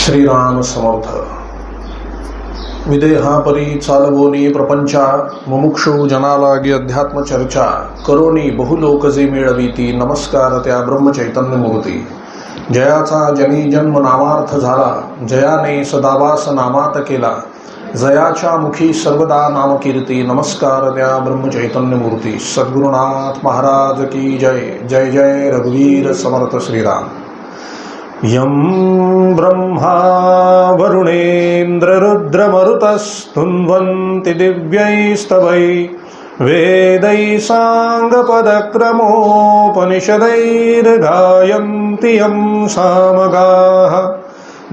श्रीराम समर्थ. विदेहापरी चालवोनी प्रपंचा, मुमुक्षु जनालागी अध्यात्म चर्चा, करोनी बहुलोक जे मिळविती, नमस्कार त्या ब्रह्मचैतन्य मूर्ती. जयाचा जनी जन्म नामार्थ झाला, जयाने सदावास नामात केला, जयाच्या मुखी सर्वदा नामकीर्ती, नमस्कार त्या ब्रह्मचैतन्य मूर्ती. सद्गुरुनाथ महाराज की जय. जय जय रघुवीर समर्थ श्रीराम. यं ब्रह्मा वरुणेन्द्र रुद्रमरुतस्तुन्वन्ति दिव्यैस्तवै, वेदै साङ्गपदक्रमोपनिषदैर्गायन्ति यं सामगाः.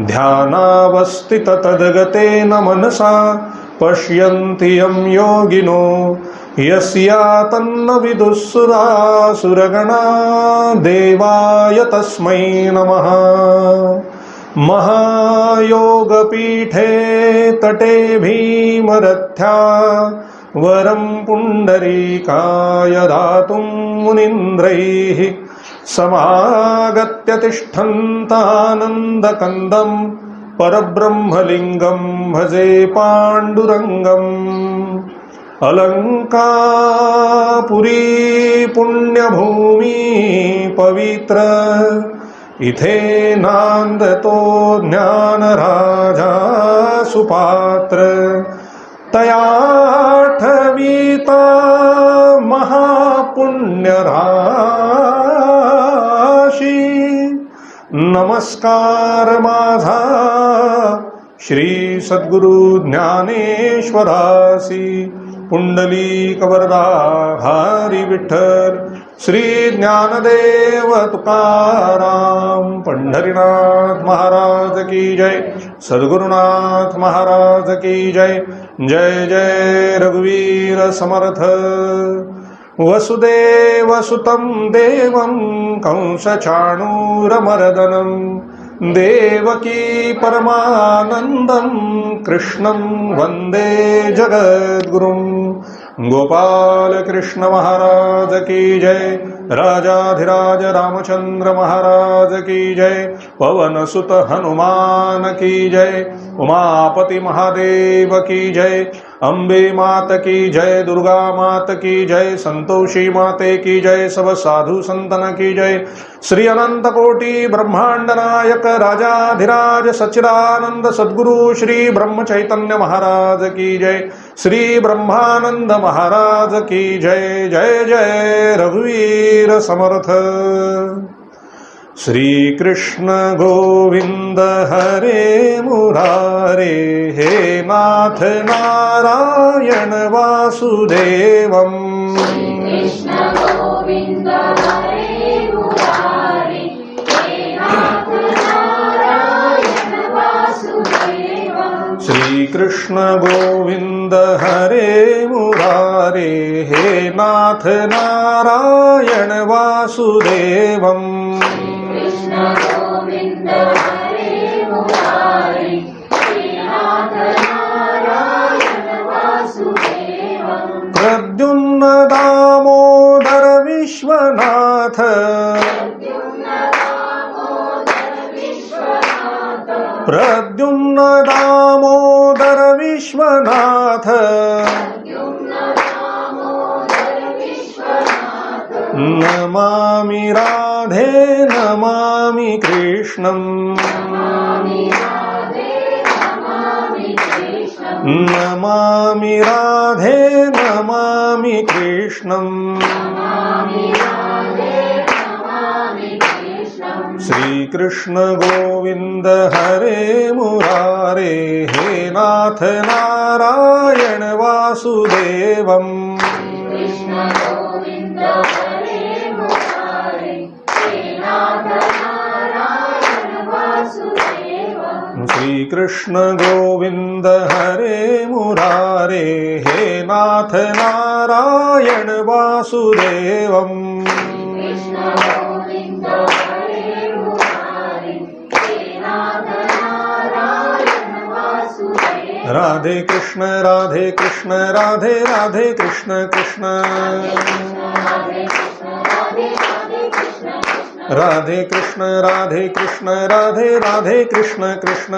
ध्यानावस्थिततद्गतेन मनसा पश्यन्ति यं योगिनो, यस्यातन्न विदुःसुरासुरगणा, देवाय तस्मै नमः. महायोगपीठे तटे भीमरथ्या, वरं पुण्डरीकाय दातुं मुनीन्द्रैः, समागत्य तिष्ठन्तानन्दकन्दं, परब्रह्मलिङ्गं भजे पाण्डुरङ्गम्. अलंकापुरी पुण्यभूमी पवित्र, इथे नांदतो ज्ञानराजा सुपात्र. तयाठवीता महापुण्यराशी, नमस्कार माझा श्री सद्गुरु ज्ञानेश्वरासी. पुंडलिक वरदा हरी विठ्ठल, श्री ज्ञानदेव तुकाराम. पंढरीनाथ महाराज की जय. सद्गुरुनाथ महाराज की जय. जय जय रघुवीर समर्थ. वसुदेव सुतं देवं कंसचाणूरमर्दनं, देवकी परमानंदं कृष्णं वंदे जगद्गुरुं. गोपाल कृष्ण महाराज की जय. राजाधिराज रामचंद्र महाराज की जय. पवन सुत हनुमान की जय. उमापति महादेव की जय. अम्बे मात की जय. दुर्गा मात की जय. संतोषी माते की जय. सब साधु संतन की जय. श्री अनंत कोटि ब्रह्मांड नायक राजाधिराज सच्चिदानंद सद्गुरु श्री ब्रह्म चैतन्य महाराज की जय. श्री ब्रह्मानंद महाराज की जय. जय जय रघुवीर समर्थ. श्री कृष्ण गोविंद हरे मुरारे, हे नाथ नारायण वासुदेवम. कृष्ण गोविंद हरे मुरारे, हे नाथ नारायण वासुदेवम. श्री कृष्ण गोविंद हरे मुरारे, हे नाथ नारायण वासुदेवम. कृष्ण गोविंद हरे मुरारे, हे नाथ नारायण वासुदेवम. प्रद्युम्न दामोदर विश्वनाथ, प्रद्युम्न दामोदर विश्वनाथ. नमामि राधे नमामि कृष्णं, नमामि राधे नमामि कृष्णं. श्री कृष्ण गोविंद हरे मुरारे, हे नाथ नारायण वासुदेवम. कृष्ण गोविंद हरे मुरारे, हे नाथ नारायण वासुदेवम. श्री कृष्ण गोविंद हरे मुरारे, हे नाथ नारायण वासुदेवम. कृष्ण गोविंद हरे मुरारे, हे नाथ नारायण वासुदेवम. राधे कृष्ण राधे कृष्ण राधे राधे कृष्ण कृष्ण. राधे कृष्ण राधे राधे कृष्ण कृष्ण. राधे कृष्ण राधे कृष्ण राधे राधे कृष्ण कृष्ण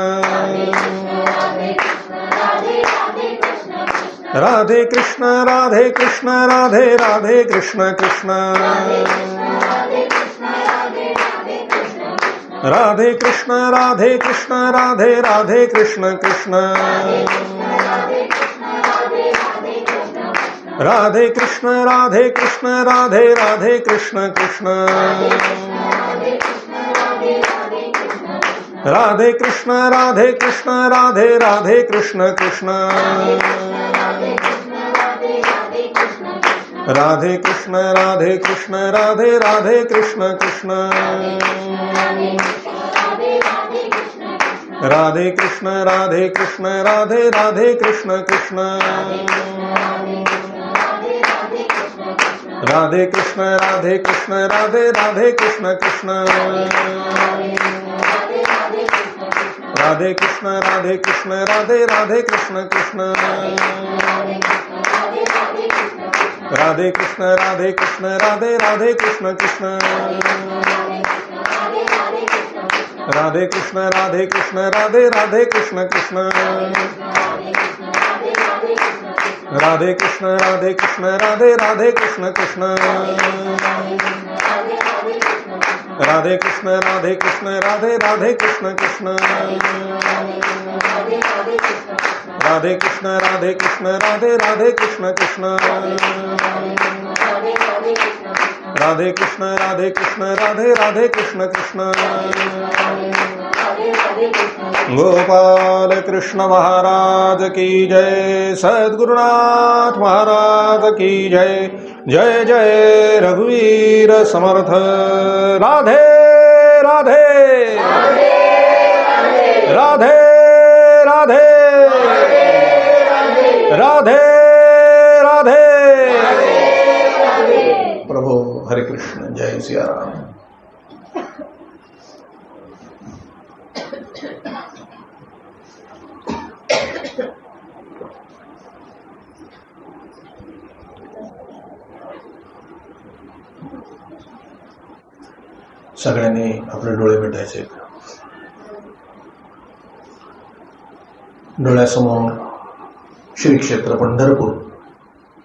राधे कृष्ण राधे कृष्ण राधे राधे कृष्ण कृष्ण राधे कृष्ण राधे कृष्ण राधे राधे कृष्ण कृष्ण राधे कृष्ण राधे कृष्ण राधे राधे कृष्ण कृष्ण राधे कृष्ण राधे कृष्ण राधे राधे कृष्ण कृष्ण राधे कृष्ण राधे कृष्ण राधे राधे कृष्ण कृष्ण राधे कृष्ण राधे कृष्ण राधे राधे कृष्ण कृष्ण राधे कृष्ण राधे कृष्ण राधे राधे कृष्ण कृष्ण राधे कृष्ण राधे कृष्ण राधे राधे कृष्ण कृष्ण राधे कृष्ण राधे कृष्ण राधे राधे कृष्ण कृष्ण राधे कृष्ण राधे कृष्ण राधे राधे कृष्ण कृष्ण राधे कृष्ण राधे कृष्ण राधे राधे कृष्ण कृष्ण राधे कृष्ण राधे कृष्ण राधे राधे कृष्ण कृष्ण राधे कृष्ण राधे कृष्ण राधे राधे कृष्ण कृष्ण राधे कृष्ण राधे कृष्ण राधे राधे कृष्ण कृष्ण गोपाल कृष्ण महाराज की जय सद्गुरुनाथ महाराज की जय जय जय रघुवीर समर्थ राधे राधे राधे राधे राधे राधे प्रभु हरे कृष्ण जय सिया राम सगळ्यांनी आपले डोळे मिटायचे डोळ्यासमोर श्री क्षेत्र पंढरपूर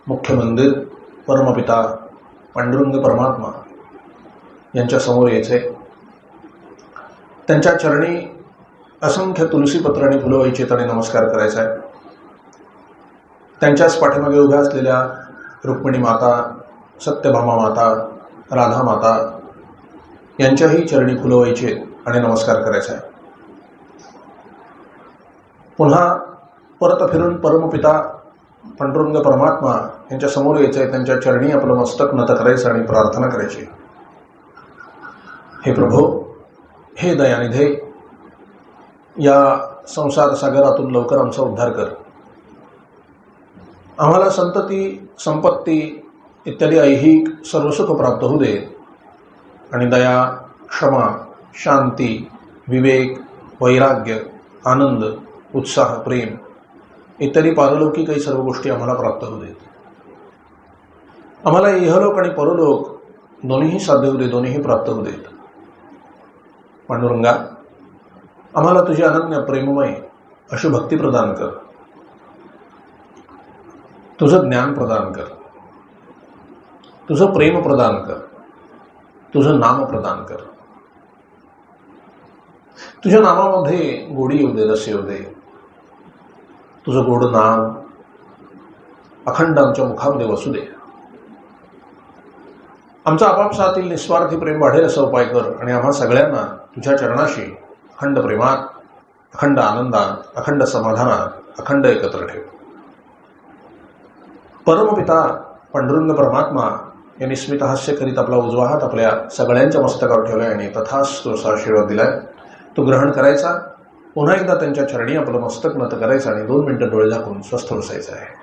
मुख्य मंदिर परमपिता पांडुरंग परमात्मा यांच्या समोर यायचे त्यांच्या चरणी असंख्य तुलसीपत्र आणि फुलं व्हायचे आणि नमस्कार करायचा आहे त्यांच्याच पाठीमागे उभ्या असलेल्या रुक्मिणी माता सत्यभामा माता राधा माता यांच्याही चरणी फुलं व्हायचे आणि नमस्कार करायचा आहे पुन्हा परत फिरून परमपिता पांडुरंग परमात्मा यांच्या समोर यायचे त्यांच्या चरणी आपलं मस्तक नत करायचं आणि प्रार्थना करायची हे प्रभू हे दयानिधे या संसार सागरातून लवकर आमचा उद्धार कर आम्हाला संतती संपत्ती इत्यादी ऐहिक सर्व सुख प्राप्त होऊ दे आणि दया क्षमा शांती विवेक वैराग्य आनंद उत्साह प्रेम इत्यादी पारलौकिक काही सर्व गोष्टी आम्हाला प्राप्त होऊ देत आम्हाला इहलोक आणि परलोक दोन्हीही साध्य होऊ दे दोन्हीही प्राप्त होऊ देत पांडुरंगा आम्हाला तुझी अनन्य प्रेममय अशी भक्ती प्रदान कर तुझं ज्ञान प्रदान कर तुझं प्रेम प्रदान कर तुझं नाम प्रदान कर तुझ्या नामामध्ये गोडी येऊ दे रस येऊ दे तुझं गोड नाम अखंड आमच्या मुखामध्ये वसू दे आमचा आपापसातील निस्वार्थी प्रेम वाढेल असा उपाय कर आणि आम्हा सगळ्यांना तुझ्या चरणाशी अखंड प्रेमात अखंड आनंदात अखंड समाधानात अखंड एकत्र ठेव परमपिता पांडुरंग परमात्मा यांनी स्मितहास्य करीत आपला उजवा हात आपल्या सगळ्यांच्या मस्तकावर ठेवलाय आणि तथास्तु असा आशीर्वाद दिलाय तो ग्रहण करायचा पुन्हा एकदा त्यांच्या चरणी आपलं मस्तक नत करायचं आणि 2 मिनिटं डोळे झाकून स्वस्थ बसायचं आहे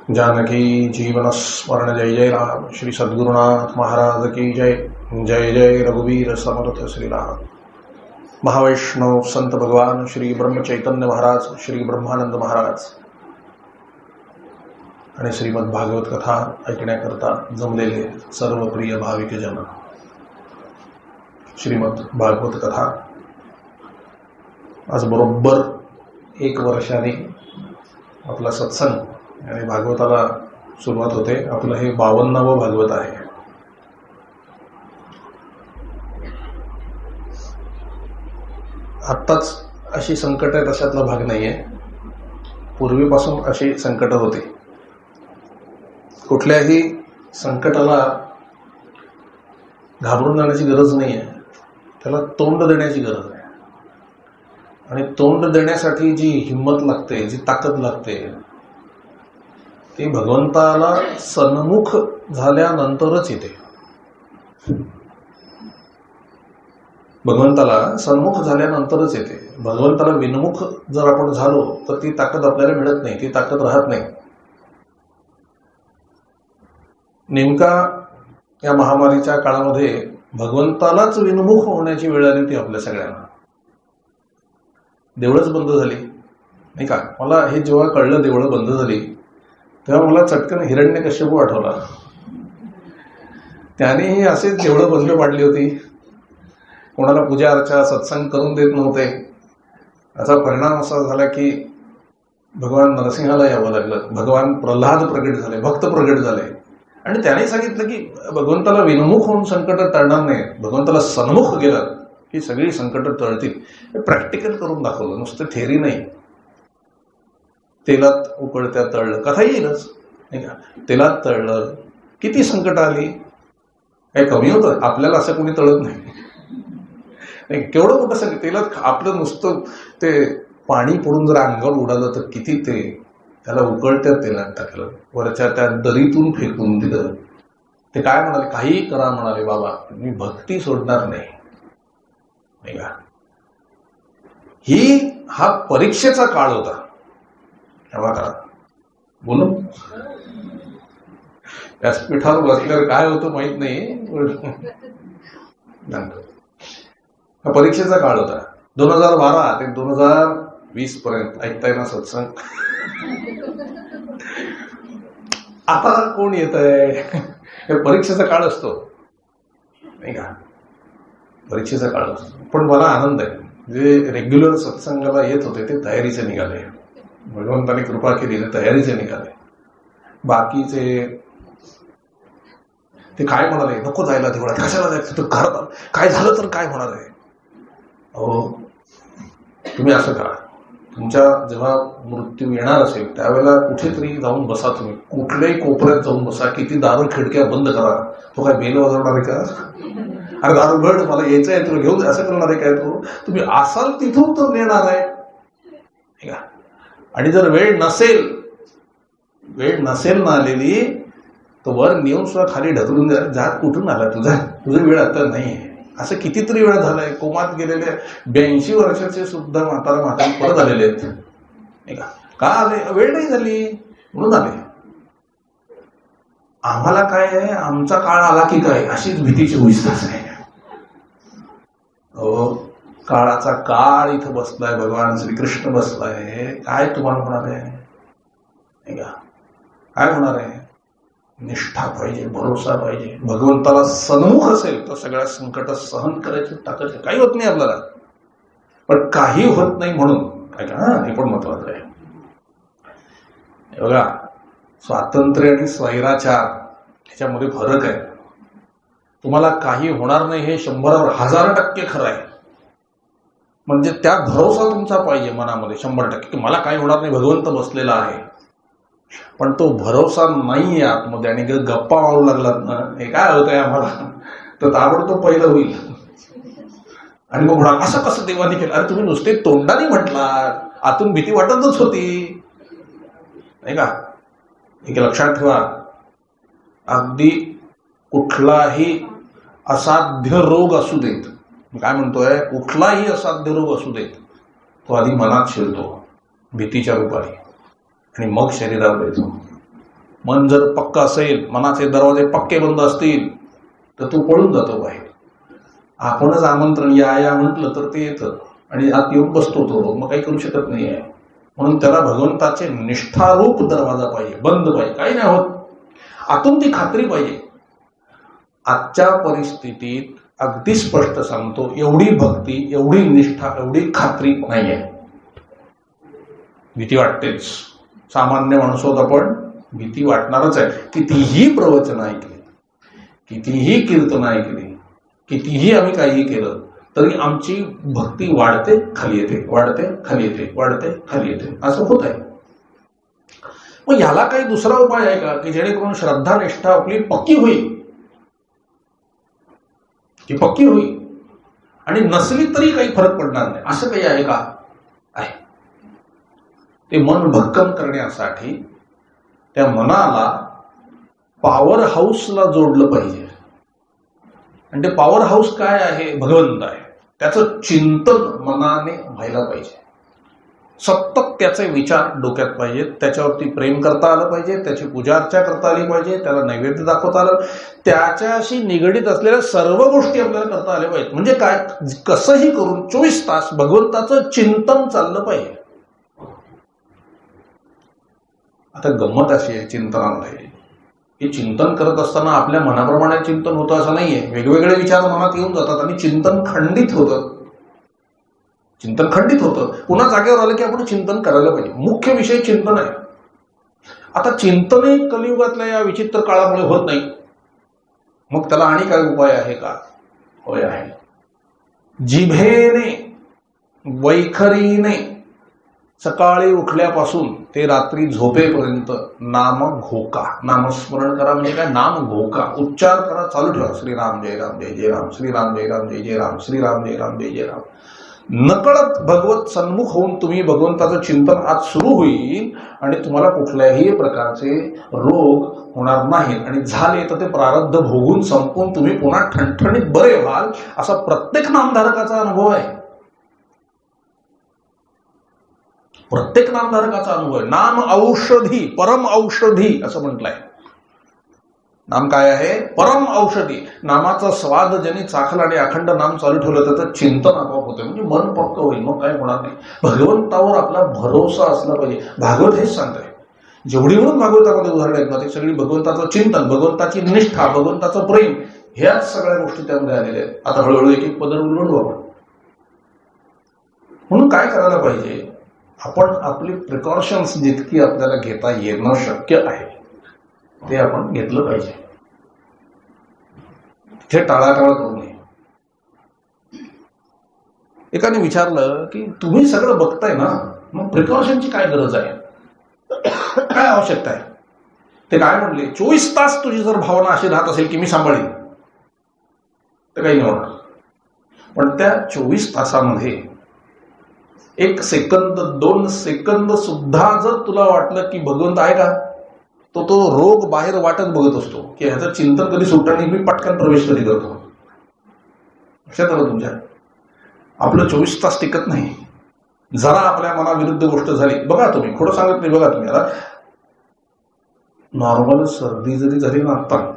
जानकी जीवन स्मरण जय जय राम। श्री सद्गुरुनाथ महाराज की जय। जय जय रघुवीर समर्थ श्री राम। महावैष्णव संत भगवान श्री ब्रह्म चैतन्य महाराज, श्री ब्रह्मानंद महाराज आणि श्रीमद भागवत कथा ऐकण्याकरता जमलेले सर्व प्रिय भाविक जन, श्रीमद भागवत कथा आज बरोबर 1 वर्षाने आपला सत्संग आणि भागवताला सुरुवात होते. आपलं हे 52वं भागवत आहे. आत्ताच अशी संकट आहेत अशातला भाग नाहीये. पूर्वीपासून अशी संकट होते. कुठल्याही संकटाला घाबरून जाण्याची गरज नाहीये, त्याला तोंड देण्याची गरज आहे. आणि तोंड देण्यासाठी जी हिंमत लागते, जी ताकद लागते, ती भगवंताला सन्मुख झाल्यानंतरच येते. भगवंताला सन्मुख झाल्यानंतरच येते. भगवंताला विनमुख जर आपण झालो तर ती ताकद आपल्याला मिळत नाही, ती ताकद राहत नाही. नेमका या महामारीच्या काळामध्ये भगवंतालाच विनमुख होण्याची वेळ आली होती आपल्या सगळ्यांना. देवळच बंद झाली नाही का. मला हे जेव्हा कळलं देवळं बंद झाली तेव्हा मला चटकन हिरण्यकश्यप आठवला. त्यानेही असेच देवळं बंद पाडली होती. कोणाला पूजा अर्चा सत्संग करून देत नव्हते. याचा परिणाम असा झाला की भगवान नरसिंहाला यावं लागलं. भगवान प्रल्हाद प्रगट झाले, भक्त प्रगट झाले. आणि त्याने सांगितलं की भगवंताला विनमुख होऊन संकट टळणार नाही, भगवंताला सन्मुख गेलं की सगळी संकट टळतील. हे प्रॅक्टिकल करून दाखवलं, नुसतं थेरी नाही. तेलात उकळत्या तळलं, कथा येईलच नाही का. तेलात तळलं, किती संकट आली, काही कमी होतं. आपल्याला असं कोणी तळत नाही. केवढं मोठं संकट. तेलात आपलं नुसतं ते पाणी पडून जर अंगावर उडालं तर किती ते, त्याला उकळत्या तेलात टाकलं, वरच्या त्या दरीतून फेकून दिलं. ते काय म्हणाले, काही करा म्हणाले, बाबा मी भक्ती सोडणार नाही का. हा परीक्षेचा काळ होता. तेव्हा करा बोलू व्यासपीठावर बसल्यावर काय होतं माहित नाही. हा परीक्षेचा काळ होता. 2012 ते 2020 पर्यंत ऐकताय ना सत्संग. आता कोण येत आहे. परीक्षेचा काळ असतो नाही का. परीक्षेचा काळ असतो. पण मला आनंद आहे, जे रेग्युलर सत्संगाला येत होते ते तयारीचे निघाले. भगवंताने कृपा केली, तयारीचे निघाले. बाकीचे ते काय म्हणाले, नको जायला देवळात, कशाला जायचं, तू घरात काय झालं तर काय होणार आहे. अहो तुम्ही असं करा, तुमच्या जेव्हा मृत्यू येणार असेल त्यावेळेला कुठेतरी जाऊन बसा. तुम्ही कुठल्याही कोपऱ्यात जाऊन बसा. किती दारू खिडक्या बंद करा. तो काय बेल वाजवणार आहे का. अरे दारू भड, मला यायचं आहे, तुला घेऊन असं करणार आहे काय. तो तुम्ही असाल तिथून तर नेणार आहे. आणि जर वेळ नसेल ना आलेली तर वर नेऊन सुद्धा खाली ढकलून द्या. जात कुठून आला तुझं वेळ आता नाही आहे. असं कितीतरी वेळा झालंय. कोमात गेलेले 82 वर्षाचे सुद्धा म्हातारी परत आलेले आहेत नाही का आले, वेळ नाही झाली म्हणून आले. आम्हाला काय आहे, आमचा काळ आला की काय अशीच भीतीची उईस्ताच आहे. काळाचा काळ इथं बसलाय, भगवान श्रीकृष्ण बसलाय. काय तुम्हाला होणार आहे नाही का. काय होणार आहे. निष्ठा पाहिजे, भरोसा पाहिजे. भगवंताला सन्मुख असेल तर सगळ्या संकट सहन करायची ताकद. काही होत नाही आपल्याला, पण काही होत नाही म्हणून ऐका, हे पण महत्वाचं आहे. बघा, स्वातंत्र्य आणि स्वैराचार ह्याच्यामध्ये फरक आहे. तुम्हाला काही होणार नाही हे 100वर 1000% खरं आहे. म्हणजे त्या भरोसा तुमचा पाहिजे मनामध्ये 100% की मला काही होणार नाही, भगवंत बसलेला आहे. पण तो भरोसा नाहीये आतमध्ये आणि गप्पा मारू लागलात ना, हे काय होतंय आम्हाला, तर ताबडतोब पहिलं होईल. आणि मग म्हणा असं कसं देवाने केलं. अरे तुम्ही नुसते तोंडाने म्हटला, आतून भीती वाटतच होती नाही का. एक लक्षात ठेवा, अगदी कुठलाही असाध्य रोग असू देत, मी काय म्हणतोय, कुठलाही असाध्य रोग असू देत, तो आधी मनात शिरतो भीतीच्या रूपाने आणि मग शरीरावर येतो. मन जर पक्क असेल, मनाचे दरवाजे पक्के बंद असतील, तर तू पळून जातो बाहेर. आपणच आमंत्रण या या म्हटलं तर ते येतं आणि आत येऊन बसतो तो, मग काही करू शकत नाही आहे. म्हणून त्याला भगवंताचे निष्ठारूप दरवाजा पाहिजे, बंद पाहिजे, काही नाही होत. आतून ती खात्री पाहिजे. आजच्या परिस्थितीत अगदी स्पष्ट सांगतो, एवढी भक्ती, एवढी निष्ठा, एवढी खात्री नाहीये. भीती वाटतेच. सामान्य माणूस होत आपण, भीती वाटणारच आहे. कितीही प्रवचन ऐकले, कितीही कीर्तन ऐकली, कितीही आम्ही काहीही केलं तरी आमची भक्ती वाढते खाली येते, वाढते खाली येते, वाढते खाली येते, असं होत आहे. मग ह्याला काही दुसरा उपाय आहे का की जेणेकरून श्रद्धा निष्ठा आपली पक्की होईल, की पक्की होईल आणि नसली तरी काही फरक पडणार नाही, असं काही आहे का? आहे. ते मन भक्कम करण्यासाठी त्या मनाला पॉवर हाऊसला जोडलं पाहिजे. आणि ते पॉवर हाऊस काय आहे? भगवंत आहे. त्याचं चिंतन मनाने व्हायला पाहिजे. सतत त्याचे विचार डोक्यात पाहिजेत, त्याच्यावरती प्रेम करता आलं पाहिजे, त्याची पूजा अर्चा करता आली पाहिजे, त्याला नैवेद्य दाखवता आलं, त्याच्याशी निगडीत असलेल्या सर्व गोष्टी आपल्याला करता आल्या पाहिजेत. म्हणजे काय, कसंही करून 24 तास भगवंताचं चिंतन चाललं पाहिजे. आता गंमत अशी आहे चिंतनामध्ये, हे चिंतन करत असताना आपल्या मनाप्रमाणे चिंतन होतं असं नाहीये. वेगवेगळे विचार मनात येऊन जातात आणि चिंतन खंडित होतं. चिंतन खंडित होतं. पुन्हा जागेवर आलं की आपण चिंतन करायला पाहिजे. मुख्य विषय चिंतन आहे. आता चिंतनही कलियुगातल्या या विचित्र काळामुळे होत नाही. मग त्याला आणि काय उपाय आहे का? होय आहे. जिभेने, वैखरीने सकाळी उठल्यापासून ते रात्री झोपेपर्यंत नाम घोका, नामस्मरण करा. म्हणजे काय? नाम घोका, उच्चार करा, चालू ठेवा. श्रीराम जय राम जय जय राम, श्रीराम जय राम जय जय राम, श्रीराम जय राम जय जय राम. नकळत भगवत सन्मुख होऊन तुम्ही भगवंताचं चिंतन आज सुरू होईल आणि तुम्हाला कुठल्याही प्रकारचे रोग होणार नाहीत. आणि झाले तर ते प्रारब्ध भोगून संपून तुम्ही पुन्हा ठणठणीत बरे व्हाल, असा प्रत्येक नामधारकाचा अनुभव आहे. प्रत्येक नामधारकाचा अनुभव आहे. नाम औषधी, परम औषधी असं म्हटलंय. नाम काय आहे? परम औषधी. नामाचा स्वाद ज्यांनी चाखला आणि अखंड नाम चालू ठेवलं त्याचं चिंतन आपोआप होतं. म्हणजे मन पक्क होईल, मग काय होणार नाही. भगवंतावर आपला भरोसा असला पाहिजे. भागवत हेच सांगताय. जेवढी म्हणून भागवतामध्ये उदाहरण आहेत ना, ते सगळी भगवंताचं चिंतन, भगवंताची निष्ठा, भगवंताचं प्रेम, ह्याच सगळ्या गोष्टी त्यामध्ये आलेल्या आहेत. आता हळूहळू एक एक पदर उलगडू आपण. म्हणून काय करायला पाहिजे? आपण आपली प्रिकॉशन्स जितकी आपल्याला घेता येणं शक्य आहे ते आपण घेतलं पाहिजे. तिथे टाळाटाळ करू नये. एकाने विचारलं की तुम्ही सगळं बघताय ना, मग प्रिकॉशनची काय गरज आहे, काय आवश्यकता आहे? ते काय म्हणले, 24 तास तुझी जर भावना अशी राहत असेल की मी सांभाळीन तर काही नाही होणार. पण त्या 24 तासामध्ये 1 सेकंद 2 सेकंद सुद्धा जर तुला वाटलं की भगवंत आहे का, तो रोग बाहेर वाटत बघत असतो की ह्याचं चिंतन कधी सुटणार नाही, मी पटकन प्रवेश कधी करतो. लक्षात आलं तुमच्या? आपलं 24 तास टिकत नाही. जरा आपल्या मनाविरुद्ध गोष्ट झाली, बघा तुम्ही, खोटं सांगत नाही, बघा तुम्ही, आता नॉर्मल सर्दी जरी झाली ना आता,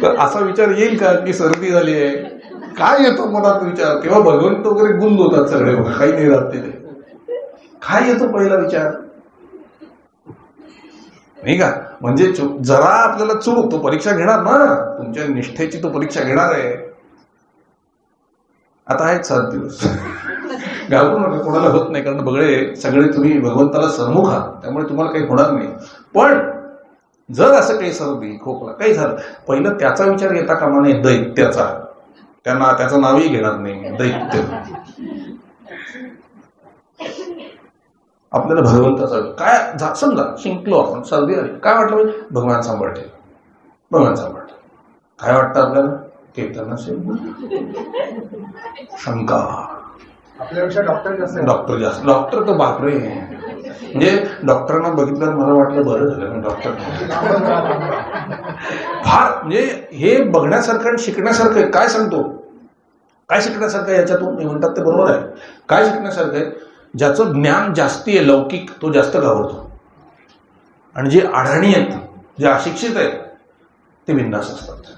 तर असा विचार येईल का की सर्दी झाली आहे? काय येतो मनात विचार? तेव्हा भगवंत वगैरे गुंग होतात सगळे, काही नाही राहत तिथे. काय येतो पहिला विचार? नाही का? म्हणजे जरा आपल्याला चूक, तो परीक्षा घेणार ना, तुमच्या निष्ठेची तो परीक्षा घेणार आहे. आता आहेत 7 दिवस, घाबरू नका, कोणाला होत नाही, कारण बघळे सगळे तुम्ही भगवंताला सन्मुख आहात, त्यामुळे तुम्हाला काही होणार नाही. पण जर असं काही सर्दी खोकला काही झालं, पहिलं त्याचा विचार येता कामा नये, दैत्याचा. त्यांना त्याचं नावही घेणार नाही, दैत्य. आपल्याला भगवंताचा काय, समजा शिंकलो आपण, सर्दी आली, काय वाटलं? भगवान सांभाळते, भगवान सांभाळते. काय वाटतं आपल्याला? कीर्तन असेल, शंका, आपल्यापेक्षा डॉक्टर जास्त. डॉक्टर तर बापरे, म्हणजे डॉक्टरांना बघितलं मला वाटलं बरं झालं डॉक्टर. फार म्हणजे हे बघण्यासारखं आणि शिकण्यासारखं. काय सांगतो, काय शिकण्यासारखं आहे याच्यातून? ते म्हणतात ते बरोबर आहे. काय शिकण्यासारखं आहे? ज्याचं ज्ञान जास्ती आहे, लौकिक, तो जास्त घाबरतो. आणि जे अडाणी आहेत, जे अशिक्षित आहेत, ते बिंदास असतात.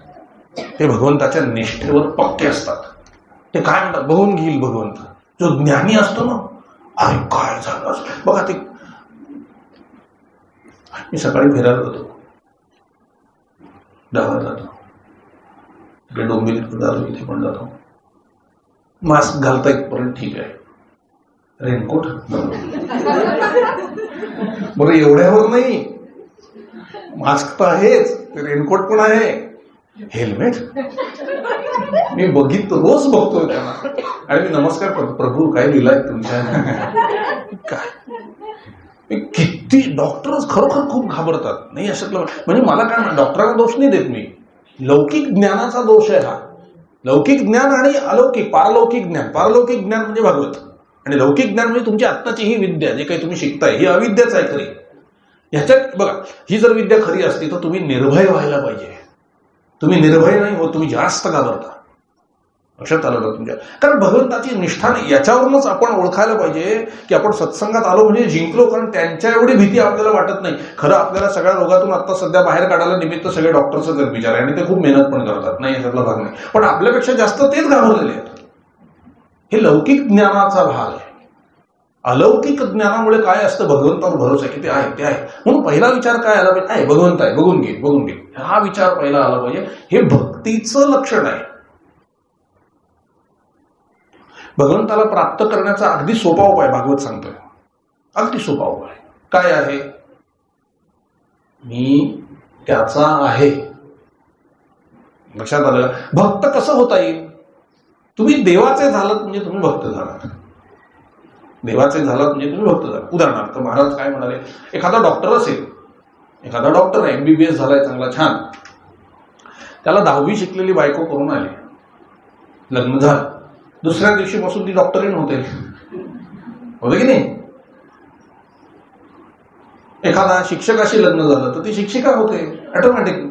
ते भगवंताच्या निष्ठेवर पक्के असतात. ते काय म्हणतात? बघून घेईल भगवंत. जो ज्ञानी असतो ना, अरे काय झालं बघा. ते मी सकाळी फिरायला जातो, गावात जातो, इकडे डोंबिवलीत जातो, इथे पण जातो. मास्क घालता येतपर्यंत ठीक आहे, रेनकोट बरं एवढ्यावर नाही, मास्क तर आहेच, रेनकोट पण आहे, हेल्मेट. मी रोज बघतोय त्यांना आणि मी नमस्कार करतो, प्रभू काय लिहिलाय तुमच्या. काय किती डॉक्टरच खरोखर खूप घाबरतात. नाही अशातलं म्हणजे मला काय, डॉक्टरांना दोष नाही देत मी, लौकिक ज्ञानाचा दोष आहे हा. लौकिक ज्ञान आणि अलौकिक पारलौकिक ज्ञान. पारलौकिक ज्ञान म्हणजे भागवत, आणि लौकिक ज्ञान म्हणजे तुमची आत्ताची ही विद्या, जे काही तुम्ही शिकताय, ही अविद्याच आहे खरी. ह्याच्यात बघा, ही जर विद्या खरी असती तर तुम्ही निर्भय व्हायला पाहिजे. तुम्ही निर्भय नाही हो, तुम्ही जास्त घाबरता. लक्षात आलं का तुमच्या? कारण भगवंताची निष्ठा नाही. याच्यावरूनच आपण ओळखायला पाहिजे की आपण सत्संगात आलो म्हणजे जिंकलो, कारण त्यांच्या एवढी भीती आपल्याला वाटत नाही. खरं आपल्याला सगळ्या रोगातून आता सध्या बाहेर काढायला निमित्त सगळे डॉक्टरचं विचार आहे, आणि ते खूप मेहनत पण करतात, नाही याच्यातला भाग नाही. पण आपल्यापेक्षा जास्त तेच घाबरलेले आहेत. हे लौकिक ज्ञानाचा भाग आहे. अलौकिक ज्ञानामुळे काय असतं? भगवंतावर भरोसा की ते आहे, ते आहे. म्हणून पहिला विचार काय आला पाहिजे? आहे भगवंत आहे, बघून घे, बघून घे, हा विचार पहिला आला पाहिजे. हे भक्तीचं लक्षण आहे. भगवंताला प्राप्त करण्याचा अगदी सोपा उपाय भागवत सांगतोय. अगदी सोपा उपाय काय आहे? मी त्याचा आहे. लक्षात आलं? भक्त कसं होता येईल? तुम्ही देवाचे झालात म्हणजे तुम्ही भक्त झालात. देवाचे झालात म्हणजे तुम्ही भक्त झालात. उदाहरणार्थ महाराज काय म्हणाले, एखादा डॉक्टर असेल, एखादा डॉक्टर आहे, MBBS झालाय चांगला छान, त्याला 10वी शिकलेली बायको करून आली, लग्न झालं, दुसऱ्या दिवशीपासून ती डॉक्टरीन होते, होते की नाही? एखादा शिक्षकाशी लग्न झालं तर ती शिक्षिका होते ऑटोमॅटिक.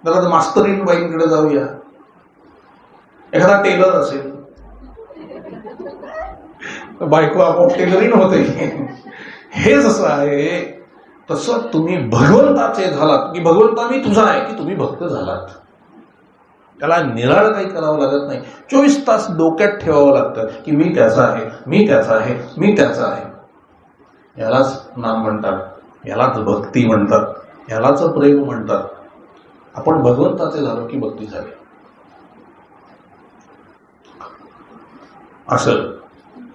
त्याला तर मास्तरीन बाईंकडे जाऊया. एखादा टेलर असेल, बायको आपोआप टेलरीन होते. हे जसं आहे तसं तुम्ही भगवंताचे झालात की भगवंता मी तुझा आहे की तुम्ही भक्त झालात. त्याला निराळ काही करावं लागत नाही. 24 तास डोक्यात ठेवावं लागतं की मी त्याचा आहे, मी त्याचा आहे, मी त्याचा आहे. यालाच नाम म्हणतात, यालाच भक्ती म्हणतात, यालाच प्रेम म्हणतात. आपण भगवंताचे झालो की भक्ती झाली. असं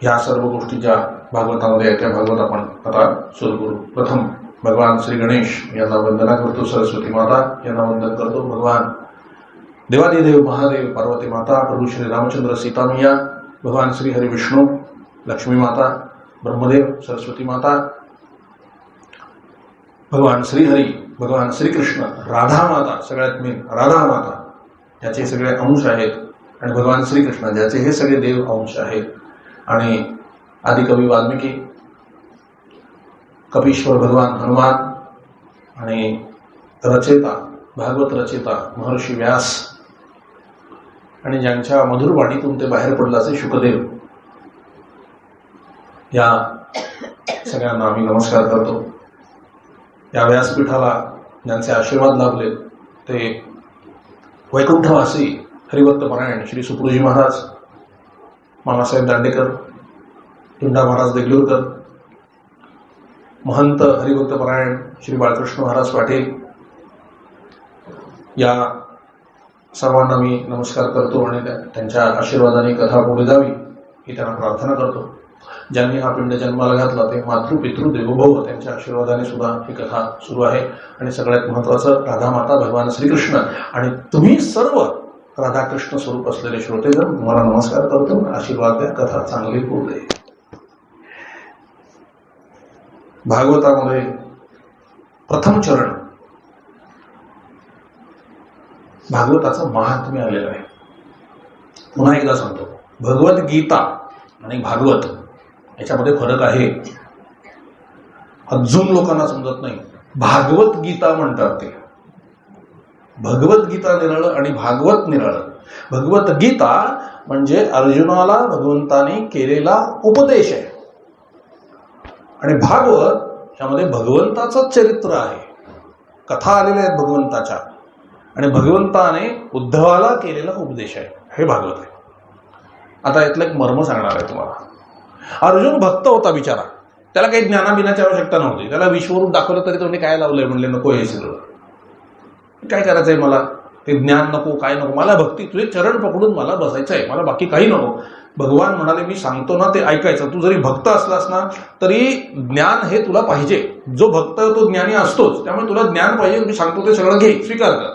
ह्या सर्व गोष्टी ज्या भागवतामध्ये आहेत त्या भागवत आपण आता सुरू करू. प्रथम भगवान श्री गणेश यांना वंदना करतो, सरस्वती माता यांना वंदन करतो, भगवान देवादिदेव महादेव पार्वती माता, प्रभू श्री रामचंद्र सीतामिया, भगवान श्री हरी विष्णू, लक्ष्मी माता, ब्रह्मदेव, सरस्वती माता, भगवान श्रीहरी, भगवान श्रीकृष्ण, राधा माता, सगळ्यात मेन राधा माता, याचे सगळे अंश आहेत, आणि भगवान श्रीकृष्ण ज्याचे हे सगळे देव अंश आहेत, आणि आदिकवी वाल्मिकी, कपीश्वर भगवान हनुमान, आणि रचेता भागवत रचेता महर्षी व्यास, आणि ज्यांच्या मधुर वाणीतून ते बाहेर पडलं असे शुकदेव. या सगळ्यांना आम्ही नमस्कार करतो. या व्यासपीठाला ज्यांचे आशीर्वाद लाभले ते वैकुंठवासी हरिभक्तपरायण श्री सुप्रजी महाराज, मामासाहेब दांडेकर, तुंडा महाराज देगलूरकर, महंत हरिभक्तपरायण श्री बाळकृष्ण महाराज पाटील, या सर्वांना मी नमस्कार करतो आणि त्यांच्या आशीर्वादाने कथा पुढे जावी ही त्यांना प्रार्थना करतो. ज्यांनी हा पिंड जन्माला घातला ते मातृ पितृ देवोभव, त्यांच्या आशीर्वादाने सुद्धा ही कथा सुरू आहे. आणि सगळ्यात महत्वाचं राधा माता, भगवान श्रीकृष्ण आणि तुम्ही सर्व राधाकृष्ण स्वरूप असलेले श्रोतेजन, तुम्हाला नमस्कार करतो. आशीर्वाद द्या, कथा चांगली होऊ दे. भागवतामध्ये प्रथम चरण भागवताचं महात्म्य आलेलं आहे. पुन्हा एकदा सांगतो, भगवद्गीता आणि भागवत याच्यामध्ये फरक आहे. अजून लोकांना समजत नाही. भागवत गीता म्हणतात ते. भगवद्गीता निराळं आणि भागवत निराळं. भगवत गीता म्हणजे अर्जुनाला भगवंताने केलेला उपदेश आहे. आणि भागवत यामध्ये भगवंताचं चरित्र आहे, कथा आलेल्या आहेत भगवंताच्या, आणि भगवंताने उद्धवाला केलेला उपदेश आहे, हे भागवत आहे. आता यातलं एक मर्म सांगणार आहे तुम्हाला. अर्जुन भक्त होता बिचारा, त्याला काही ज्ञानाबिनाची आवश्यकता नव्हती. त्याला विश्वरूप दाखवलं तरी तुम्ही काय लावलंय, म्हणले नको हे सगळं, काय करायचंय मला, ते ज्ञान नको, काय नको, मला भक्ती, तुझे चरण पकडून मला बसायचं आहे, मला बाकी काही नको. भगवान म्हणाले मी सांगतो ना ते ऐकायचं. तू जरी भक्त असलास ना तरी ज्ञान हे तुला पाहिजे. जो भक्त तो ज्ञानी असतोच, त्यामुळे तुला ज्ञान पाहिजे, मी सांगतो ते सगळं घे, स्वीकार कर.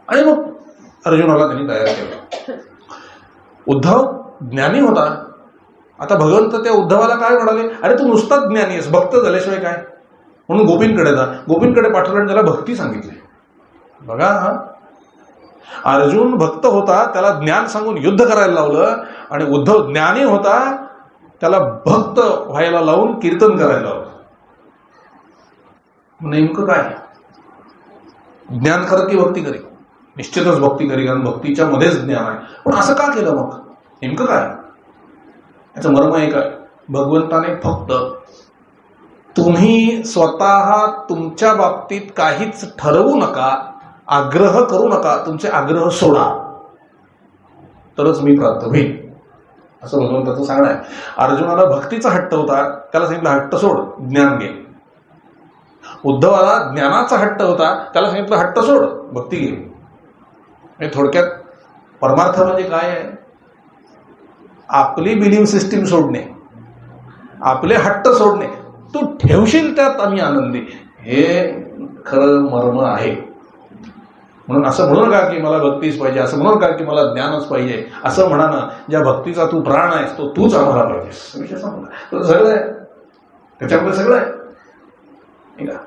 आणि मग अर्जुनाला त्यांनी तयार केलं. उद्धव ज्ञानी होता. आता भगवंत त्या उद्धवाला काय म्हणाले, अरे तू नुसताच ज्ञानी आहेस, भक्त झाल्याशिवाय काय, म्हणून गोपींकडे जा. गोपींकडे पाठवलं आणि त्याला भक्ती सांगितली. बघा, हा अर्जुन भक्त होता, त्याला ज्ञान सांगून युद्ध करायला लावलं, आणि उद्धव ज्ञानी होता, त्याला भक्त व्हायला लावून कीर्तन करायला लावलं. नेमकं काय, ज्ञान खरं की भक्ती करी? निश्चितच भक्ती करी, कारण भक्तीच्या मध्येच ज्ञान आहे. पण असं का केलं मग, नेमकं काय याचं मर्म आहे काय? भगवंताने फक्त तुम्ही स्वतः तुमच्या बाबतीत काहीच ठरवू नका, आग्रह करू नका, तुमचे आग्रह सोडा, तरच मी प्राप्त होईल, असं भगवंताचं सांगणं आहे. अर्जुनाला भक्तीचा हट्ट होता, त्याला सांगितलं हट्ट सोड, ज्ञान घे. उद्धवाला ज्ञानाचा हट्ट होता, त्याला सांगितलं हट्ट सोड, भक्ती घे. म्हणजे थोडक्यात परमार्थ म्हणजे काय आहे, आपली बिलीव्ह सिस्टीम सोडणे, आपले हट्ट सोडणे. तू ठेवशील त्यात आम्ही आनंदी, हे खरं मर्म आहे. म्हणून असं म्हणू नका की मला भक्तीच पाहिजे, असं म्हणू नका की मला ज्ञानच पाहिजे. असं म्हणा ना, ज्या भक्तीचा तू प्राण आहेस तो तूच आम्हाला पाहिजेस, विषय संपला. तो सगळं आहे, त्याच्यामध्ये सगळं आहे, ठीक आहे.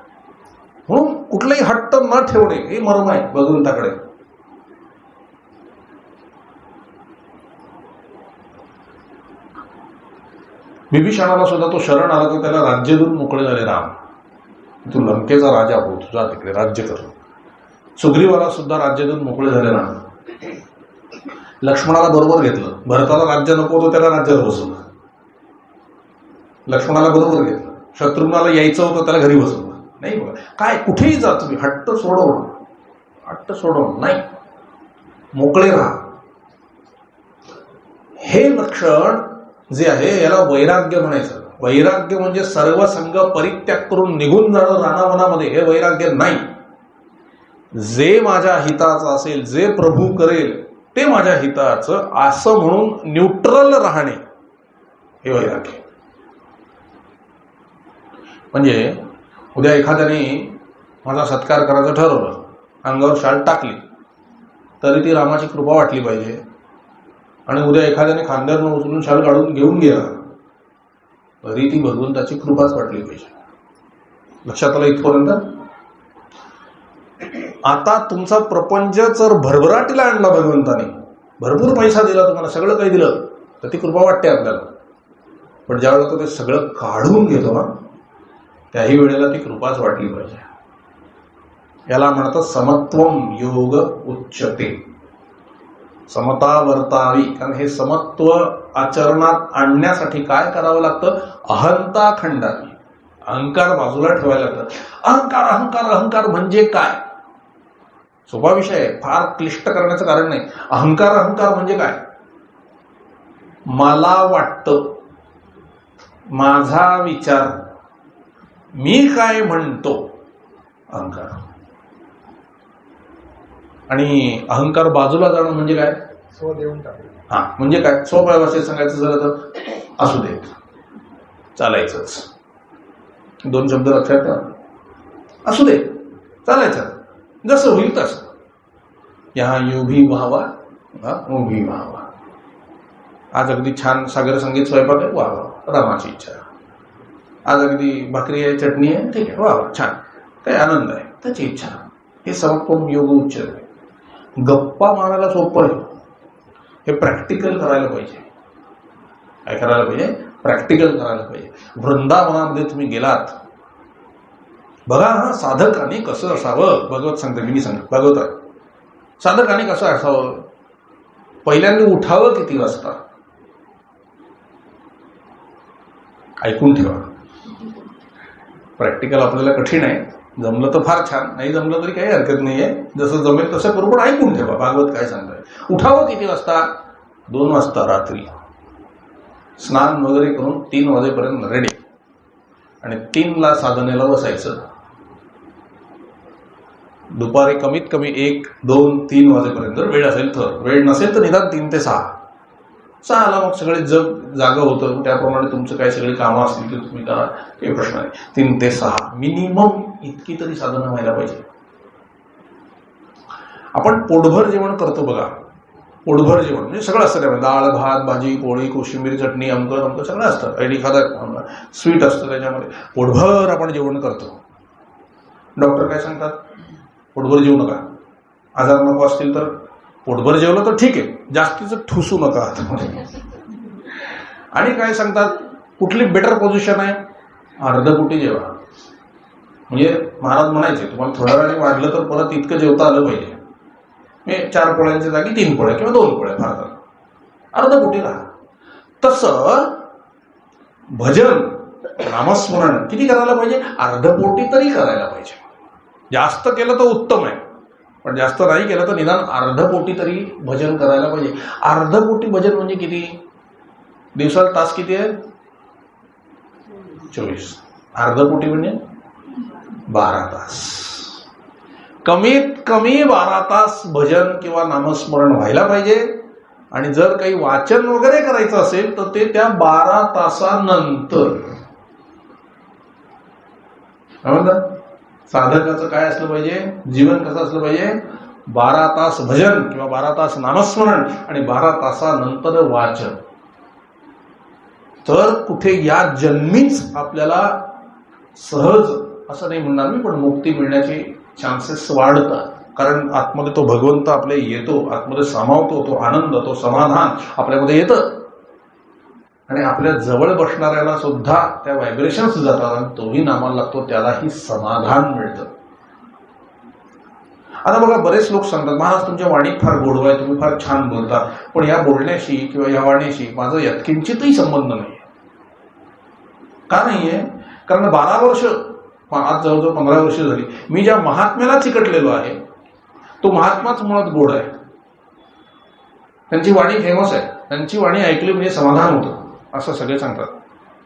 म्हणून कुठलाही हट्ट न ठेवणे हे मर्म आहे भगवंताकडे. विभीषणाला सुद्धा तो शरण आला तर त्याला राज्य देऊन मोकळे झाले राम, तू लंकेचा राजा हो, तुझा तिकडे राज्य कर. सुग्रीवाला सुद्धा राज्य देऊन मोकळे झाले राम. लक्ष्मणाला बरोबर घेतलं, भरताला राज्य नको होतं त्याला राज्यावर बसवलं. लक्ष्मणाला बरोबर घेतलं, शत्रुघ्नाला यायचं होतं त्याला घरी बसवलं. नाही बघा काय, कुठेही जा तुम्ही, हट्ट सोडवून, हट्ट सोडवून नाही, मोकळे राहा. हे लक्षण जे आहे याला वैराग्य म्हणायचं. वैराग्य म्हणजे सर्व संग परित्याग करून निघून जाणं रानावनामध्ये, हे वैराग्य नाही. जे माझ्या हिताचं असेल, जे प्रभू करेल ते माझ्या हिताचं, असं म्हणून न्यूट्रल राहणे, हे वैराग्य. म्हणजे उद्या एखाद्याने माझा सत्कार करायचं ठरवलं, अंगावर शाल टाकली, तरी ती रामाची कृपा वाटली पाहिजे. आणि उद्या एखाद्याने खांद्यावरून उचलून शाल काढून घेऊन गेला, तरी ती भगवंताची कृपाच वाटली पाहिजे. लक्षात आलं इथपर्यंत? आता तुमचा प्रपंच जर भरभराटीला आणला भगवंताने, भरपूर पैसा दिला तुम्हाला, सगळं काही दिलं, तर ती कृपा वाटते आपल्याला. पण ज्यावेळेला तो ते सगळं काढून घेतो ना, त्याही वेळेला ती कृपाच वाटली पाहिजे. याला म्हणतात समत्वम योग उच्चते. समता वर्तावी, कारण हे समत्व आचरणात आणण्यासाठी काय करावं लागतं, अहंता खंडावी, अहंकार बाजूला ठेवायला लागतं. अहंकार अहंकार अहंकार म्हणजे काय, सोपा विषय आहे, फार क्लिष्ट करण्याचं कारण नाही. अहंकार अहंकार म्हणजे काय, मला वाटतं, माझा विचार, मी काय म्हणतो, अहंकार. आणि अहंकार बाजूला जाणं म्हणजे काय, स्व देऊन टाकले. हा म्हणजे काय, सोप्या भाषेत सांगायचं झालं तर असू देत, चालायचंच. 2 शब्द लक्षात ठेवा, असू दे, चालायचं, जसं होईल तसं. यहाँ यू भी व्हावा, वो भी व्हावा. आज अगदी छान सागर संगीत स्वयंपाक आहे, व्हावा, रामाची इच्छा. आज अगदी भाकरी आहे, चटणी आहे, ठीक आहे, व्हावा, छान, काही आनंद आहे, त्याची इच्छा. हे समत्वम योग उच्च आहे. गप्पा मारायला सोपं आहे, हे प्रॅक्टिकल करायला पाहिजे. काय करायला पाहिजे, प्रॅक्टिकल करायला पाहिजे. वृंदावनामध्ये तुम्ही गेलात, बघा हा साधकाने कसं असावं, भगवत सांगते, मी सांगतो, भगवत आहे, साधकाने कसं असावं. पहिल्यांदा उठावं किती वाजता? ऐकून ठेवा. प्रॅक्टिकल आपल्याला कठीण आहे. जमलं तर फार छान, नाही जमलं तरी काही हरकत नाहीये. जसं जमेल तसं करू, पण ऐकून ठेवा भागवत काय सांगताय. उठावं किती वाजता? 2 वाजता रात्री. स्नान वगैरे करून 3 वाजेपर्यंत रेडी, आणि 3ला साधनेला बसायचं. दुपारी कमीत कमी 1, 2, 3 वाजेपर्यंत वेळ असेल तर, वेळ नसेल तर निदान 3 ते 6. 6ला मग सगळे जग जागं होतं, त्याप्रमाणे तुमचं काय सगळी कामं असतील ते तुम्ही करा, काही प्रश्न नाही. 3 ते 6 मिनिमम इतकी तरी साधनं व्हायला पाहिजे. आपण पोटभर जेवण करतो बघा, पोटभर जेवण म्हणजे सगळं असतं त्यामध्ये, डाळ भात भाजी पोळी कोशिंबीर चटणी अमकं सगळं असतं, काही एखादं स्वीट असतं त्याच्यामध्ये. पोटभर आपण जेवण करतो. डॉक्टर काय सांगतात? पोटभर जेवू नका. आजार नको असतील तर पोटभर जेवलं तर ठीक आहे, जास्तीचं ठुसू नका. आणि काय सांगतात? कुठली बेटर पोझिशन आहे? अर्धपोटी जेवा. म्हणजे महाराज म्हणायचे तुम्हाला थोड्या वेळाने वाढलं तर परत इतकं जेवता आलं पाहिजे. 4 पोळ्यांच्या जागी 3 पोळ्या किंवा 2 पोळ्या फार अर्धपोटी राहा. तसं भजन नामस्मरण किती करायला पाहिजे? अर्धपोटी तरी करायला पाहिजे. जास्त केलं तर उत्तम आहे, पण जास्त नाही केलं तर निदान अर्धपोटी तरी भजन करायला पाहिजे. अर्धपोटी भजन म्हणजे किती? दिवसाला तास किती आहे? 24. अर्धपोटी म्हणजे 12 तास. कमीत कमी 12 तास भजन किंवा नामस्मरण व्हायला पाहिजे. आणि जर काही वाचन वगैरे करायचं असेल तर ते त्या 12 तासानंतर. साधकाचं काय असलं पाहिजे? जीवन कसं असलं पाहिजे? 12 तास भजन किंवा 12 तास नामस्मरण आणि 12 तासानंतर वाचन. तर कुठे या जन्मीच आपल्याला सहज असं नाही म्हणणार मी, पण मुक्ती मिळण्याचे चान्सेस वाढतात. कारण आतमध्ये तो भगवंत आपल्या येतो, आतमध्ये सामावतो, तो आनंद, तो समाधान आपल्यामध्ये येतं. आणि आपल्या जवळ बसणाऱ्याला सुद्धा त्या व्हायब्रेशन्स जातात आणि तोही नामाला लागतो, त्यालाही समाधान मिळतं. आता बघा, बरेच लोक सांगतात महाराज तुमच्या वाणीत फार गोडवा आहे, तुम्ही फार छान बोलता, पण या बोलण्याशी किंवा या वाणीशी माझं यत्किंचितही संबंध नाही. का नाहीये? कारण 12 वर्ष, आज जवळजवळ 15 वर्ष झाली मी ज्या महात्म्याला चिकटलेलो आहे तो महात्माच मुळात गोड आहे. त्यांची वाणी फेमस आहे, त्यांची वाणी ऐकली म्हणजे समाधान होतं असं सगळे सांगतात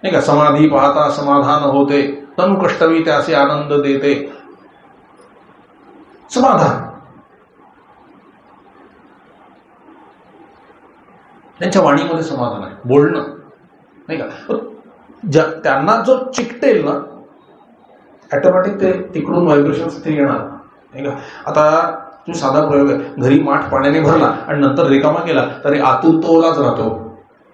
नाही का. समाधी पाहता समाधान होते, तनु कष्टवी त्याचे आनंद देते. समाधान त्यांच्या वाणीमध्ये समाधान आहे, बोलणं नाही का. त्यांना जो चिकटेल ना ऑटोमॅटिक ते तिकडून व्हायब्रेशन्स ते येणार नाही का. आता तुम्ही साधा प्रयोग आहे, घरी माठ पाण्याने भरला आणि नंतर रिकामा केला तरी आतून तो ओलाच राहतो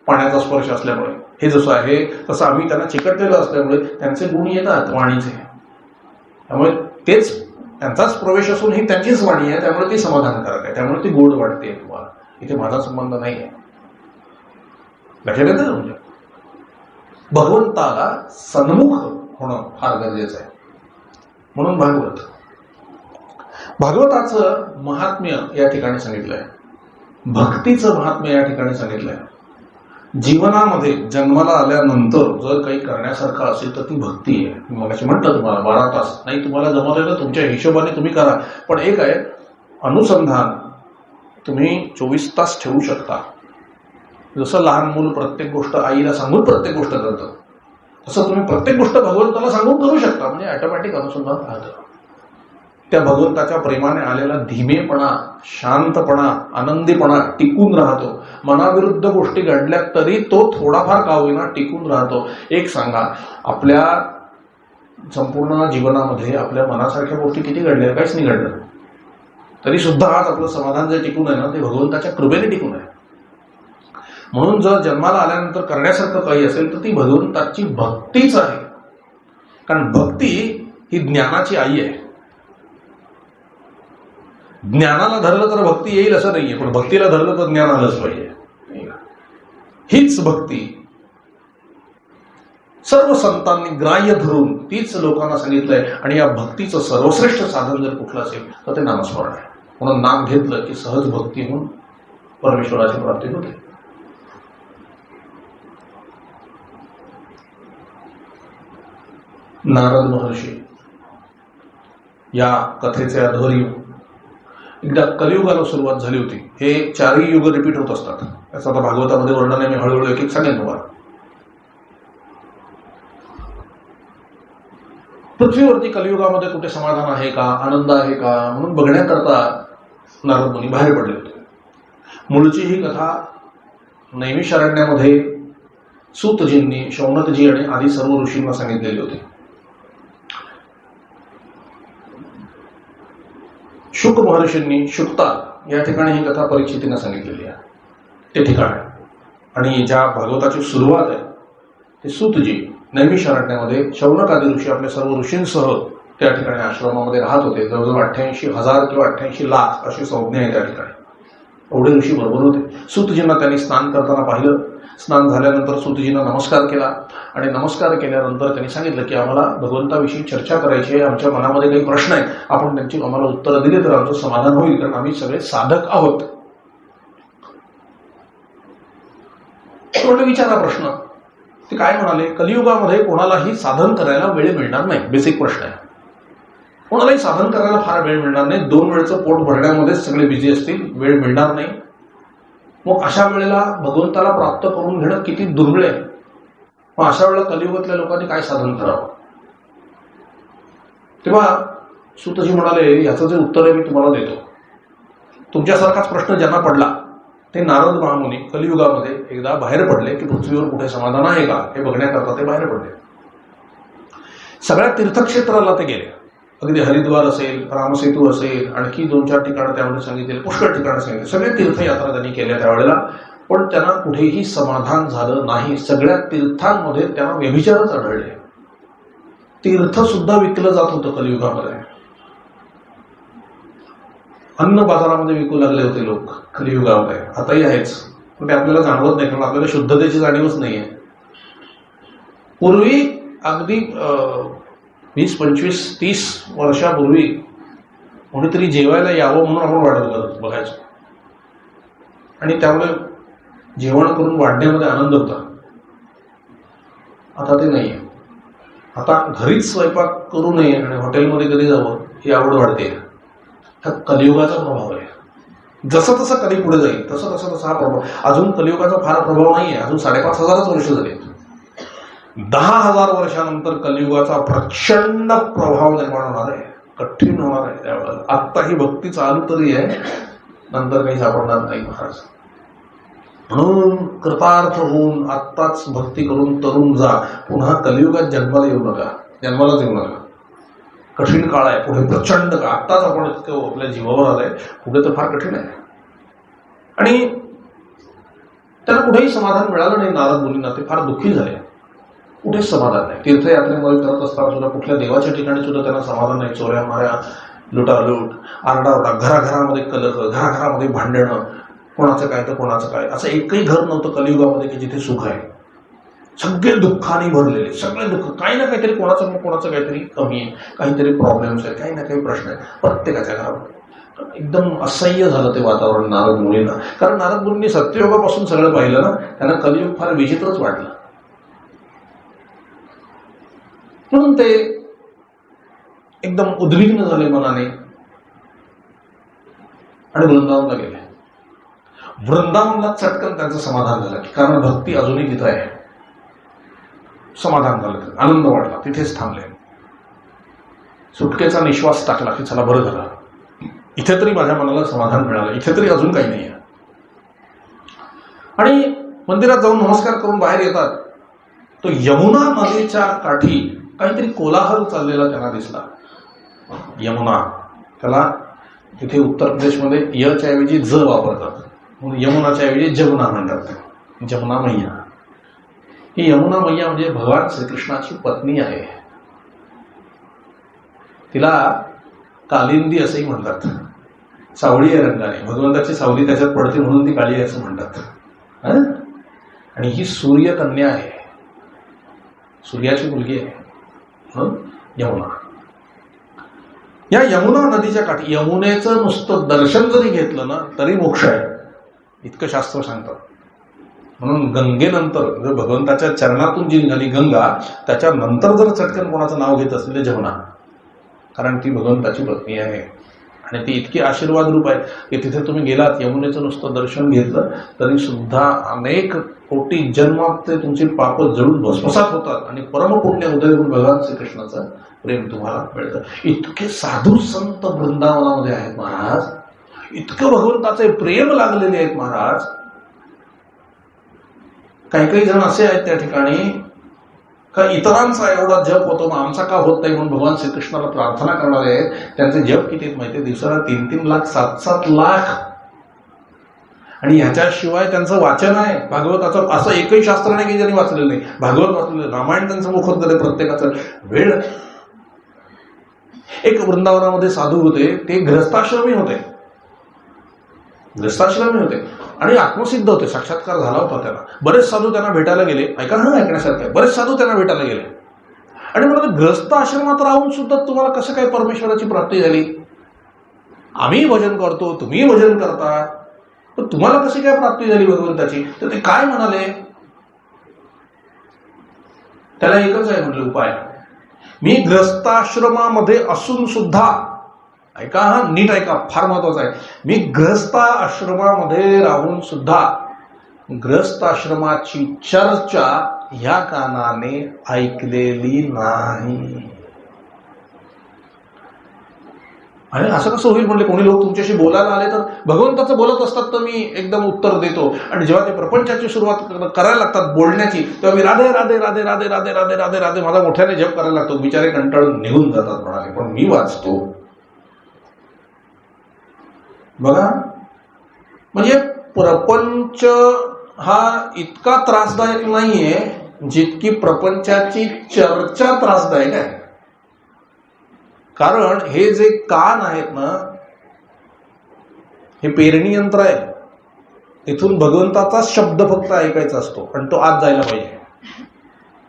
पाण्याचा स्पर्श असल्यामुळे. हे जसं आहे तसं आम्ही त्यांना चिकटलेलं असल्यामुळे त्यांचे गुण येतात वाणीचे. त्यामुळे तेच त्यांचाच प्रवेश असून ही त्यांचीच वाणी आहे, त्यामुळे ती समाधानकारक आहे, त्यामुळे ती गोड वाटते तुम्हाला. इथे माझा संबंध नाही आहे. लक्षात येतं म्हणजे भगवंताला सन्मुख होणं फार गरजेचं आहे. म्हणून भागवताचं महात्म्य या ठिकाणी सांगितलंय, भक्तीचं महात्म्य या ठिकाणी सांगितलंय. जीवनामध्ये जन्माला आल्यानंतर जर काही करण्यासारखं असेल तर ती भक्ती आहे. मी मगाशी म्हटलं तुम्हाला 12 तास नाही तुम्हाला जमवलं तर तुमच्या हिशोबाने तुम्ही करा, पण एक आहे अनुसंधान तुम्ही 24 तास ठेवू शकता. जसं लहान मूल प्रत्येक गोष्ट आईला सांगून प्रत्येक गोष्ट करतं, तसं तुम्ही प्रत्येक गोष्ट भगवंताला सांगून करू शकता. म्हणजे ऑटोमॅटिक अनुसंधान राहतं. त्या भगवंताच्या प्रेमाने आलेला धीमेपणा, शांतपणा, आनंदीपणा टिकून राहतो. मनाविरुद्ध गोष्टी घडल्या तरी तो थोडाफार का होईना टिकून राहतो. एक सांगा, आपल्या संपूर्ण जीवनामध्ये आपल्या मनासारख्या गोष्टी किती घडल्या? काहीच नाही घडलं, तरी सुद्धा आज आपलं समाधान जे टिकून आहे ना ते भगवंताच्या कृपेने टिकून आहे. म्हणून जर जन्माला आल्यानंतर करण्यासारखं काही असेल तर ती भगवंताची भक्तीच आहे. कारण भक्ती ही ज्ञानाची आई आहे. ज्ञानाला धरलं तर भक्ती येईल असं नाहीये, पण भक्तीला धरलं तर ज्ञान आलंच पाहिजे. हीच भक्ती सर्व संतांनी ग्राह्य धरून तीच लोकांना सांगितलंय. आणि या भक्तीचं सर्वश्रेष्ठ साधन जर कुठलं असेल तर ते नामस्मरण आहे. म्हणून नाम घेतलं की सहज भक्ती होऊन परमेश्वराची प्राप्ती होते. नारद महर्षी या कथेचे अध्वर्यू एकदा कलियुगाला सुरुवात झाली होती. हे चारही युग रिपीट होत असतात. याचं आता भागवतामध्ये वर्णन आहे, मी हळूहळू एक एक सांगेन तुम्हाला. पृथ्वीवरती कलियुगामध्ये कुठे समाधान आहे का, आनंद आहे का म्हणून बघण्याकरता नारद मुनी बाहेर पडले होते. मूळची ही कथा नैमिषारण्यामध्ये सूतजींनी, शौनकजी आणि आदी सर्व ऋषींना सांगितलेली होती. शुक महर्षींनी शुक्ता या ठिकाणी ही कथा परीक्षितींना सांगितलेली आहे. ते ठिकाण आहे आणि ज्या भागवताची सुरुवात आहे ते सूतजी नैमिषारण्यामध्ये शौनक आदी ऋषी आपल्या सर्व ऋषींसह त्या ठिकाणी आश्रमामध्ये राहत होते. जवळजवळ 88,000 किंवा 88 लाख अशी संज्ञा आहे त्या ठिकाणी. एवढे ऋषी बरोबर होते. सूतजींना त्यांनी स्नान करताना पाहिलं. स्नान झाल्यानंतर सूतजींना नमस्कार केला आणि नमस्कार केल्यानंतर त्यांनी सांगितलं की आम्हाला भगवंताविषयी चर्चा करायची आहे, आमच्या मनामध्ये काही प्रश्न आहेत, आपण त्यांची आम्हाला उत्तरं दिली तर आमचं समाधान होईल, कारण आम्ही सगळे साधक आहोत. विचारा प्रश्न. ते काय म्हणाले, कलियुगामध्ये कोणालाही साधन करायला वेळ मिळणार नाही. बेसिक प्रश्न आहे. कोणालाही साधन करायला फार वेळ मिळणार नाही. 2 वेळचं पोट भरण्यामध्येच सगळे बिझी असतील, वेळ मिळणार नाही. मग अशा वेळेला भगवंताला प्राप्त करून घेणं किती दुर्मिळ आहे. मग अशा वेळेला कलियुगातल्या लोकांनी काय साधन करावं. तेव्हा सूतजी म्हणाले, याचं जे उत्तर आहे मी तुम्हाला देतो. तुमच्यासारखाच प्रश्न ज्यांना पडला ते नारद महामुनी कलियुगामध्ये एकदा बाहेर पडले की पृथ्वीवर कुठे समाधान आहे का हे बघण्याकरता ते बाहेर पडले. सगळ्या तीर्थक्षेत्राला ते गेले. अगदी हरिद्वार असेल, रामसेतू असेल, आणखी 2-4 ठिकाणं त्यामध्ये सांगितले, पुष्कळ ठिकाणं सांगितले. सगळे तीर्थयात्रा त्यांनी केल्या त्यावेळेला, पण त्यांना कुठेही समाधान झालं नाही. सगळ्या तीर्थांमध्ये त्यांना व्यभिचारच आढळले. तीर्थ सुद्धा विकलं जात होतं कलियुगामध्ये. अन्न बाजारामध्ये विकू लागले होते लोक कलियुगामध्ये. आताही आहेच, पण ते आपल्याला जाणवत नाही, कारण आपल्याला शुद्धतेची जाणीवच नाहीये. पूर्वी अगदी 20, 25, 30 वर्षापूर्वी कोणीतरी जेवायला यावं म्हणून आपण वाटत बघायचो आणि त्यामुळे जेवण करून वाढण्यामध्ये आनंद होता. आता ते नाहीये. आता घरीच स्वयंपाक करू नये आणि हॉटेलमध्ये कधी जावं ही आवड वाढते. हा कलियुगाचा प्रभाव आहे. जसं तसं कधी पुढे जाईल तसं तसा हा प्रभाव. अजून कलियुगाचा फार प्रभाव नाहीये. अजून 5,500 वर्ष झाले. 10,000 वर्षानंतर कलियुगाचा प्रचंड प्रभाव निर्माण होणार आहे. कठीण होणार आहे त्यावेळेला. आत्ता ही भक्ती चालू तरी आहे, नंतर काही सापडणार नाही महाराज. म्हणून कृतार्थ होऊन आत्ताच भक्ती करून तरुण जा. पुन्हा कलियुगात जन्माला येऊ नका. जन्मालाच येऊ नका. कठीण काळ आहे पुढे, प्रचंड काळ. आत्ताच आपण इतकं आपल्या जीवावर आलंय, पुढे तर फार कठीण आहे. आणि त्यांना कुठेही समाधान मिळालं नाही. नारद मुनींना ते फार दुःखी झाले. कुठेच समाधान नाही. तीर्थयात्रेमध्ये करत असताना सुद्धा कुठल्या देवाच्या ठिकाणी सुद्धा त्यांना समाधान नाही. चोऱ्या माऱ्या, लुटालूट, आरडाओरडा, घराघरामध्ये कलह, घराघरामध्ये भांडणं, कोणाचं काय तर कोणाचं काय. असं एकही घर नव्हतं कलियुगामध्ये की जिथे सुख आहे. सगळे दुःखाने भरलेले, सगळे दुःख. काही ना काहीतरी कोणाचं काहीतरी कमी आहे, काहीतरी प्रॉब्लेम्स आहेत, काही ना काही प्रश्न आहेत प्रत्येकाच्या घरामध्ये. एकदम असह्य झालं ते वातावरण नारद मुनींना. कारण नारद मुनींनी सत्ययुगापासून सगळं पाहिलं ना, त्यांना कलियुग फार विचित्रच वाटलं. म्हणून ते एकदम उद्विग्न झाले मनाने आणि वृंदावनला गेले. वृंदावनला चटकन त्यांचं समाधान झालं, कारण भक्ती अजूनही तिथं आहे. समाधान झालं, आनंद वाटला, तिथेच थांबले. सुटकेचा निश्वास टाकला की चला बरं झालं, इथे तरी माझ्या मनाला समाधान मिळालं, इथे तरी अजून काही नाही आहे. आणि मंदिरात जाऊन नमस्कार करून बाहेर येतात. तो यमुना नदीच्या काठी काहीतरी कोलाहल चाललेला त्यांना दिसला. यमुना, त्याला तिथे उत्तर प्रदेशमध्ये यच्या ऐवजी ज वापरतात, म्हणून यमुनाच्या ऐवजी जमुना म्हणतात. जमुना मैया. ही यमुना मैया म्हणजे भगवान श्रीकृष्णाची पत्नी आहे. तिला कालिंदी असंही म्हणतात. सावळी आहे रंगाने, भगवंताची सावली त्याच्यात पडते म्हणून ती काळी आहे असं म्हणतात. आणि ही सूर्यकन्या आहे, सूर्याची मुलगी आहे म्हणून यमुना. या यमुना नदीच्या काठी, यमुनेचं नुसतं दर्शन जरी घेतलं ना तरी मोक्ष आहे. इतकं शास्त्र सांगतात. म्हणून गंगेनंतर जर भगवंताच्या चरणातून जी निघाली गंगा, त्याच्यानंतर जर चटकन कोणाचं नाव घेत असले तर जमुना, कारण ती भगवंताची पत्नी आहे आणि ती इतकी आशीर्वाद रूप आहे की तिथे तुम्ही गेलात, यमुनेचं नुसतं दर्शन घेतलं तरी सुद्धा अनेक कोटी जन्मात ते तुमची पाप जळून भस्मसात होतात आणि परमपुण्य उदय होऊन भगवान श्रीकृष्णाचं प्रेम तुम्हाला मिळतं. इतके साधू संत वृंदावनामध्ये आहेत महाराज, इतकं भगवंताचे प्रेम लागलेले आहेत महाराज. काही काही जण असे आहेत त्या ठिकाणी का इतरांचा एवढा जप होतो मग आमचा का होत नाही म्हणून भगवान श्रीकृष्णाला प्रार्थना करणारे आहेत. त्यांचे जप किती आहेत माहिती, दिवसाला 3-3 लाख 7-7 लाख. आणि ह्याच्याशिवाय त्यांचं वाचन आहे भागवताचं, असं एकही शास्त्र नाही की ज्यांनी वाचलेलं नाही. भागवत वाचलेलं, रामायण त्यांचं मुखोद्गत आहे प्रत्येकाचं. वेळ एक वृंदावनामध्ये साधू होते, ते गृहस्थाश्रमी होते आणि आत्मसिद्ध होते, साक्षात्कार झाला होता त्यांना. बरेच साधू त्यांना भेटायला गेले, ऐका ना ऐकण्यासारखं आहे, बरेच साधू त्यांना भेटायला गेले आणि म्हणाले गृहस्थ आश्रमात राहून सुद्धा तुम्हाला कसं काय परमेश्वराची प्राप्ती झाली? आम्ही भजन करतो, तुम्ही भजन करता, पण तुम्हाला कशी काय प्राप्ती झाली भगवंताची? तर ते काय म्हणाले, त्याला एकच आहे म्हटलं उपाय. मी गृहस्थाश्रमामध्ये असून सुद्धा, ऐका हा नीट ऐका, फार महत्वाचं आहे, मी गृहस्थाश्रमामध्ये राहून सुद्धा गृहस्थाश्रमाची चर्चा ह्या कानाने ऐकलेली नाही. आणि असं कसं होईल म्हणले, कोणी लोक तुमच्याशी बोलायला आले तर भगवंताचं बोलत असतात तर मी एकदम उत्तर देतो, आणि जेव्हा ते प्रपंचाची सुरुवात करायला लागतात बोलण्याची, तेव्हा मी राधे राधे राधे राधे राधे राधे राधे राधे माझा मोठ्याने जप करायला लागतो. बिचारे कंटाळून निघून जातात म्हणाले, पण मी वाचतो. बघा, म्हणजे प्रपंच हा इतका त्रासदायक नाहीये जितकी प्रपंचाची चर्चा त्रासदायक आहे. कारण हे जे कान आहेत ना, हे पेरणी यंत्र आहे. इथून भगवंताचा शब्द फक्त ऐकायचा असतो आणि तो आत जायला पाहिजे.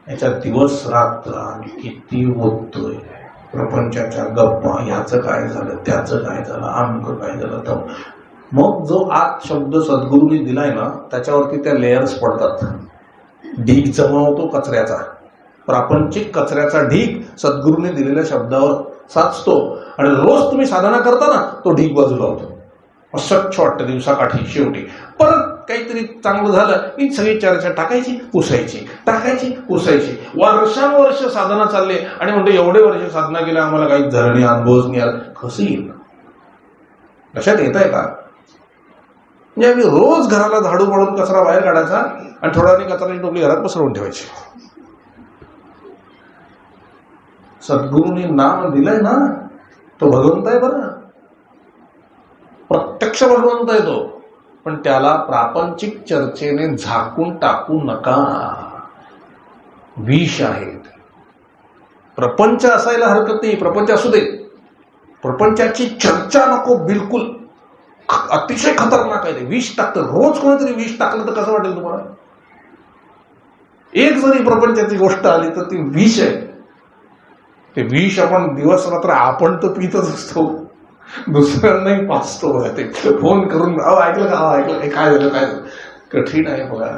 याच्यात दिवस रात्र आणि किती होतोय प्रपंचाच्या गप्पा, ह्याचं काय झालं, त्याचं काय झालं, आमकं काय झालं. तर मग जो आत शब्द सद्गुरूंनी दिलाय ना, त्याच्यावरती त्या लेयर्स पडतात. ढीग जमा होतो कचऱ्याचा, प्रापंचिक कचऱ्याचा ढीग सद्गुरूंनी दिलेल्या शब्दावर साचतो आणि रोज तुम्ही साधना करता ना, तो ढीग बाजूला होतो. स्वच्छ वाटतं दिवसाकाठी. शेवटी परत काहीतरी चांगलं झालं की सगळी चर्चा टाकायची पुसायची, टाकायची पुसायची. वर्षानुवर्ष साधना चालली आणि म्हणतो एवढे वर्ष साधना केल्या आम्हाला काही धरणे अनुभवच नाही आला. कसं येईल? लक्षात येत आहे का? म्हणजे आम्ही रोज घराला झाडू मारून कचरा बाहेर काढायचा आणि थोडा वेळाने कचऱ्याची टोपली घरात पसरवून ठेवायची. सद्गुरूंनी नाम दिलंय ना, तो भगवंत आहे बरं, प्रत्यक्ष भगवंत आहे तो, पण त्याला प्रापंचिक चर्चेने झाकून टाकू नका. विष आहेत. प्रपंच असायला हरकत नाही, प्रपंच असू दे, प्रपंचाची चर्चा नको बिलकुल. अतिशय खतरनाक आहे ते. विष टाकतं, रोज कोणीतरी विष टाकलं तर कसं वाटेल तुम्हाला? एक जरी प्रपंचाची गोष्ट आली तर ती विष आहे. ते विष आपण दिवस रात्र आपण तर पितच असतो, दुसऱ्यांनाही पाचतो. ते फोन करून ऐकलं का, ऐकलं, काय झालं, काय झालं. कठीण आहे बघा.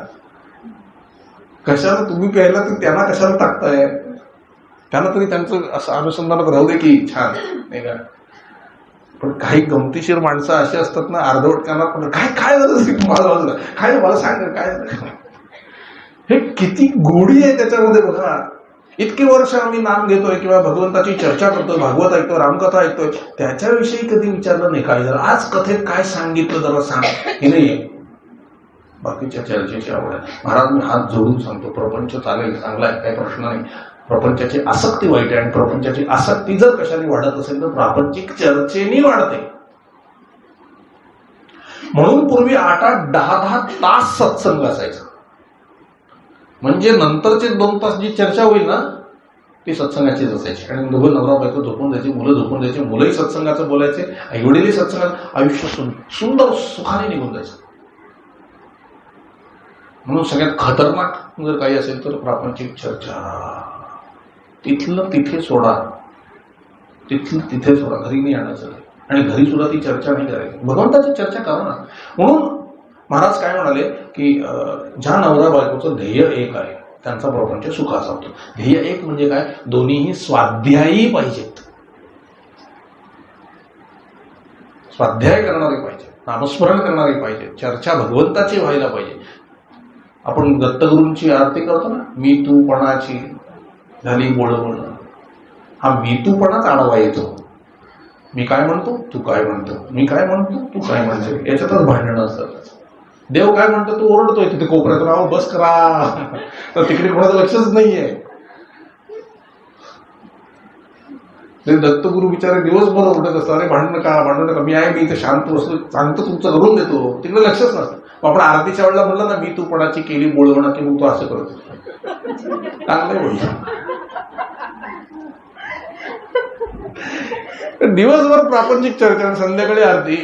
कशाला तुम्ही प्यायला तर त्यांना कशाला टाकताय? त्यांना तरी त्यांचं असं अनुसंधानात राहू दे की छान, नाही का? पण काही गमतीशीर माणसं अशी असतात ना, अर्धवट त्यांना पण काय काय झालं माझं बाजूला, काय मला सांग काय झालं. हे किती गोडी आहे त्याच्यामध्ये बघा. इतकी वर्ष आम्ही नाम घेतोय किंवा भगवंताची चर्चा करतोय, भागवत ऐकतोय, रामकथा ऐकतोय, त्याच्याविषयी कधी विचारलं नाही काय झालं, आज कथेत काय सांगितलं जरा सांग, हे नाहीये. बाकीच्या चर्चेची आवड आहे. महाराज मी हात जोडून सांगतो, प्रपंच चालेल, चांगला आहे, काही प्रश्न नाही. प्रपंचाची आसक्ती वाईट आहे आणि प्रपंचाची आसक्ती जर कशाने वाढत असेल तर प्रापंचिक चर्चेने वाढते. म्हणून पूर्वी 8-8, 10-10 तास सत्संग असायचा. म्हणजे नंतरचे 2 तास जी चर्चा होईल ना, ती सत्संगाचीच असायची. आणि दोघं नवरा बायको झोपून जायची, मुलं झोपून जायची, मुलंही सत्संगाचं बोलायचे, आईवडीलही सत्संगात, आयुष्य सुंदर सुखाने निघून जायचं. म्हणून सगळ्यात खतरनाक जर काही असेल तर प्रापंचिक चर्चा. तिथलं तिथे सोडा, तिथलं तिथे सोडा, घरी नाही आणायचं. आणि घरी सुद्धा ती चर्चा नाही करायची, भगवंताची चर्चा करा ना. म्हणून महाराज काय म्हणाले की ज्या नवरा बायकोचं ध्येय एक आहे त्यांचा प्रपंच सुखाचा होतो. ध्येय एक म्हणजे काय, दोन्हीही स्वाध्यायी पाहिजेत, स्वाध्याय करणारे पाहिजे, नामस्मरण करणारे पाहिजे, चर्चा भगवंताची व्हायला पाहिजे. आपण दत्तगुरूंची आरती करतो ना, मी तूपणाची झाली बोळबोळ, हा मी तूपणाच आढावा येतो. मी काय म्हणतो तू काय म्हणतो, मी काय म्हणतो तू काय म्हणतो, याच्यातच भांडणं असतात. देव काय म्हणतो तू ओरडतोय तिथे कोपऱ्यात, राव बस करा, तर तिकडे कोणाचं लक्षच नाहीये. ते दत्तगुरु बिचारे दिवसभर ओरडत असतात, अरे भांडण नका, मी आहे, मी इथे शांत बसतो, सांगतो तुमचं करून देतो, तिकडे लक्षच नसतं. आपण आरतीच्या वेळेला म्हणलं ना, मी तूपणाची केली बोलवणं, की मग तू असं करतो, चांगलं बोलतो. दिवसभर प्रापंचिक चर्चा, संध्याकाळी आरती.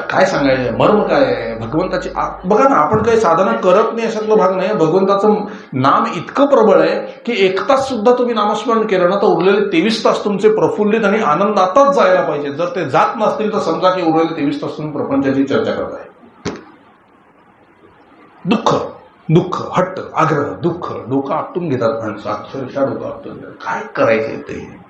काय सांगायचं, मर्म काय आहे भगवंताची. बघा ना, आपण काही साधना करत नाही अशातला भाग नाही. भगवंताचं नाम इतकं प्रबळ आहे की 1 तास सुद्धा तुम्ही नामस्मरण केलं ना तर उरलेले 23 तास तुमचे प्रफुल्लित आणि आनंदातच जायला पाहिजे. जर ते जात नसतील तर समजा की उरलेले 23 तास तुम्ही प्रपंचाची चर्चा करताय. दुःख, हट्ट, आग्रह, दुःख, डोकं आपटून घेतात माणसं, अक्षरशः डोकं आपटून घेतात. काय करायचंय ते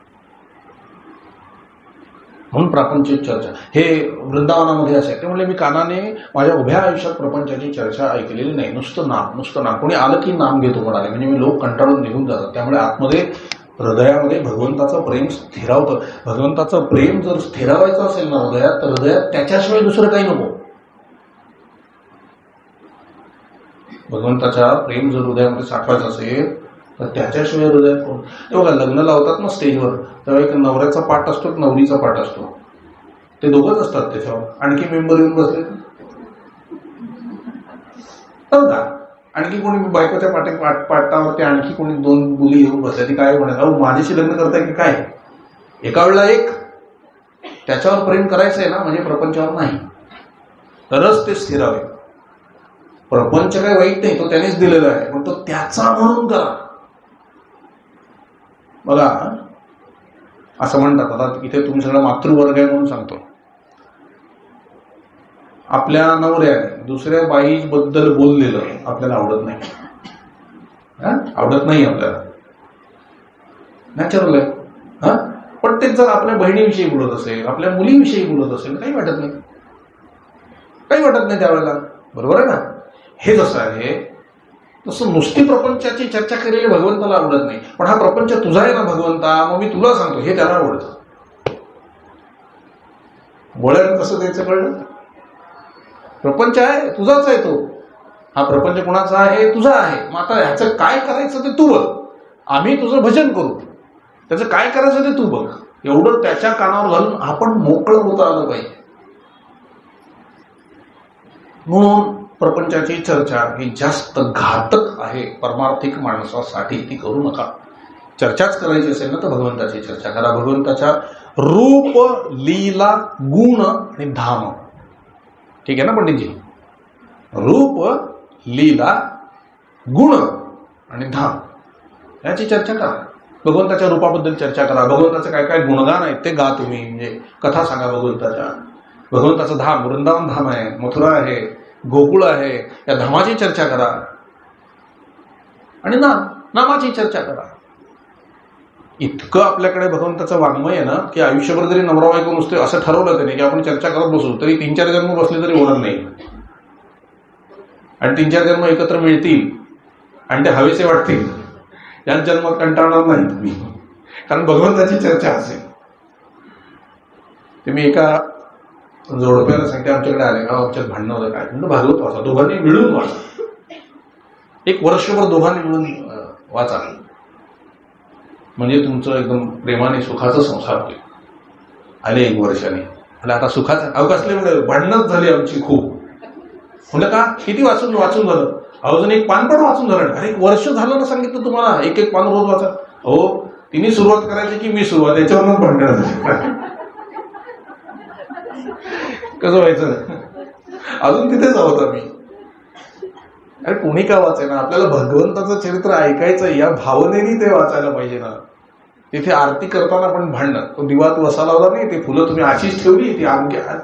म्हणून प्रापंचिक चर्चा. हे वृंदावनामध्ये असे ते म्हणले, मी कानाने माझ्या उभ्या आयुष्यात प्रपंचाची चर्चा ऐकलेली नाही. नुसतं नाम. कोणी आलं की नाम घेतो म्हणाले, म्हणजे मी लोक कंटाळून निघून जातात. त्यामुळे आतमध्ये हृदयामध्ये भगवंताचं प्रेम स्थिरावतं. भगवंताचं प्रेम जर स्थिरावायचं असेल ना हृदयात, तर हृदयात त्याच्याशिवाय दुसरं काही नको. भगवंताच्या प्रेम जर हृदयामध्ये साठवायचं असेल तर त्याच्याशिवाय हृदयात कोण. ते बघा, लग्न लावतात ना स्टेजवर, तेव्हा एक नवऱ्याचा पाठ असतो, एक नवरीचा पाठ असतो. ते दोघंच असतात त्याच्यावर, आणखी मेंबर येऊन बसले का, आणखी कोणी बायकोच्या पाठावरती आणखी कोणी 2 मुली येऊन बसल्या, ती काय म्हणत, अहो माझ्याशी लग्न करताय की काय. एका वेळेला एक त्याच्यावर प्रेम करायचं आहे ना, म्हणजे प्रपंचावर नाही, तरच ते स्थिरावे. प्रपंच काही वाईट नाही, तो त्यानेच दिलेला आहे, पण तो त्याचा म्हणून करा. बघा, असं म्हणतात, आता इथे तुम्ही सगळं मातृवर्ग आहे म्हणून सांगतो, आपल्या नवऱ्याने दुसऱ्या बाईबद्दल बोललेलं आपल्याला आवडत नाही. आपल्याला नॅचरल आहे. पण ते जर आपल्या बहिणीविषयी बोलत असेल, आपल्या मुलीविषयी बोलत असेल, काही वाटत नाही त्यावेळेला. बरोबर आहे ना. हे जसं आहे तसं नुसती प्रपंचाची चर्चा केलेली भगवंताला आवडत नाही. पण हा प्रपंच तुझा आहे ना भगवंता, मग मी तुला सांगतो, हे त्याला आवडतं. बोलायला कसं द्यायचं कळलं. प्रपंच आहे, तुझाच आहे तो. हा प्रपंच कुणाचा आहे, तुझा आहे. मग आता ह्याचं काय करायचं ते तू बघ. आम्ही तुझं भजन करू, त्याचं काय करायचं ते तू बघ. एवढं त्याच्या कानावर घालून आपण मोकळं होता आलं पाहिजे. म्हणून प्रपंचाची चर्चा ही जास्त घातक आहे परमार्थिक माणसासाठी. ती करू नका. चर्चाच करायची असेल ना तर भगवंताची चर्चा करा. भगवंताच्या रूप, लीला, गुण आणि धाम. ठीक आहे ना पंडितजी. रूप, लीला, गुण आणि धाम याची चर्चा करा. भगवंताच्या रूपाबद्दल चर्चा करा. भगवंताचे काय काय गुणगान आहेत ते गा तुम्ही, म्हणजे कथा सांगा भगवंताच्या. भगवंताचं धाम, वृंदावन धाम आहे, मथुरा आहे, गोकुळ आहे, या धामाची चर्चा करा. आणि नामाची चर्चा करा. इतकं आपल्याकडे भगवंताचं वाङ्मय आहे ना की आयुष्यभर जरी नवरा बायको नुसते असं ठरवलं त्याने की आपण चर्चा करत बसू तरी 3-4 जन्म बसले तरी होणार नाही. आणि 3-4 जन्म एकत्र मिळतील आणि ते हवेसे वाटतील. याच जन्मात कंटाळणार नाही तुम्ही, कारण भगवंताची चर्चा असेल. ते मी एका जोडप्याला सांगते, आमच्याकडे आले का आमच्यात भांडणं होतं, काय म्हणतो भागवत वाचा, दोघांनी मिळून वाचा. 1 वर्षभर दोघांनी मिळून वाचा, म्हणजे तुमचं एकदम प्रेमाने सुखाचा संसार होईल. आले 1 वर्षाने, म्हणजे आता सुखाचा अवकाशले म्हणजे भांडणच झाली आमची खूप. म्हणलं का, किती वाचून झालं. अजून 1 पान पण वाचून झालं. अरे 1 वर्ष झालं ना सांगितलं तुम्हाला, 1 पान रोज वाचा. हो, तिने सुरुवात करायची की मी सुरुवात, याच्यावरूनच भांडण झाली. कसं व्हायचं, अजून तिथेच आहोत आम्ही. अरे कोणी का वाचाय ना, आपल्याला भगवंताचं चरित्र ऐकायचं या भावनेने ते वाचायला पाहिजे ना. तिथे आरती करताना पण भांडणं, तो दिवा तू असा लावला नाही, ते फुलं तुम्ही अशीच ठेवली, ती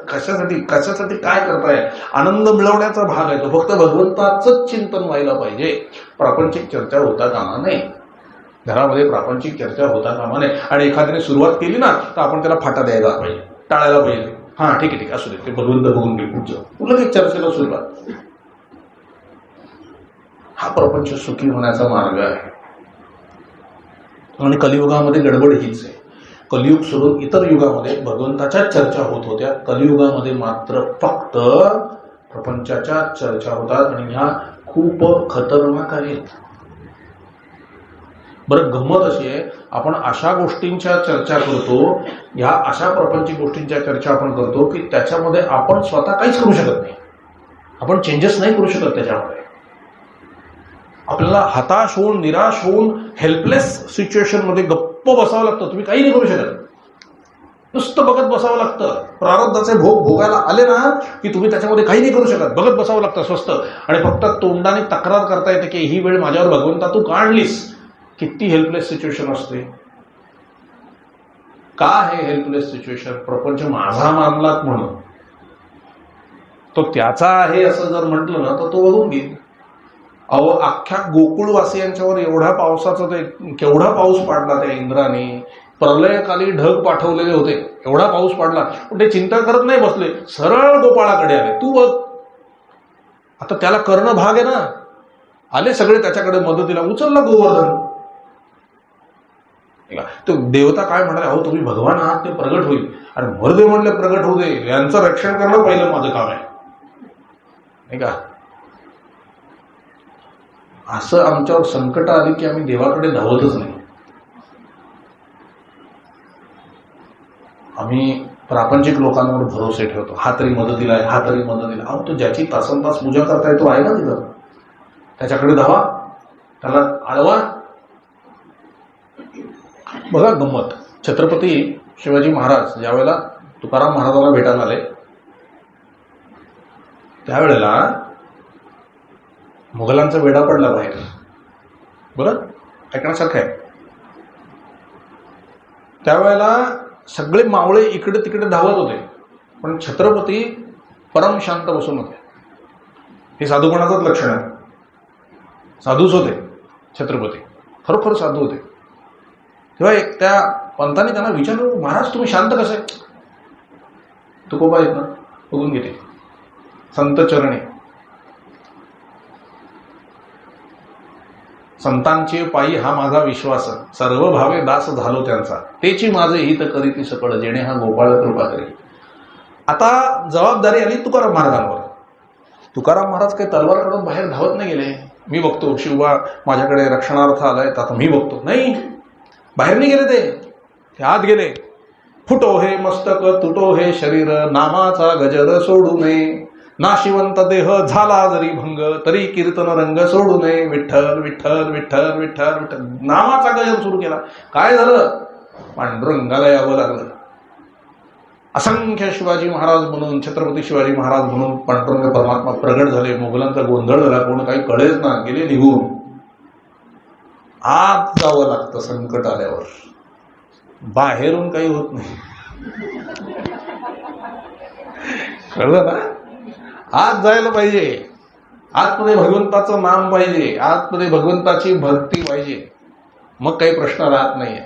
कशासाठी काय करताय? आनंद मिळवण्याचा भाग आहे तो, फक्त भगवंताचंच चिंतन व्हायला पाहिजे, प्रापंचिक चर्चा होता कामा नये. घरामध्ये प्रापंचिक चर्चा होता कामा नये. आणि एखाद्याने सुरुवात केली ना तर आपण त्याला फाटा द्यायला पाहिजे, टाळायला पाहिजे. हा ठीक आहे असू दे, ते भगवंत बघून घे पुढचं, तुला एक चर्चेला सुरुवात. हा प्रपंच सुखी होण्याचा मार्ग आहे. आणि कलियुगामध्ये गडबड हीच आहे. कलियुग सोडून इतर युगामध्ये भगवंताच्या चर्चा होत होत्या, कलियुगामध्ये मात्र फक्त प्रपंचाच्या चर्चा होतात, आणि ह्या खूप खतरनाक आहेत. बरं, गंमत अशी आहे, आपण अशा गोष्टींच्या चर्चा करतो, ह्या अशा प्रपंचिक गोष्टींच्या चर्चा आपण करतो की त्याच्यामध्ये आपण स्वतः काहीच करू शकत नाही, आपण चेंजेस नाही करू शकत. त्याच्यामध्ये आपल्याला हताश होऊन, निराश होऊन, हेल्पलेस सिच्युएशन मध्ये गप्प बसावं लागतं. तुम्ही काही नाही करू शकत, नुसतं बघत बसावं लागतं. प्रारब्धाचे भोग भोगायला आले ना की तुम्ही त्याच्यामध्ये काही नाही करू शकत, बघत बसावं लागतं स्वस्त. आणि फक्त तोंडाने तक्रार करता येते की ही वेळ माझ्यावर भगवंता तू का आणलीस. किती हेल्पलेस सिच्युएशन असते. का हे हेल्पलेस सिच्युएशन? प्रपंच माझा मानलात म्हणून, तो त्याचा आहे असं जर म्हटलं ना तर तो बघून घेईल. अहो, अख्ख्या गोकुळवासियांच्यावर एवढ्या पावसाचा ते केवढा पाऊस पाडला त्या इंद्राने, प्रलयकाली ढग पाठवलेले होते, एवढा पाऊस पडला, पण ते चिंता करत नाही बसले, सरळ गोपाळाकडे आले. तू बघ, आता त्याला करणं भाग आहे ना. आले सगळे त्याच्याकडे मदतीला, उचलला गोवर्धन. तो देवता काय म्हणाले, अहो तुम्ही भगवान आहात, ते प्रगट होईल. अरे मरदे म्हणले प्रगट होऊ दे, यांचं रक्षण करणं पहिलं माझं काम आहे, नाही का. असं आमच्यावर संकट आली की आम्ही देवाकडे धावतच नाही. आम्ही प्रापंचिक लोकांवर भरोसे ठेवतो. हा तरी मदतीला आहे, हा तरी मदतीला. अहो, तो ज्याची तासन तास पूजा करताय तो आहे ना तिथं, त्याच्याकडे धावा, त्याला आळवा. बघा गंमत, छत्रपती शिवाजी महाराज ज्यावेळेला तुकाराम महाराजांना भेटायला आले त्यावेळेला मुघलांचा वेढा पडला बाहेर. बरं, ऐकण्यासारखं आहे. त्यावेळेला सगळे मावळे इकडे तिकडे धावत होते, पण छत्रपती परम शांत बसून होते. हे साधूपणाचंच लक्षण आहे. साधूच होते छत्रपती, खरोखर साधू होते. तेव्हा एक त्या पंतांनी त्यांना विचारलं, महाराज तुम्ही शांत कसे? तुकोबा आहेत ना, बघून घेते संत चरणी. संतांचे पायी हा माझा विश्वास, सर्व भावे दास झालो त्यांचा, तेची माझे हित करीती सकळ, जेणे हा गोपाळ कृपा करी. आता जबाबदारी आली तुकाराम महाराजांवर. तुकाराम महाराज काही तलवार काढून बाहेर धावत नाही गेले. मी बघतो शिवबा माझ्याकडे रक्षणार्थ आलाय, आता मी बघतो. नाही, बाहेर नाही गेले ते आत गेले. फुटो हे मस्तक, तुटो हे शरीर, नामाचा गजर सोडू नये. नाशिवंत देह झाला जरी भंग, तरी कीर्तन रंग सोडू नये. विठ्ठल विठ्ठल विठ्ठल विठ्ठल विठ्ठल, नामाचा गजर सुरू केला. काय झालं? पांडुरंगाला यावं लागलं. असंख्य शिवाजी महाराज म्हणून, छत्रपती शिवाजी महाराज म्हणून पांडुरंग परमात्मा प्रगट झाले. मुघलांचा गोंधळ झाला, कोण काही कळेच ना, गेले निघून. आत जावं लागतं संकट आल्यावर, बाहेरून काही होत नाही. कळलं ना? आत जायला पाहिजे, आतमध्ये भगवंताचं नाम पाहिजे, आतमध्ये भगवंताची भक्ती पाहिजे, मग काही प्रश्न राहत नाहीये.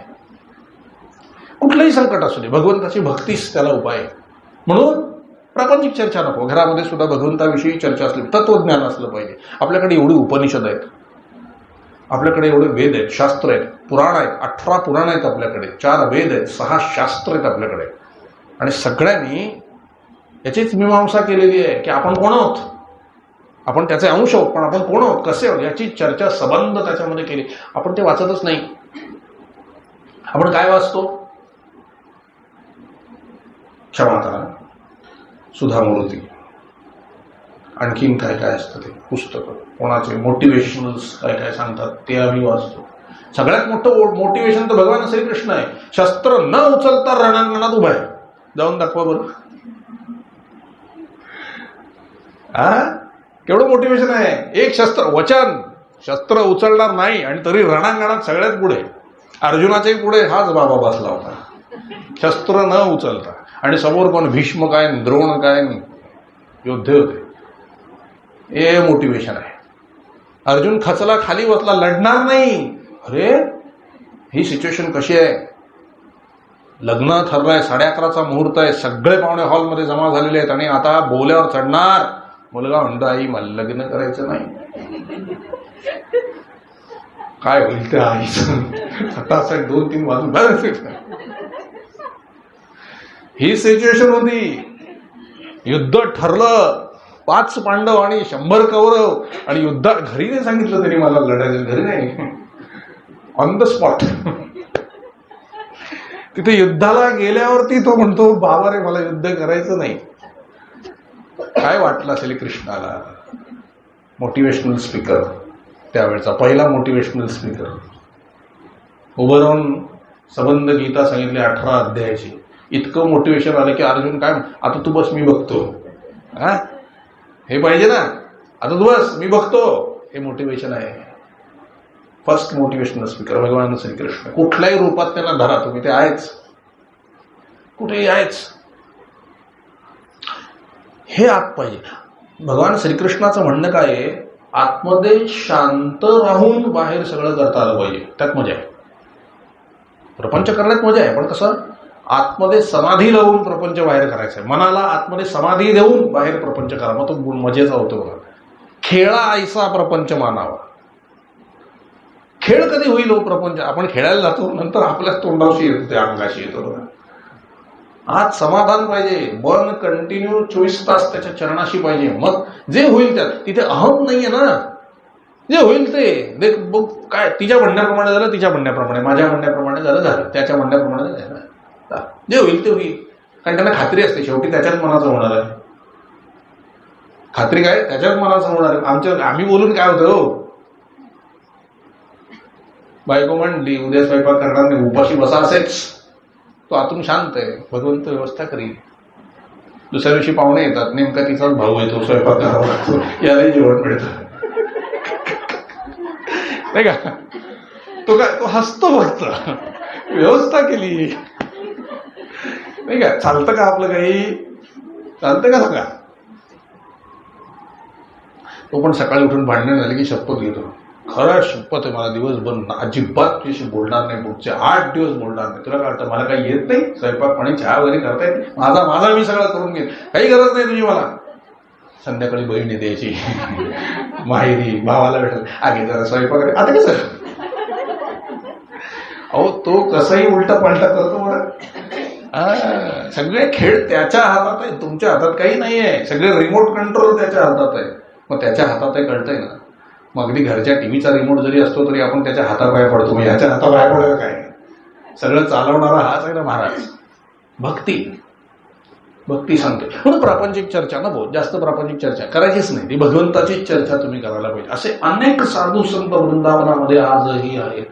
कुठलंही संकट असू दे, भगवंताची भक्तीच त्याला उपाय आहे. म्हणून प्रापंचिक चर्चा नको. घरामध्ये सुद्धा भगवंताविषयी चर्चा असली, तत्वज्ञान असलं पाहिजे. आपल्याकडे एवढी उपनिषद आहेत, आपल्याकडे एवढे वेद आहेत, शास्त्र आहेत, पुराण आहेत, 18 पुराण आहेत आपल्याकडे, 4 वेद आहेत, 6 शास्त्र आहेत आपल्याकडे. आणि सगळ्यांनी याचीच मीमांसा केलेली आहे की आपण कोण आहोत, आपण त्याचे अंश आहोत, पण आपण कोण आहोत, कसे आहोत, याची चर्चा सबंध त्याच्यामध्ये केली. आपण ते वाचतच नाही. आपण काय वाचतो? क्षमा करा, सुधामूर्ती, आणखीन काय काय असतं ते पुस्तकं, कोणाचे मोटिवेशनल्स काय काय सांगतात ते आम्ही वाचतो. सगळ्यात मोठं मोटिवेशन तर भगवान श्रीकृष्ण आहे. शस्त्र न उचलता रणांगणात उभा आहे, जाऊन दाखवा बरं. केवढं मोटिवेशन आहे. एक शस्त्र, वचन, शस्त्र उचलणार नाही आणि तरी रणांगणात सगळ्यात पुढे. अर्जुनाच्याही पुढे हाच बाबा बसला होता, शस्त्र न उचलता. आणि समोर कोण, भीष्म काय द्रोण काय योद्धे होते. हे मोटिवेशन आहे. अर्जुन खचला, खाली बसला, लढणार नाही. अरे ही सिच्युएशन कशी आहे? लग्न ठरलंय, 11:30चा मुहूर्त आहे, सगळे पाहुणे हॉलमध्ये जमा झालेले आहेत आणि आता बोल्यावर चढणार. मुलगा म्हणतो, आई मला लग्न करायचं नाही. काय होईल त्या आईचं? सकाळ 2-3 वाजून ही सिच्युएशन होती. युद्ध ठरलं, 5 पांडव आणि 100 कौरव. आणि युद्धात घरी नाही सांगितलं त्यांनी मला लढायचं, घरी नाही, ऑन द स्पॉट. तिथे युद्धाला गेल्यावरती तो म्हणतो, बाबा रे मला युद्ध करायचं नाही. काय वाटलं असेल कृष्णाला? मोटिवेशनल स्पीकर, त्यावेळेचा पहिला मोटिवेशनल स्पीकर. उभं राहून सबंध गीता सांगितली 18 अध्यायाची. इतकं मोटिवेशन आलं की अर्जुन काय, आता तू बस मी बघतो. हा, हे पाहिजे ना, आता तू बस मी बघतो. हे मोटिवेशन आहे. फर्स्ट मोटिवेशनल स्पीकर भगवान श्रीकृष्ण. कुठल्याही रूपात त्यांना धरा तुम्ही, ते आहेच, कुठेही आहेच. हे आत पाहिजे. भगवान श्रीकृष्णाचं म्हणणं काय आहे, आतमध्ये शांत राहून बाहेर सगळं करता आलं पाहिजे. त्यात मजा आहे. प्रपंच करण्यात मजा आहे, पण कसं आतमध्ये समाधी लावून प्रपंच बाहेर करायचा आहे. मनाला आतमध्ये समाधी देऊन बाहेर प्रपंच करा, मग तो मजेचा होतो. बघा, खेळा ऐसा प्रपंच मानावा. खेळ कधी होईल हो प्रपंच? आपण खेळायला जातो, नंतर आपल्याच तोंडाशी येतो, त्या अंगाशी येतो. बघा, आज समाधान पाहिजे. मन कंटिन्यू 24 तास त्याच्या चरणाशी पाहिजे. मग जे होईल त्यात, तिथे अहम नाहीये ना. जे होईल ते देख, बघ काय, तिच्या म्हणण्याप्रमाणे झालं, तिच्या म्हणण्याप्रमाणे, माझ्या म्हणण्याप्रमाणे झालं, त्याच्या म्हणण्याप्रमाणे झालं. जे होईल ते होईल. कारण त्यांना खात्री असते शेवटी त्याच्याच मनाचं होणार आहे. खात्री काय, त्याच्याच मनाचं होणार आहे. आम्ही बोलून काय होतं हो? बायको म्हणली उद्या स्वयंपाक करणार नाही, उपाशी बसा, असेच. तो आतून शांत आहे, भगवंत व्यवस्था करील. दुसऱ्या दिवशी पाहुणे येतात, नेमका तिचाच भाऊ येतो, स्वयंपाक करावा लागतो, यालाही जेवण मिळतं, नाही का? तो काय, तो हसतो फक्त, व्यवस्था केली, नाही का? चालतं का आपलं काही? चालतं का सांगा? तो पण सकाळी उठून भांडण झाले की शपथ घेतो, खरं शपथ आहे मला दिवसभर अजिबात तुझ्याशी बोलणार नाही, पुढचे 8 दिवस बोलणार नाही. तुला कळतं मला काही येत नाही, स्वयंपाक पाणी चहा वगैरे करता येते, माझा मी सगळं करून घेईन, काही गरज नाही तुझी मला. संध्याकाळी बहिणी द्यायची, माहेरी भावाला भेटेल, आगे जरा स्वयंपाक. आता कसं अहो, तो कसंही उलटा पालटा करतो बरं. सगळे खेळ त्याच्या हातात आहे, तुमच्या हातात काही नाहीये. सगळे रिमोट कंट्रोल त्याच्या हातात आहे. मग त्याच्या हातात आहे, कळतंय ना. मग अगदी घरच्या टीव्हीचा रिमोट जरी असतो तरी आपण त्याच्या हाताबाहेर पडतो. मग ह्याच्या हाताबाहेर पडायला काय? सगळं चालवणारा हाच आहे ना महाराज. भक्ती सांगते. म्हणून प्रापंचिक चर्चा ना बोल, जास्त प्रापंचिक चर्चा करायचीच नाही. ती भगवंताचीच चर्चा तुम्ही करायला पाहिजे. असे अनेक साधू संत वृंदावनामध्ये आजही आहेत,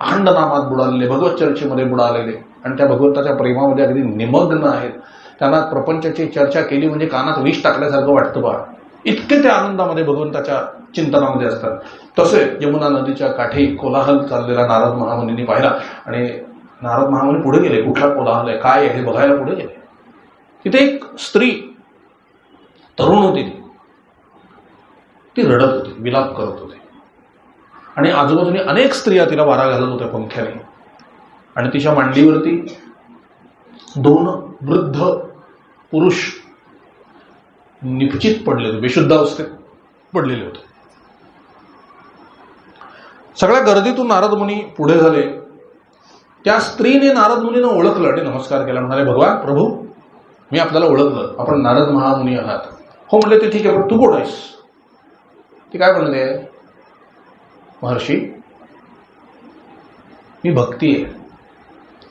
अखंड नामात बुडालेले, भगवत चर्चेमध्ये बुडालेले आणि त्या भगवंताच्या प्रेमामध्ये अगदी निमग्न आहेत. त्यांना प्रपंचाची चर्चा केली म्हणजे कानात विष टाकल्यासारखं वाटतं बा. इतके त्या आनंदामध्ये भगवंताच्या चिंतनामध्ये असतात. तसे यमुना नदीच्या काठी कोलाहल चाललेला नारद महामुनींनी पाहिला आणि नारद महामुनी पुढे गेले. कुठला कोलाहल आहे, काय आहे हे बघायला पुढे गेले. तिथे एक स्त्री तरुण होती, ती रडत होती, विलाप करत होती आणि आजूबाजूने अनेक स्त्रिया तिला वारा घालत होत्या पंख्याने. आणि तिच्या मांडीवरती 2 वृद्ध पुरुष निपचित पडले होते, बेशुद्ध अवस्थेत पडलेले होते. सगळ्या गर्दीतून नारद मुनी पुढे झाले. त्या स्त्रीने नारद मुनींना ओळखलं आणि नमस्कार केला. म्हणाले, भगवान प्रभू, मी आपल्याला ओळखलं, आपण नारद महामुनी आहात. हो म्हणले, ते ठीक आहे, पण तू कोण आहेस? ते काय म्हणले, महर्षी मी भक्ती आहे.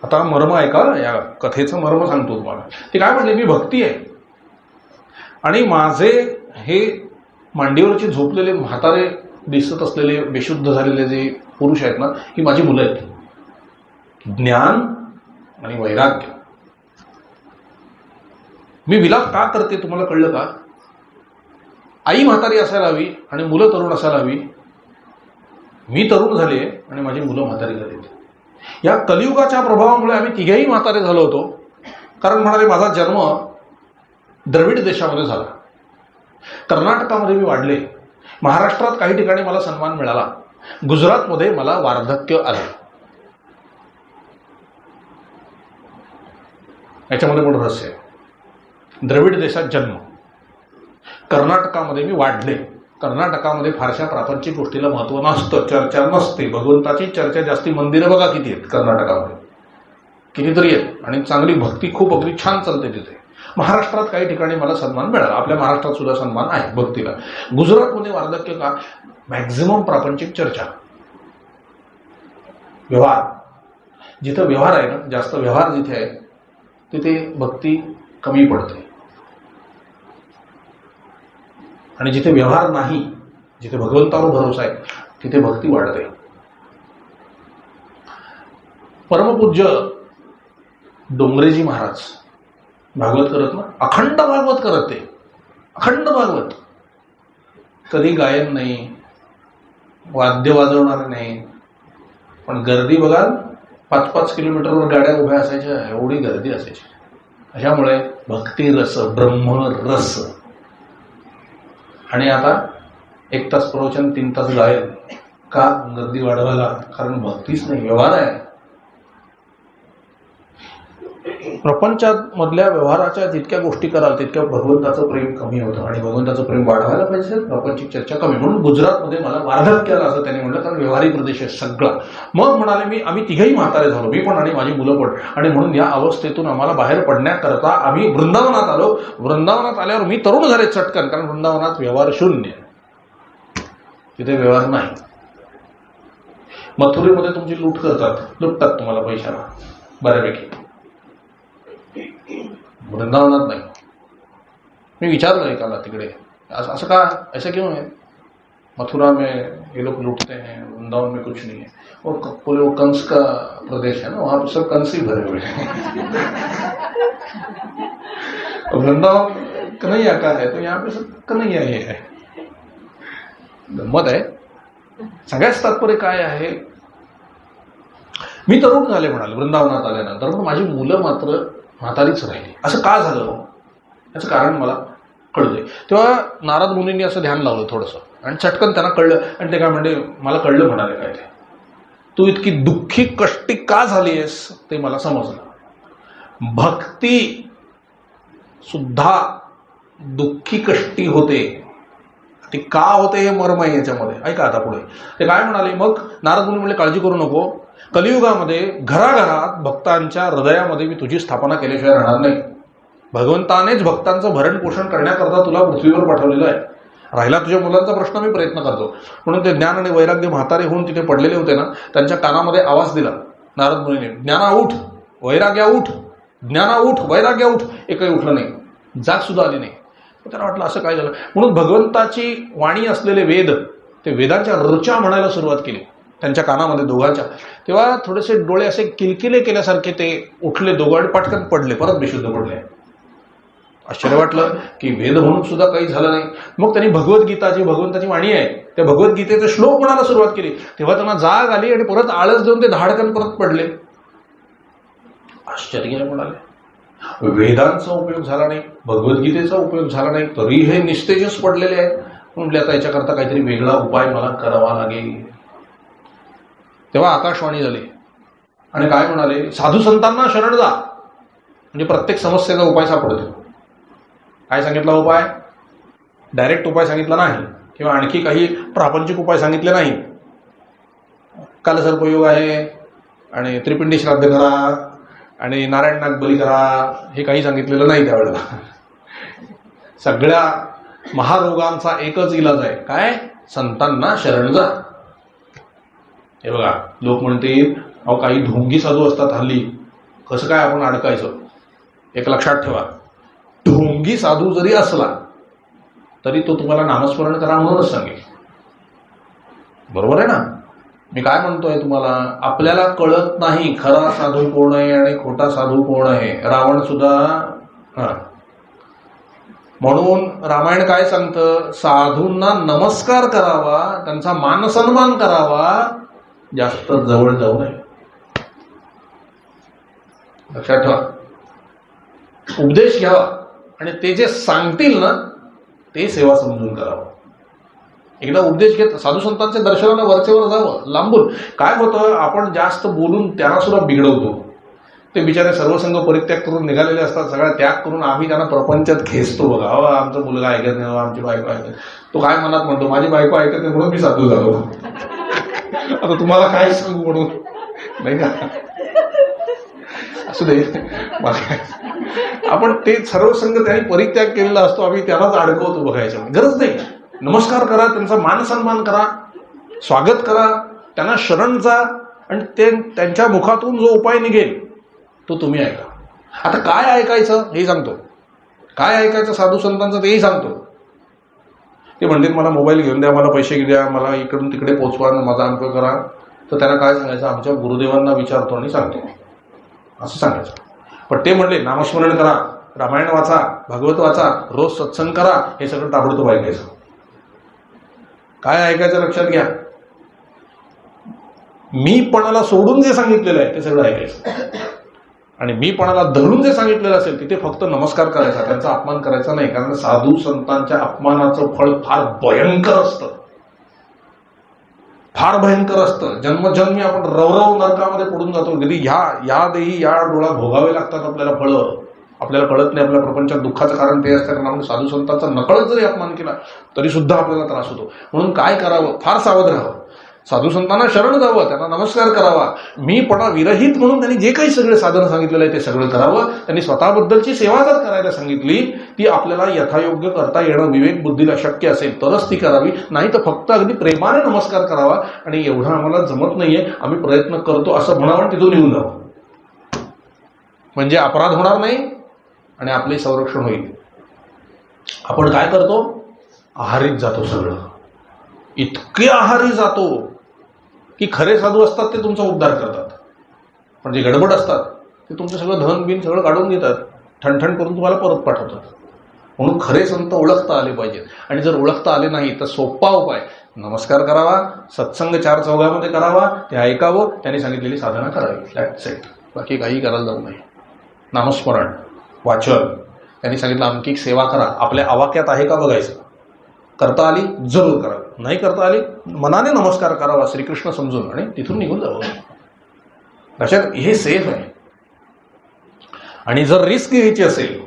आता मर्म आहे का, या कथेचं मर्म सांगतो तुम्हाला. ते काय म्हणले, मी भक्ती आहे आणि माझे हे मांडीवरचे झोपलेले म्हातारे दिसत असलेले बेशुद्ध झालेले जे पुरुष आहेत ना, ही माझी मुलं आहेत. ज्ञान आणि वैराग्य. मी विलाप का करते तुम्हाला कळलं का? आई म्हातारी असायला हवी आणि मुलं तरुण असायला हवी. मी तरुण झाले आणि माझी मुलं म्हातारी झाली. या कलियुगाच्या प्रभावामुळे आम्ही तिघेही म्हातारे झालो होतो. कारण म्हणाले माझा जन्म द्रविड देशामध्ये झाला, कर्नाटकामध्ये मी वाढले, महाराष्ट्रात काही ठिकाणी मला सन्मान मिळाला, गुजरातमध्ये मला वार्धक्य आले. याच्यामध्ये पण रहस्य आहे. द्रविड देशात जन्म, कर्नाटकामध्ये मी वाढले. कर्नाटकामध्ये फारशा प्रापंचिक गोष्टीला महत्व नसतं, चर्चा नसते, भगवंताची चर्चा जास्ती. मंदिरं बघा किती आहेत कर्नाटकामध्ये, कितीतरी आहेत, आणि चांगली भक्ती खूप अगदी छान चालते तिथे. महाराष्ट्रात काही ठिकाणी मला सन्मान मिळाला, आपल्या महाराष्ट्रात सुद्धा सन्मान आहे भक्तीला. गुजरातमध्ये वार्धक्य का? मॅक्झिमम प्रापंचिक चर्चा, व्यवहार. जिथं व्यवहार आहे ना, जास्त व्यवहार जिथे आहे तिथे भक्ती कमी पडते, आणि जिथे व्यवहार नाही, जिथे भगवंतावर भरोसा आहे तिथे भक्ती वाढते. परमपूज्य डोंगरेजी महाराज भागवत करत ना, अखंड भागवत करत, ते अखंड भागवत. कधी गायन नाही, वाद्य वाजवणारे नाही, पण गर्दी बघाल 5-5 किलोमीटरवर गाड्या उभ्या असायच्या, एवढी गर्दी असायची. अशामुळे भक्ती रस, ब्रह्म रस. आणि आता 1 तास प्रवचन, 3 तास गायन. का? गर्दी वाढवायला. कारण भक्तीच नाही, व्यवहार आहे. प्रपंचात मधल्या व्यवहाराच्या जितक्या गोष्टी कराल तितक्या भगवंताचं प्रेम कमी होतं, आणि भगवंताचं प्रेम वाढवायला पाहिजे, प्रपंचिक चर्चा कमी. म्हणून गुजरातमध्ये मला वार्धक्य आलं असं त्यांनी म्हटलं, कारण व्यवहारिक प्रदेश आहे सगळा. मग म्हणाले आम्ही तिघेही म्हातारे झालो, मी पण आणि माझी मुलं पण. आणि म्हणून या अवस्थेतून आम्हाला बाहेर पडण्याकरता आम्ही वृंदावनात आलो. वृंदावनात आल्यावर मी तरुण झाले चटकन, कारण वृंदावनात व्यवहार शून्य, तिथे व्यवहार नाही. मथुरेमध्ये तुमची लूट करतात, लुटतात तुम्हाला पैशाला बऱ्यापैकी. वृंदावनात नाही. मी विचारलं एकाला तिकडे, असं का, ऐसा क्यों है? मथुरा में ये लोग लूटते हैं, वृंदावन में कुछ नहीं है. वो बोले वो कंस का प्रदेश है ना, वहां पर सब कंस ही भरे हुए हैं. वृंदावन कन्हैया का है, तो यहाँ पे सब कन्हैया ही है. गंमत आहे. सगळ्याच तात्पर्य काय आहे, मी तरुण झाले म्हणाले वृंदावनात आल्यानंतर, पण माझी मुलं मात्र म्हातारीच राहिली. असं का झालं याचं कारण मला कळलंय. तेव्हा नारद मुनींनी असं ध्यान लावलं थोडंसं, आणि चटकन त्यांना कळलं. आणि ते काय म्हणते, मला कळलं म्हणाले काय ते, तू इतकी दुःखी कष्टी का झाली आहेस ते मला समजलं. भक्ती सुद्धा दुःखी कष्टी होते. ते का होते हे मर्म आहे याच्यामध्ये. ऐका आता पुढे ते काय म्हणाले. मग नारद मुनी म्हणले, काळजी करू नको, कलियुगामध्ये घराघरात भक्तांच्या हृदयामध्ये मी तुझी स्थापना केल्याशिवाय राहणार नाही. भगवंतानेच भक्तांचं भरण पोषण करण्याकरता तुला पृथ्वीवर पाठवलेलं आहे. राहिला तुझ्या मुलांचा प्रश्न, मी प्रयत्न करतो. म्हणून ते ज्ञान आणि वैराग्य म्हातारे होऊन तिथे पडलेले होते ना, त्यांच्या कानामध्ये आवाज दिला नारद मुनीने, ज्ञाना उठ, वैराग्या उठ, ज्ञाना उठ, वैराग्या उठ. एकही उठलं नाही, जाग सुद्धा आली नाही. त्यांना वाटलं असं काय झालं. म्हणून भगवंताची वाणी असलेले वेद, ते वेदांच्या ऋचा म्हणायला सुरुवात केली त्यांच्या कानामध्ये दोघांच्या. तेव्हा थोडेसे डोळे असे किलकिले केल्यासारखे ते उठले दोघं, आणि पटकन पडले, परत बेशुद्ध पडले. आश्चर्य वाटलं की वेद म्हणून सुद्धा काही झालं नाही. मग त्यांनी भगवद्गीता, जी भगवंताची वाणी आहे, त्या भगवद्गीतेचे श्लोक म्हणायला सुरुवात केली. तेव्हा त्यांना जाग आली, आणि परत आळस देऊन ते धाडकन परत पडले. आश्चर्य म्हणाले, वेदांचा उपयोग झाला नाही, भगवद्गीतेचा उपयोग झाला नाही, तरी हे निस्तेजच पडलेले आहेत. म्हटले आता याच्याकरता काहीतरी वेगळा उपाय मला करावा लागेल. तेव्हा आकाशवाणी झाली, आणि काय म्हणाले, साधू संतांना शरण जा, म्हणजे प्रत्येक समस्येचा उपाय सापडतो. काय सांगितला उपाय? डायरेक्ट उपाय सांगितला नाही, किंवा आणखी काही प्रापंचिक उपाय सांगितले नाही. कालसर्पयोग आहे, आणि त्रिपिंडी श्राद्ध करा, आणि नारायण नाग बली करा, हे काही सांगितलेलं नाही त्यावेळेला. सगळ्या महारोगांचा एकच इलाज आहे, काय? संतांना शरण जा. हे बघा, लोक म्हणतील अहो काही ढोंगी साधू असतात हल्ली, कसं काय आपण अडकायचं. एक लक्षात ठेवा, ढोंगी साधू जरी असला तरी तो तुम्हाला नामस्मरण करा म्हणूनच सांगेल. बरोबर आहे ना? मी काय म्हणतोय तुम्हाला, आपल्याला कळत नाही खरा साधू कोण आहे आणि खोटा साधू कोण आहे. रावण सुद्धा म्हणून रामायण काय सांगतं, साधूंना नमस्कार करावा, त्यांचा मानसन्मान करावा, जास्त जवळ जाऊ नये. लक्षात ठेवा. उपदेश घ्यावा आणि ते जे सांगतील ना ते सेवा समजून करावं. एकदा उपदेश घेत साधू संतांचे दर्शनानं वरचेवर जावं, लांबून. काय होतं, आपण जास्त बोलून त्यांना सुद्धा बिघडवतो. ते बिचारे सर्वसंग परित्याग करून निघालेले असतात, सगळा त्याग करून आम्ही त्यांना प्रपंचात खेचतो. बघा, आमचा मुलगा ऐकत नाही, आमची बायको ऐकत. तो काय मनात म्हणतो, माझी बायको ऐकत नाही म्हणून मी साधू झालो. आता तुम्हाला काय सांगू म्हणून, नाही का? असू दे. आपण ते सर्वसंग त्यांनी परित्याग केलेला असतो, आम्ही त्यालाच अडकवतो. बघायच्या गरज नाही. नमस्कार करा, त्यांचा मान सन्मान करा, स्वागत करा, त्यांना शरण जा आणि ते त्यांच्या मुखातून जो उपाय निघेल तो तुम्ही ऐका. आता काय ऐकायचं हे सांगतो, काय ऐकायचं साधू संतांचं तेही सांगतो. ते म्हणतील मला मोबाईल घेऊन द्या, मला पैसे घेऊन द्या, मला इकडून तिकडे पोचवा, माझा अंक करा. तर त्यांना काय सांगायचं, आमच्या गुरुदेवांना विचारतो आणि सांगतो, असं सांगायचं. पण ते म्हणले नामस्मरण करा, रामायण वाचा, भागवत वाचा, रोज सत्संग करा, हे सगळं ताबडतोब ऐकायचं. काय ऐकायचं लक्षात घ्या. मीपणाला सोडून जे सांगितलेलं आहे ते सगळं ऐकायचं आणि मीपणाला धरून जे सांगितलेलं असेल तिथे फक्त नमस्कार करायचा, त्यांचा अपमान करायचा नाही. कारण साधू संतांच्या अपमानाचं फळ फार भयंकर असतं, फार भयंकर असतं. जन्मजन्मी आपण रवरव नरकामध्ये पडून जातो. कधी या देही या डोळा भोगावे लागतात आपल्याला फळं. आपल्याला कळत नाही, आपल्या प्रपंचात दुःखाचं कारण ते असतं. कारण आपण साधू संतांचा नकळत जरी अपमान केला तरी सुद्धा आपल्याला त्रास होतो. म्हणून काय करावं, फार सावध राहावं. साधू संतांना शरण जावं, त्यांना नमस्कार करावा. मीपणा विरहित म्हणून त्यांनी जे काही सगळे साधन सांगितलेलं आहे ते सगळं करावं. त्यांनी स्वतःबद्दलची सेवा जर करायला सांगितली ती आपल्याला यथायोग्य करता येणं विवेक बुद्धीला शक्य असेल तरच ती करावी. नाही तर फक्त अगदी प्रेमाने नमस्कार करावा आणि एवढं आम्हाला जमत नाहीये, आम्ही प्रयत्न करतो असं म्हणावं आणि तिथून निघून जावं. म्हणजे अपराध होणार नाही आणि आपले संरक्षण होईल. आपण काय करतो, आहारीत जातो. सगळं इतके आहारी जातो की खरे साधू असतात ते तुमचा उद्धार करतात, पण जे गडबड असतात ते तुमचं सगळं धन बिन सगळं काढून घेतात, ठणठण करून तुम्हाला परत पाठवतात. म्हणून खरे संत ओळखता आले पाहिजेत. आणि जर ओळखता आले नाही तर सोपा उपाय, नमस्कार करावा, सत्संग चार चौघामध्ये करावा, ते ऐकावं, त्यांनी सांगितलेली साधना करावी. That's it. बाकी काही करायला जाऊ नये. नामस्मरण, वाचन, त्यांनी सांगितलं आमकी सेवा करा, आपल्या आवाक्यात आहे का बघायचं. करता आली जरूर करा, नाही करता आली मनाने नमस्कार करावा श्रीकृष्ण समजून आणि तिथून निघून जावं. लक्षात, हे सेफ आहे. आणि जर रिस्क घ्यायची असेल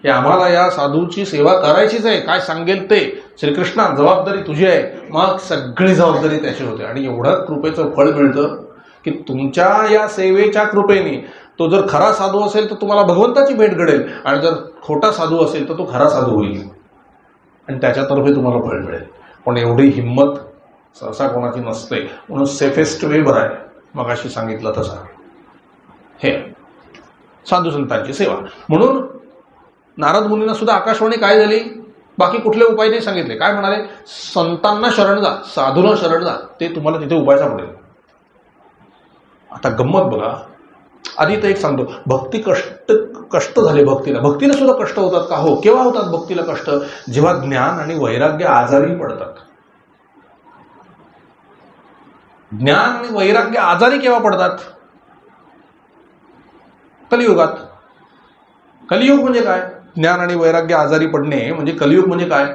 की आम्हाला या साधूची सेवा करायचीच आहे, काय सांगेल ते, श्रीकृष्णा जबाबदारी तुझी आहे, मग सगळी जबाबदारी त्याची होते. आणि एवढं कृपेचं फळ मिळतं की तुमच्या या सेवेच्या कृपेने तो जर खरा साधू असेल तर तुम्हाला भगवंताची भेट घडेल, आणि जर खोटा साधू असेल तर तो खरा साधू होईल आणि त्याच्यातर्फे तुम्हाला फळ मिळेल. पण एवढी हिंमत सहसा कोणाची नसते. म्हणून सेफेस्ट वे बरं आहे, मगाशी सांगितलं तसा, हे साधू संतांची सेवा. म्हणून नारद मुनींना सुद्धा आकाशवाणी काय झाली, बाकी कुठले उपाय नाही सांगितले. काय म्हणाले, संतांना शरण जा, साधूला शरण जा, ते तुम्हाला तिथे उपाय सापडेल. आता गंमत बघा, आधी तर एक सांगतो, भक्ती कष्ट झाले भक्तीला सुद्धा कष्ट होतात का? हो. केव्हा होतात भक्तीला कष्ट? जेव्हा ज्ञान आणि वैराग्य आजारी पडतात. ज्ञान आणि वैराग्य आजारी केव्हा पडतात? कलियुगात. कलियुग म्हणजे काय? ज्ञान आणि वैराग्य आजारी पडणे म्हणजे कलियुग म्हणजे काय?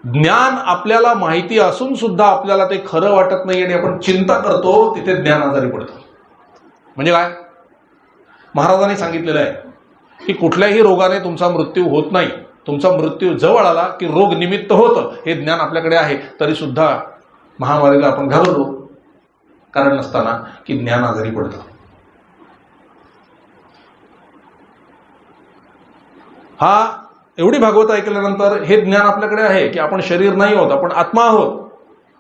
ज्ञान आपल्याला माहिती असून सुद्धा आपल्याला ते खरं वाटत नाही आणि आपण चिंता करतो, तिथे ज्ञान आजारी पडतं. म्हणजे काय? महाराजांनी सांगितलेलं आहे की कुठल्याही रोगाने तुमचा मृत्यू होत नाही. तुमचा मृत्यू जवळ आला की रोग निमित्त होतं, हे ज्ञान आपल्याकडे आहे, तरी सुद्धा महामारीला आपण घाबरलो, कारण नसताना की ज्ञान आजारी पडतं. हा एवढी भागवत ऐकल्यानंतर हे ज्ञान आपल्याकडे आहे की आपण शरीर नाही आहोत, आपण आत्मा आहोत.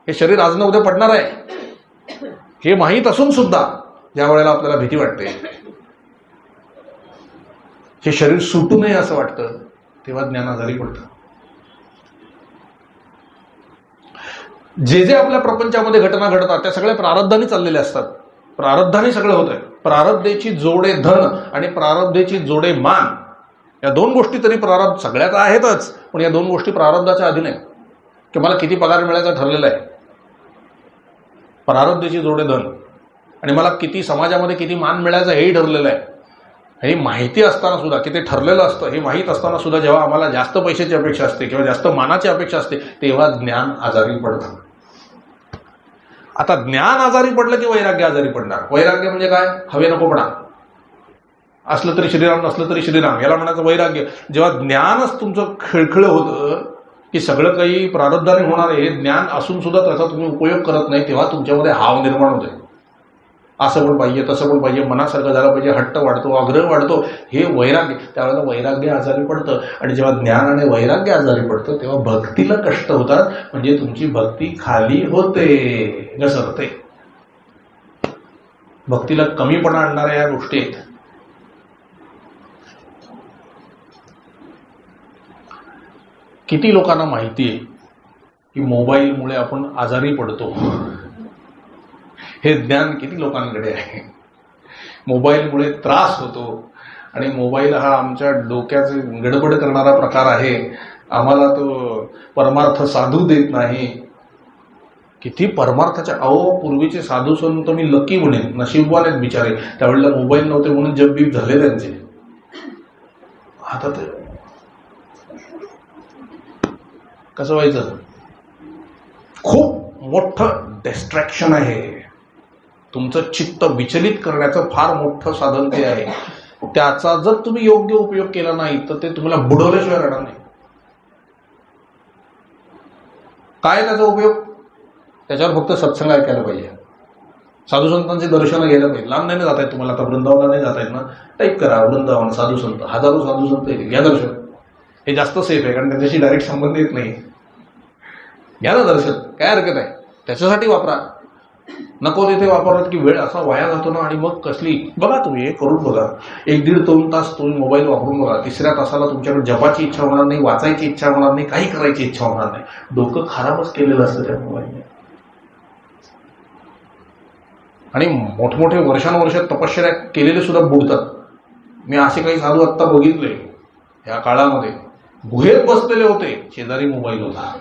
हे शरीर आज न उद्या पडणार आहे हे माहीत असून सुद्धा ज्या वेळेला आपल्याला भीती वाटते, हे शरीर सुटू नये असं वाटतं, तेव्हा ज्ञान आजारी पडतं. जे जे आपल्या प्रपंचामध्ये घटना घडतात त्या सगळ्या प्रारब्धाने चाललेल्या असतात. प्रारब्धाने सगळं होत आहे. प्रारब्धेची जोडे धन आणि प्रारब्धेची जोडे मान, या दोन गोष्टी तरी प्रारब्ध सगळ्यात आहेतच, पण या दोन गोष्टी प्रारब्धाच्या अधीन आहेत. की मला किती पगार मिळायचा ठरलेला आहे, प्रारब्धेची जोडे धन, आणि मला किती समाजामध्ये किती मान मिळायचा हेही ठरलेलं आहे. हे माहिती असताना सुद्धा की ते ठरलेलं असतं हे माहीत असताना सुद्धा जेव्हा आम्हाला जास्त पैशाची अपेक्षा असते किंवा जास्त मानाची अपेक्षा असते तेव्हा ज्ञान आजारी पडतं. आता ज्ञान आजारी पडलं की वैराग्य आजारी पडणार. वैराग्य म्हणजे काय? हवे नकोपणा. असलं तरी श्रीराम नसलं तरी श्रीराम याला म्हणायचं वैराग्य. जेव्हा ज्ञानच तुमचं खिळखिळ होतं की सगळं काही प्रारब्धाने होणार आहे ज्ञान असून सुद्धा त्याचा तुम्ही उपयोग करत नाही तेव्हा तुमच्यामध्ये हाव निर्माण होते. असं पण पाहिजे तसं पण पाहिजे मनासारखं झालं पाहिजे हट्ट वाढतो आग्रह वाढतो हे वैराग्य. त्यावेळेला वैराग्य आजारी पडतं आणि जेव्हा ज्ञान आणि वैराग्य आजारी पडतं तेव्हा भक्तीला कष्ट होतात. म्हणजे तुमची भक्ती खाली होते घसरते. भक्तीला कमीपणा आणणाऱ्या या गोष्टी आहेत. किती लोकांना माहिती आहे की मोबाईलमुळे आपण आजारी पडतो. हे ज्ञान किती लोकांकडे आहे. मोबाईलमुळे त्रास होतो आणि मोबाईल हा आमच्या डोक्याचे गडबड करणारा प्रकार आहे. आम्हाला तो परमार्थ साधू देत नाही. किती परमार्थाच्या पूर्वीचे साधू संत मी लकी म्हणेन नशीबवान आहेत बिचारे. त्यावेळेला मोबाईल नव्हते म्हणून जगबीग झाले त्यांचे. आता ते कसं व्हायचं? खूप मोठं डिस्ट्रॅक्शन आहे. तुमचं चित्त विचलित करण्याचं फार मोठं साधन ते आहे. त्याचा जर तुम्ही योग्य उपयोग केला नाही तर ते तुम्हाला बुडवल्याशिवाय राहणार नाही. काय त्याचा उपयोग? त्याच्यावर फक्त सत्संग ऐकायला पाहिजे. साधू संतांचे दर्शन घ्यायला पाहिजे. लांब नाही जात आहेत तुम्हाला. आता वृंदावनला नाही जात आहेत ना टाईप करा वृंदावन साधू संत. हजारो साधू संत येतील. घ्या दर्शन. हे जास्त सेफ आहे कारण त्यांच्याशी डायरेक्ट संबंध येत नाही. घ्या ना दर्शन. काय हरकत आहे? त्याच्यासाठी वापरा. नको तिथे वापरत की वेळ असा वाया जातो ना. आणि मग कसली बघा तुम्ही हे करून बघा 1-1.5-2 तास तुम्ही मोबाईल वापरून बघा. तिसऱ्या तासाला तुमच्याकडे जपाची इच्छा होणार नाही वाचायची इच्छा होणार नाही काही करायची इच्छा होणार नाही. डोकं खराबच केलेलं असतं त्या मोबाईलने. आणि मोठमोठे वर्षानुवर्ष तपश्चर्या केलेले सुद्धा बुडतात. मी असे काही साधू आत्ता बघितले या काळामध्ये. गुहेत बसलेले होते शेजारी मोबाईल होता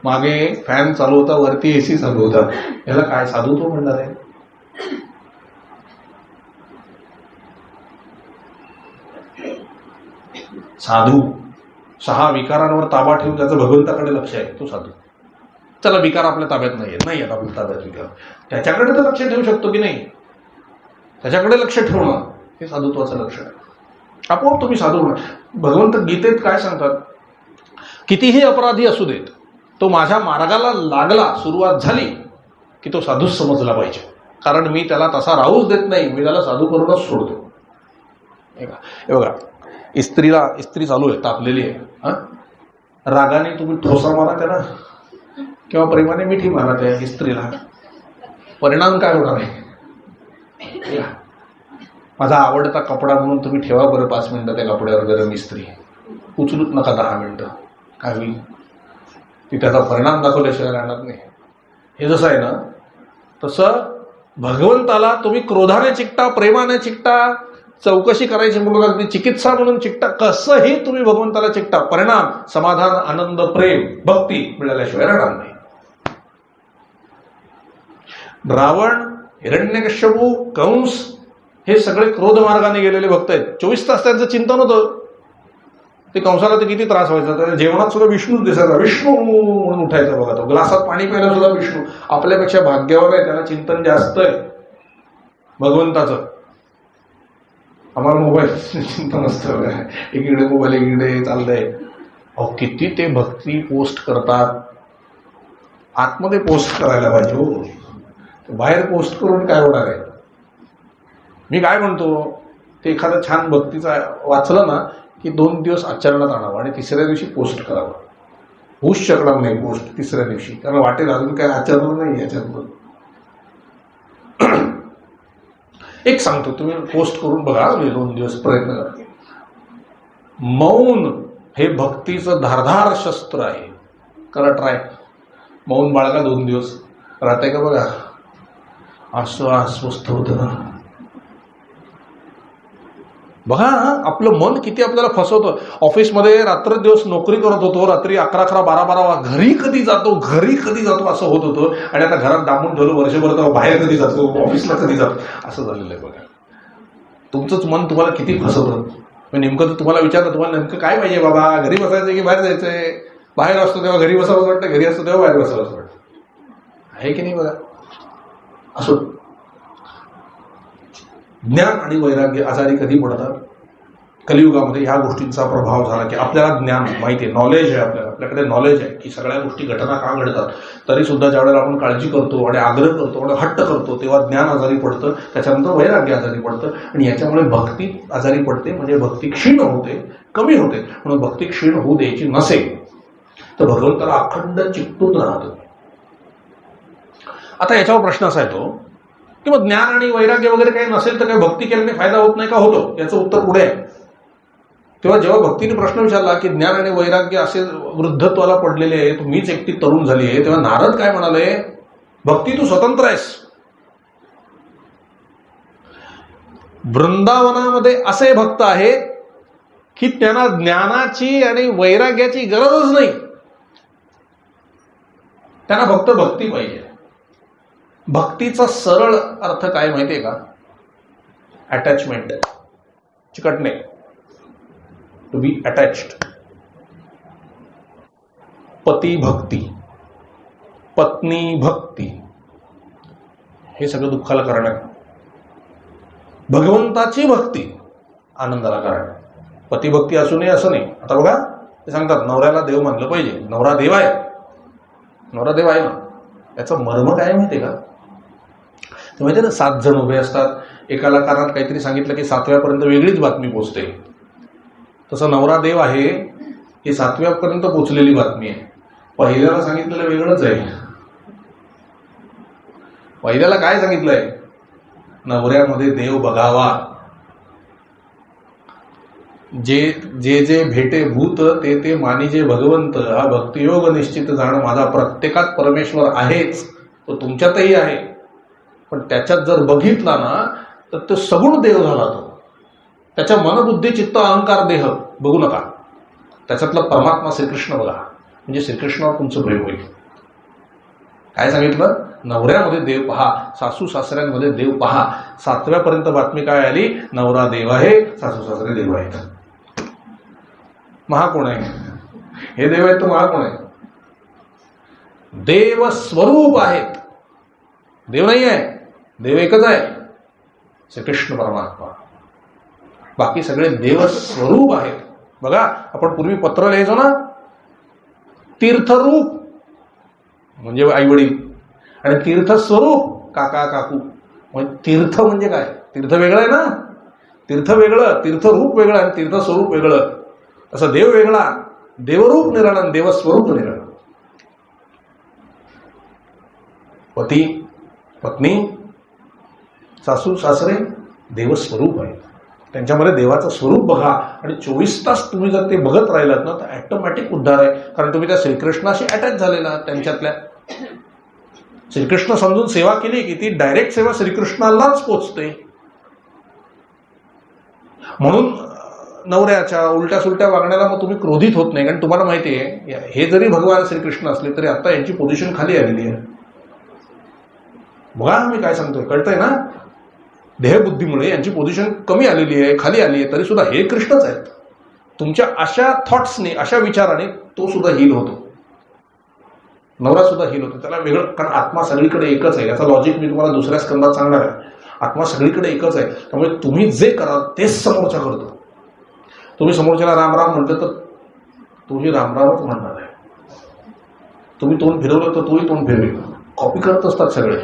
मागे फॅन चालू होता वरती एसी चालू होता. याला काय साधुत्व म्हणणार आहे? साधू 6 विकारांवर ताबा ठेवून त्याचं भगवंताकडे लक्ष आहे तो साधू. चला विकार आपल्या ताब्यात नाही आहेत आपल्या ताब्यात विकार. त्याच्याकडे तर लक्ष ठेवू शकतो की नाही? त्याच्याकडे लक्ष ठेवणं हे साधुत्वाचं लक्षण आहे. आपोआप तुम्ही साधू होणार. भगवंत गीतेत काय सांगतात? कितीही अपराधी असू देत तो माझ्या मार्गाला लागला सुरुवात झाली की तो साधूच समजला पाहिजे. कारण मी त्याला तसा राहूच देत नाही. मी त्याला साधू करूनच सोडतो. हे बघा इस्त्री चालू आहे तापलेली आहे. रागाने तुम्ही ठोसा मारा त्याला किंवा प्रेमाने मिठी मारा त्या इस्त्रीला. परिणाम काय होणार आहे? माझा आवडता कपडा म्हणून तुम्ही ठेवा बरं 5 मिनिटं त्या कपड्यावर गरम इस्त्री. उचलूच नका 10 मिनिटं. काय होईल? ती त्याचा परिणाम दाखवल्याशिवाय राहणार नाही. हे जसं आहे ना तसं भगवंताला तुम्ही क्रोधाने चिकटा प्रेमाने चिकटा चौकशी करायची म्हणून अगदी चिकित्सा म्हणून चिकटा कसंही तुम्ही भगवंताला चिकटा परिणाम समाधान आनंद प्रेम भक्ती मिळाल्याशिवाय राहणार नाही. रावण हिरण्यकश्यपू कंस हे सगळे क्रोध मार्गाने गेलेले भक्त आहेत. 24 तास त्यांचं चिंतन होतं. ते कंसाला तर किती त्रास व्हायचा. तर जेवणात सुद्धा विष्णूच दिसायचा. विष्णू म्हणून उठायचा बघा तो. ग्लासात पाणी प्यायला सुद्धा विष्णू. आपल्यापेक्षा भाग्यावर आहे. त्याला चिंतन जास्त आहे भगवंताचं. आम्हाला मोबाईल चिंतन असतं. एकीकडे मोबाईल एकीकडे चाललंय. अहो किती ते भक्ती पोस्ट करतात. आतमध्ये पोस्ट करायला पाहिजे हो. बाहेर पोस्ट करून काय होणार आहे? मी काय म्हणतो ते एखादं छान भक्तीचा वाचलं ना की 2 दिवस आचरणात आणावं आणि 3ऱ्या दिवशी पोस्ट करावं. होऊच शकणार नाही पोस्ट 3ऱ्या दिवशी. कारण वाटेल अजून काय आचरण नाही याच्यातून. एक सांगतो तुम्ही पोस्ट करून बघा. 2 दिवस प्रयत्न करा. मौन हे भक्तीचं धारधार शस्त्र आहे. करा ट्राय. मौन बाळगा 2 दिवस. राहते का बघा. असं अस्वस्थ होतं ना. बघा आपलं मन किती आपल्याला फसवतं. ऑफिसमध्ये रात्र दिवस नोकरी करत होतो. रात्री 11, 12 घरी कधी जातो असं होत होतं. आणि आता घरात डांबून ठेवलं वर्षभर तर बाहेर कधी जातो ऑफिसला कधी जातो असं झालेलं आहे बघा. तुमचंच मन तुम्हाला किती फसवतं. नेमकं तर तुम्हाला विचारलं, तुम्हाला नेमकं काय पाहिजे बाबा, घरी बसायचं की बाहेर जायचंय? बाहेर असतो तेव्हा घरी बसावं वाटतं, घरी असतो तेव्हा बाहेर बसावं असं वाटतं. आहे की नाही बघा. असो, ज्ञान आणि वैराग्य आजारी कधी पडतात? कलियुगामध्ये ह्या गोष्टींचा प्रभाव झाला की आपल्याला ज्ञान माहिती आहे, नॉलेज आहे, आपल्याकडे नॉलेज आहे की सगळ्या गोष्टी घटना का घडतात, तरी सुद्धा ज्यावेळेला आपण काळजी करतो आणि आग्रह करतो आणि हट्ट करतो तेव्हा ज्ञान आजारी पडतं, त्याच्यानंतर वैराग्य आजारी पडतं आणि याच्यामुळे भक्ती आजारी पडते. म्हणजे भक्ती क्षीण होते, कमी होते. म्हणून भक्ती क्षीण होऊ द्यायची नसेल तर भगवंताला अखंड चिकटून राहतो. आता याच्यावर प्रश्न असा येतो की मग ज्ञान आणि वैराग्य वगैरे काही नसेल तर काही भक्ती केल्याने फायदा होत नाही का? होतो. याचं उत्तर पुढे आहे. तेव्हा जेव्हा भक्तीने प्रश्न विचारला की ज्ञान आणि वैराग्य असे वृद्धत्वाला पडलेले आहे, तू मीच एकटी तरुण झाली आहे, तेव्हा नारद काय म्हणाले, भक्ती तू स्वतंत्र आहेस. वृंदावनामध्ये असे भक्त आहेत की त्यांना ज्ञानाची आणि वैराग्याची गरजच नाही, त्यांना फक्त भक्ती पाहिजे. भक्तीचा सरळ अर्थ काय माहितीये का? अटॅचमेंट, चिकटणे, टू बी अटॅच्ड. पती भक्ती, पत्नी भक्ती, हे सगळं दुःखाला कारण आहे. भगवंताची भक्ती आनंदाला कारण. पतिभक्ती असू नये असं नाही. आता बघा, ते सांगतात नवऱ्याला देव मानलं पाहिजे, नवरा देव आहे, नवरा देव आहे ना. याचं मर्म काय माहितीये का? ते माहितीये ना, 7 जण उभे असतात, एकाला कानात काहीतरी सांगितलं की 7व्यापर्यंत वेगळीच बातमी पोचते. तसं नवरा देव आहे ही 7व्यापर्यंत पोचलेली बातमी आहे. पहिल्याला सांगितलेलं वेगळंच आहे. पहिल्याला काय सांगितलंय? नवऱ्यामध्ये देव बघावा, जे जे जे भेटे भूत ते ते मानिजे भगवंत. हा भक्तियोग निश्चित जाणं, माझा प्रत्येकात परमेश्वर आहेच, तो तुमच्यातही आहे, पण त्याच्यात जर बघितला ना तर तो सगुण देव झाला. तो त्याच्या मनबुद्धी चित्त अहंकार देह बघू नका, त्याच्यातला परमात्मा श्रीकृष्ण बघा, म्हणजे श्रीकृष्णावर तुमचं प्रेम होईल. काय सांगितलं? नवऱ्यामध्ये देव पहा, सासू सासऱ्यांमध्ये देव पहा. 7व्यापर्यंत बातमी काय आली? नवरा देव आहे, सासू सासरे देव आहेत. महा कोण आहे? हे देव आहेत, तो महा कोण आहे? देव स्वरूप आहेत, देव नाही आहे. देव एकच आहे, श्रीकृष्ण परमात्मा. बाकी सगळे देव स्वरूप आहेत. बघा, आपण पूर्वी पत्र लिहायचो ना, तीर्थरूप म्हणजे आई वडील, आणि तीर्थस्वरूप काका काकू. म्हणजे तीर्थ म्हणजे काय? तीर्थ वेगळं आहे ना, तीर्थ वेगळं, तीर्थरूप वेगळं आणि तीर्थस्वरूप वेगळं. असं देव वेगळा, देवरूप निराळं, देवस्वरूप निराळं. पती पत्नी सासू सासरे देवस्वरूप आहे, त्यांच्यामध्ये देवाचं स्वरूप बघा. आणि 24 तास तुम्ही जर ते बघत राहिलात ना तर ॲटोमॅटिक उद्धार आहे, कारण तुम्ही त्या श्रीकृष्णाशी अटॅच झालेला. त्यांच्यातल्या श्रीकृष्ण समजून सेवा केली की ती डायरेक्ट सेवा श्रीकृष्णालाच पोचते. म्हणून नवऱ्याच्या उलट्या सुलट्या वागण्याला मग तुम्ही क्रोधित होत नाही, कारण तुम्हाला माहिती आहे हे जरी भगवान श्रीकृष्ण असले तरी आता यांची पोझिशन खाली आलेली आहे. बघा मी काय सांगतोय, कळतंय ना? देहबुद्धीमुळे यांची पोझिशन कमी आलेली आहे, खाली आली आहे, तरी सुद्धा हे कृष्णच आहेत. तुमच्या अशा थॉट्सने, अशा विचाराने तो सुद्धा हील होतो, नवरा सुद्धा हील होतो. त्याला वेगळं, कारण आत्मा सगळीकडे एकच आहे. याचा लॉजिक मी तुम्हाला दुसऱ्या स्कंदात सांगणार आहे. आत्मा सगळीकडे एकच आहे, त्यामुळे तुम्ही जे कराल तेच समोरचा करतो. तुम्ही समोरच्याला रामराम म्हटलं तर तोही रामरामच म्हणणार आहे. तुम्ही तोंड फिरवलं तर तोही तोंड फिरवेल. कॉपी करत असतात सगळे,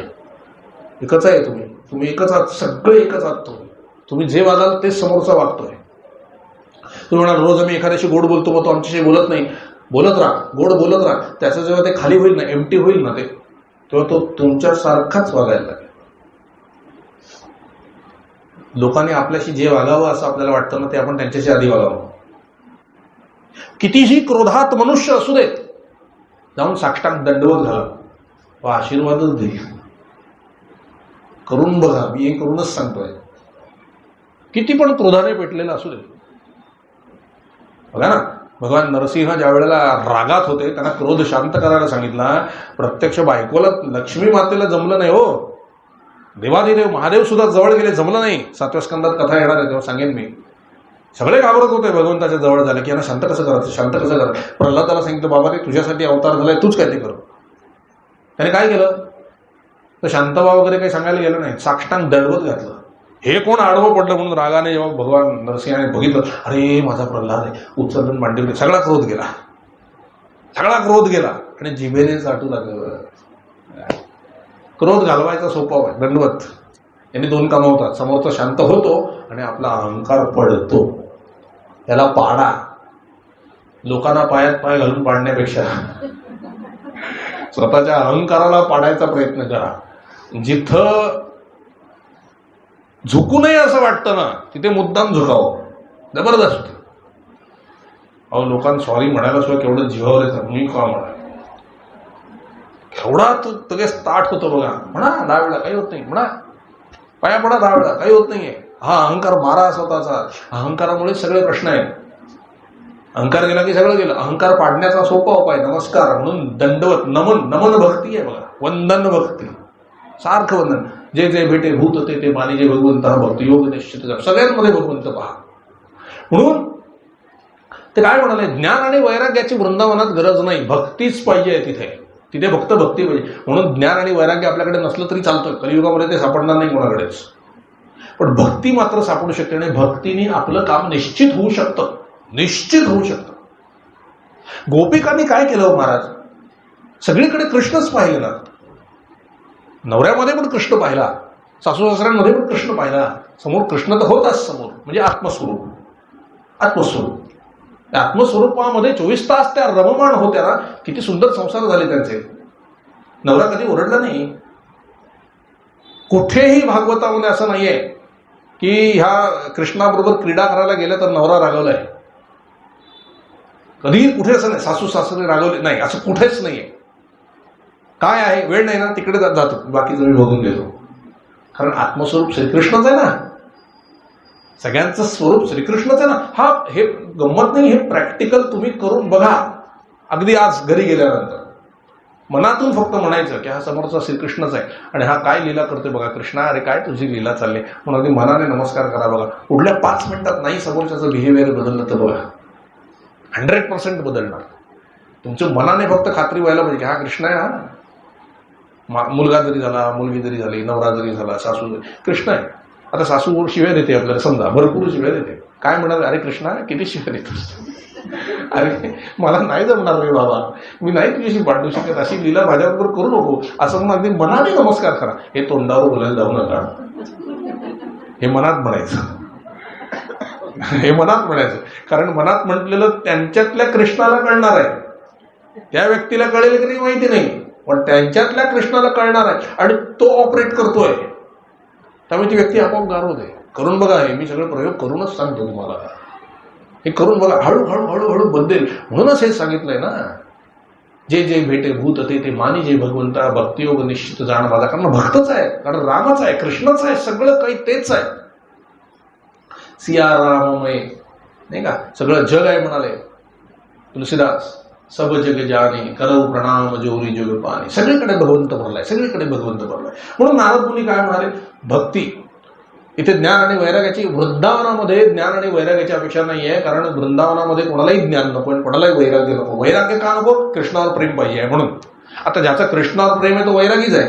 एकच आहे. तुम्ही एकच आहात, सगळे एकच आहात. तुम्ही जे वागाल तेच समोरचा वागतोय. तुम्ही म्हणाल रोज आम्ही एखाद्याशी गोड बोलतो, मग तो आमच्याशी बोलत नाही. बोलत राहा, गोड बोलत राहा. त्याचं जेव्हा ते खाली होईल ना, एम्प्टी होईल ना ते, तेव्हा तो तुमच्यासारखाच वागायला लागेल. लोकांनी आपल्याशी जे वागावं असं आपल्याला वाटतं ना, ते आपण त्यांच्याशी आधी वागावं. कितीही क्रोधात मनुष्य असू देत, जाऊन साष्टांग दंडवत घाला, व आशीर्वादच देईल. करून बघा, मी हे करूनच सांगतोय. किती पण क्रोधाने पेटलेला असू दे. बघा ना, भगवान नरसिंह ज्या वेळेला रागात होते, त्यांना क्रोध शांत करायला सांगितला. प्रत्यक्ष बायकोला, लक्ष्मी मातेला जमलं नाही हो. देवादिदेव महादेव सुद्धा जवळ गेले, जमलं नाही. 7व्या स्कंदात कथा येणार आहे तेव्हा सांगेन मी. सगळे घाबरत होते भगवंताच्या जवळ झाले की यांना शांत कसं करायचं, शांत कसं करायचं. प्रल्हादाला सांगितलं, बाबा रे तुझ्यासाठी अवतार झालाय, तूच काय ते कर. त्याने काय केलं, तर शांतबा वगैरे काही सांगायला गेलं नाही, साष्टांग दंडवत घातलं. हे कोण आडवं पडलं म्हणून रागाने जेव्हा भगवान नरसिंहाने बघितलं, अरे माझा प्रल्हाद आहे, उचलून मांडीवर, सगळा क्रोध गेला, सगळा क्रोध गेला आणि जिभेने चाटू लागलं. क्रोध घालवायचा सोपा आहे, दंडवत. यांनी 2 कामं होतात, समोरचा शांत होतो आणि आपला अहंकार पडतो. त्याला पाडा, लोकांना पायात पाय घालून पाडण्यापेक्षा स्वतःच्या अहंकाराला पाडायचा प्रयत्न करा. जिथं झुकू नये असं वाटतं ना, तिथे मुद्दाम झुकावं, जबरदस्त. अहो लोकांना सॉरी म्हणायला सुद्धा केवढं जीवावर येतं, मी का म्हणा, केवढा तो लगेच ताट होतो बघा. म्हणा 10 वेळा, काही होत नाही, म्हणा पाया पडा 10 वेळा, काही होत नाहीये. हा अहंकार मारा स्वतःचा. अहंकारामुळे सगळे प्रश्न आहेत. अहंकार गेला की सगळं गेलं. अहंकार पाडण्याचा सोपा उपाय नमस्कार, म्हणून दंडवत, नमन. नमन भक्ती आहे बघा, वंदन भक्ती, सारखं वंदन. जे जे भेटे भूत ते मानी जे भगवंत, हा भक्ती योग निश्चित. सगळ्यांमध्ये भगवंत पहा. म्हणून ते काय म्हणाले, ज्ञान आणि वैराग्याची वृंदावनात गरज नाही, भक्तीच पाहिजे तिथे. तिथे फक्त भक्ती पाहिजे. म्हणून ज्ञान आणि वैराग्य आपल्याकडे नसलं तरी चालतं, कलियुगामध्ये ते सापडणार नाही कोणाकडेच. पण भक्ती मात्र सापडू शकते आणि भक्तीने आपलं काम निश्चित होऊ शकतं, निश्चित होऊ शकतं. गोपिकांनी काय केलं महाराज, सगळीकडे कृष्णच पाहिले ना. नवऱ्यामध्ये पण कृष्ण पाहिला, सासू सासऱ्यांमध्ये पण कृष्ण पाहिला. समोर कृष्ण तर होताच समोर, म्हणजे आत्मस्वरूप. आत्मस्वरूप, त्या आत्मस्वरूपामध्ये 24 तास त्या रममाण होत्या ना. किती सुंदर संसार झाले त्यांचे. नवरा कधी ओरडला नाही. कुठेही भागवतामध्ये असं नाहीये की ह्या कृष्णाबरोबर क्रीडा करायला गेलं तर नवरा रागवलाय. कधीही कुठे असं नाही, सासू सासरे रागवले नाही, असं कुठेच नाहीये. काय आहे, वेळ नाही ना, तिकडे जातो, बाकीचं मी बघून घेतो. कारण आत्मस्वरूप श्रीकृष्णच आहे ना, सगळ्यांचं स्वरूप श्रीकृष्णच आहे ना. हा हे गंमत नाही, हे प्रॅक्टिकल तुम्ही करून बघा. अगदी आज घरी गेल्यानंतर मनातून फक्त म्हणायचं की हा समोरचा श्रीकृष्णच आहे आणि हा काय लीला करतोय बघा. कृष्णा अरे काय तुझी लीला चालली, म्हणून अगदी मनाने नमस्कार करा बघा. पुढल्या 5 मिनिटात नाही समोरच्याचं बिहेवियर बदललं तर बघा 100% बदलणार. तुमच्या मनाने फक्त खात्री व्हायला पाहिजे की हा कृष्ण आहे. हा मुलगा जरी झाला, मुलगी जरी झाली, नवरा जरी झाला, सासू जरी, कृष्ण आहे. आता सासू शिव्या देते आपल्याला, समजा भरपूर शिव्या देते. काय म्हणाल, अरे कृष्णा किती शिव्या देतोस, अरे मला नाही जमणार रे बाबा, मी नाही तुझ्याशी भांडू शकत, अशी लीला माझ्याबरोबर करू नको, असं म्हणून अगदी मनाने नमस्कार करा. हे तोंडावर बोलायला जाऊ नका, हे मनात म्हणायचं. हे मनात म्हणायचं, कारण मनात म्हटलेलं त्यांच्यातल्या कृष्णाला कळणार आहे. त्या व्यक्तीला कळेल की नाही माहिती नाही, पण त्यांच्यातल्या कृष्णाला कळणार आहे आणि तो ऑपरेट करतोय. त्यामुळे ती व्यक्ती आपोआप गार होते. करून बघा, हे मी सगळे प्रयोग करूनच सांगतो तुम्हाला. हे करून बघा, हळूहळू हळूहळू बदलेल. म्हणूनच हे सांगितलंय ना, जे जे भेटे भूत ते मानी जे भगवंता, भक्तियोग निश्चित जाण माझा. कारण भक्तच आहे, कारण रामच आहे, कृष्णच आहे, सगळं काही तेच आहे. सिया राममय नाही का, सगळं जग आहे म्हणाले तुलसीदास. सब जग जाने करव प्रणाम जोरी जग पाणी. सगळीकडे भगवंत भरलाय, सगळीकडे भगवंत भरलाय. म्हणून नारद मुनी काय म्हणाले, भक्ती इथे ज्ञान आणि वैराग्याची, वृंदावनामध्ये ज्ञान आणि वैराग्याची अपेक्षा नाहीये. कारण वृंदावनामध्ये कोणालाही ज्ञान नको, कोणालाही वैराग्य नको. वैराग्य का नको, कृष्णावर प्रेम पाहिजे म्हणून. आता ज्याचा कृष्णावर प्रेम आहे तो वैरागीच आहे,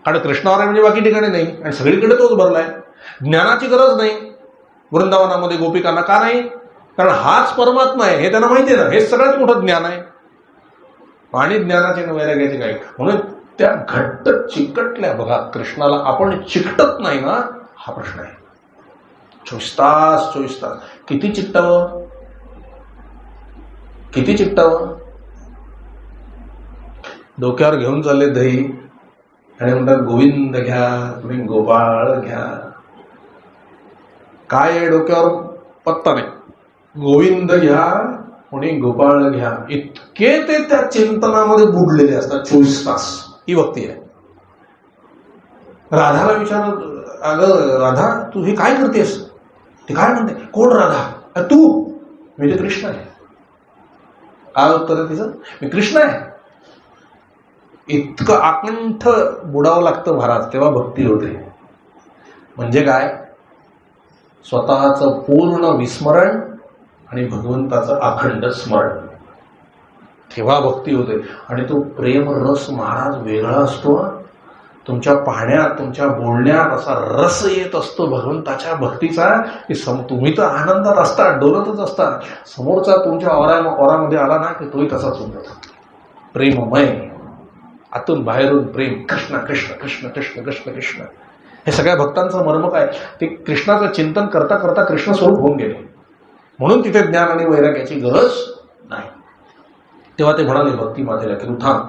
कारण कृष्णावर आहे म्हणजे बाकी ठिकाणी नाही, आणि सगळीकडे तोच भरलाय. ज्ञानाची गरज नाही वृंदावनामध्ये गोपिकांना. का नाही, कारण हाच परमात्मा आहे हे त्यांना माहिती आहे ना. हेच सगळ्यात मोठं ज्ञान आहे. आणि ज्ञानाचे आणि वैराग्याचे काय, म्हणून त्या घट्ट चिकटल्या बघा कृष्णाला. आपण चिकटत नाही ना, हा प्रश्न आहे. 24 तास किती चिकटावं, किती चिकटावं. डोक्यावर घेऊन चालले दही आणि म्हणतात गोविंद घ्या, तुम्ही गोपाळ घ्या. काय आहे डोक्यावर पत्ता नाही. गोविंद घ्या कोणी गोपाळ घ्या, इतके ते त्या चिंतनामध्ये बुडलेले असतात 24 तास. ही भक्ती आहे. राधाला विचार, अगं राधा तू हे काय करतेस, ते काय म्हणते, कोण राधा, तू, मी ते कृष्ण आहे. काय उत्तर आहे तिचं, मी कृष्ण आहे. इतकं आकंठ बुडावं लागतं महाराज, तेव्हा भक्ती होते. म्हणजे काय? स्वतःचं पूर्ण विस्मरण आणि भगवंताचं अखंड स्मरण, तेव्हा भक्ती होते. आणि तो प्रेम रस महाराज वेगळा असतो. तुमच्या पाहण्यात, तुमच्या बोलण्यात असा रस येत असतो भगवंताच्या भक्तीचा, की तुम्ही तर आनंदात असता, डोलतच असता. समोरचा तुमच्या ओरामध्ये आला ना की तोही तसाच होऊन जातो. प्रेममय, आतून बाहेरून प्रेम, कृष्ण कृष्ण कृष्ण कृष्ण कृष्ण कृष्ण. हे सगळ्या भक्तांचं मर्म काय? ते कृष्णाचं चिंतन करता करता कृष्ण स्वरूप होऊन गेले. म्हणून तिथे ज्ञान आणि वैराग्याची गरज नाही. तेव्हा ते म्हणाले भक्ती मातेला की तू थांब,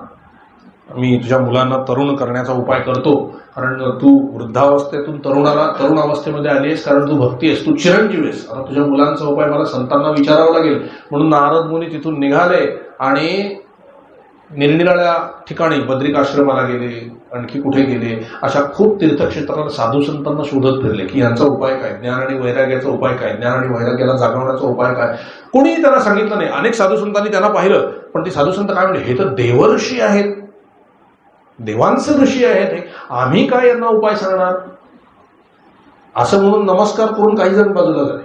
मी तुझ्या मुलांना तरुण करण्याचा उपाय करतो. कारण तू वृद्धावस्थेतून तरुण अवस्थेमध्ये आली आहेस, कारण तू भक्ती आहेस, तू चिरंजीव आहेस. आता तुझ्या मुलांचा उपाय मला संतांना विचारावा लागेल. म्हणून नारद मुनी तिथून निघाले आणि निरनिराळ्या ठिकाणी बद्रिकाश्रमाला गेले, आणखी कुठे गेले, अशा खूप तीर्थक्षेत्राला साधू संतांना शोधत फिरले की यांचा उपाय काय, ज्ञान आणि वैराग्याचा उपाय काय, ज्ञान आणि वैराग्याला जागवण्याचा उपाय काय. कोणीही त्यांना सांगितलं नाही. अनेक साधू संतांनी त्यांना पाहिलं, पण ती साधू संत काय म्हणले, हे तर देवर्षी आहेत, देवांचे ऋषी आहेत, आम्ही काय यांना उपाय सांगणार. असं म्हणून नमस्कार करून काही जण बाजूला झाले.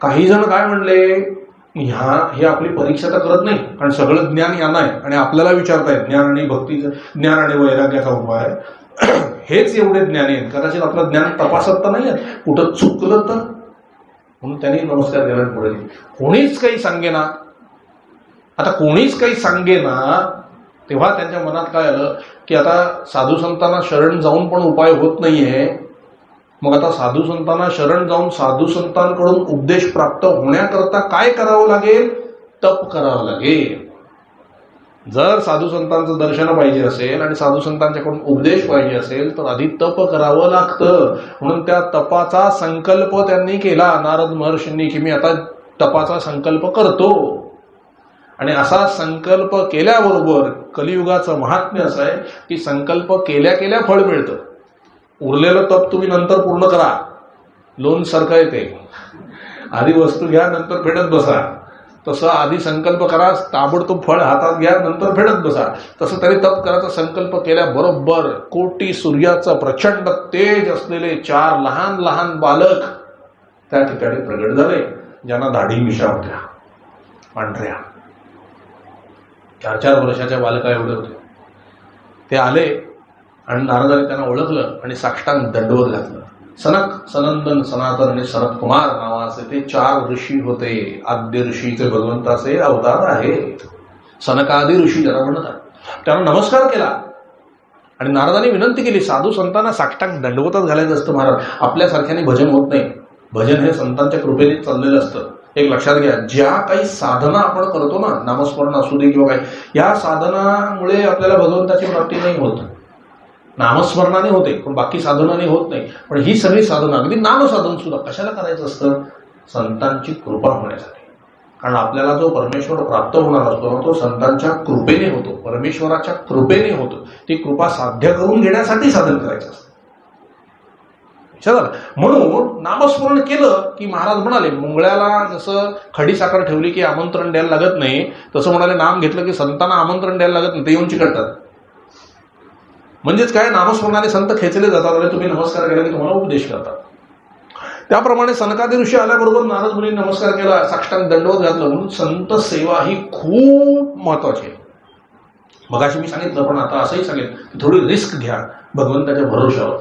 काही जण काय म्हणले, हे आपली परीक्षा तर करत नाही, कारण सगळं ज्ञान यांना आहे आणि आपल्याला विचारतायत ज्ञान आणि भक्तीचं, ज्ञान आणि वैराग्याचा उपाय, हेच एवढे ज्ञानी आहेत, कदाचित आपलं ज्ञान तपासत तर नाही आहे, कुठं चुकलं तर. म्हणून त्यांनी नमस्कार करायला पुढे. कोणीच काही सांगेना. आता कोणीच काही सांगेना तेव्हा त्यांच्या मनात काय आलं की आता साधू संतांना शरण जाऊन पण उपाय होत नाहीये. मग आता साधू संतांना शरण जाऊन साधू संतांकडून उपदेश प्राप्त होण्याकरता काय करावं लागेल? तप करावं लागेल. जर साधू संतांचं दर्शन पाहिजे असेल आणि साधू संतांच्याकडून उपदेश पाहिजे असेल तर आधी तप करावं लागतं. म्हणून त्या तपाचा संकल्प त्यांनी केला, नारद महर्षींनी, की मी आता तपाचा संकल्प करतो. आणि असा संकल्प केल्याबरोबर कलियुगाचं महात्म्य असं आहे की संकल्प केल्या केल्या फळ मिळतं. उरलेलं तप तुम्ही नंतर पूर्ण करा, लोन सारखं येते. आधी वस्तू घ्या, नंतर फेडत बसा. तसं आधी संकल्प करा, ताबडतोब फळ हातात घ्या, नंतर फेडत बसा. तसं तरी तप करायचा संकल्प केल्याबरोबर कोटी सूर्याचं प्रचंड तेज असलेले 4 लहान लहान बालक त्या ठिकाणी प्रगट झाले, ज्यांना दाढी मिशा होत्या पांढऱ्या. 4-4 वर्षाच्या बालका एवढे होते. ते आले आणि नारदाने त्यांना ओळखलं आणि साष्टांग दंडवत घातलं. सनक, सनंदन, सनातन आणि सनत कुमार नावाचे ते 4 ऋषी होते. आद्य ऋषीचे भगवंताचे अवतार आहेत. सनकादी ऋषी ज्याला म्हणतात, त्यांना नमस्कार केला आणि नारदाने विनंती केली, साधू संतांना साष्टांग दंडवतच घालायचं असतं महाराज, आपल्यासारख्याने भजन होत नाही. भजन हे संतांच्या कृपेने चाललेलं असतं. एक लक्षात घ्या, ज्या काही साधना आपण करतो ना, नामस्मरण असू दे किंवा काय, या साधनामुळे आपल्याला भगवंताची प्राप्ती नाही होत. नामस्मरणाने होते पण बाकी साधनाने होत नाही. पण ही सगळी साधना, अगदी नामसाधन सुद्धा कशाला करायचं असतं? संतांची कृपा होण्यासाठी. कारण आपल्याला जो परमेश्वर प्राप्त होणार असतो तो संतांच्या कृपेने होतो, परमेश्वराच्या कृपेने होतो. ती कृपा साध्य करून घेण्यासाठी साधन करायचं असतं. म्हणून नामस्मरण केलं की महाराज म्हणाले, मुंगळ्याला जसं खडी साखर ठेवली की आमंत्रण द्यायला लागत नाही, तसं म्हणाले नाम घेतलं की संतांना आमंत्रण द्यायला लागत नाही, ते येऊन चिकटतात. म्हणजेच काय, नामस्मरणाने संत खेचले जातात आणि तुम्ही नमस्कार केला की तुम्हाला उपदेश करतात. त्याप्रमाणे सनकादी ऋषी आल्याबरोबर नारद मुनी नमस्कार केला, साष्टांग दंडवत घातलं. म्हणून संत सेवा ही खूप महत्वाची आहे. मगाशी मी सांगितलं, पण आता असंही सांगेल की थोडी रिस्क घ्या भगवंताच्या भरोशावर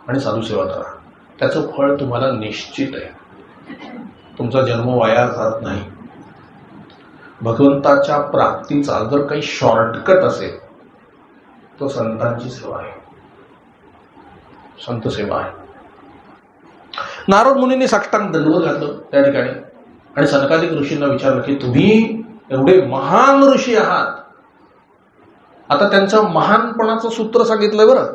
आणि साधू सेवा करा. त्याचं फळ तुम्हाला निश्चित आहे. तुमचा जन्म वाया जात नाही. भगवंताच्या प्राप्तीचा जर काही शॉर्टकट असेल तो संतांची सेवा आहे, संत सेवा आहे. नारद मुनींनी साष्टांग दंडवत घातलं त्या ठिकाणी आणि सनकादिक ऋषींना विचारलं की तुम्ही एवढे महान ऋषी आहात. आता त्यांचं महानपणाचं सूत्र सांगितलंय बरं.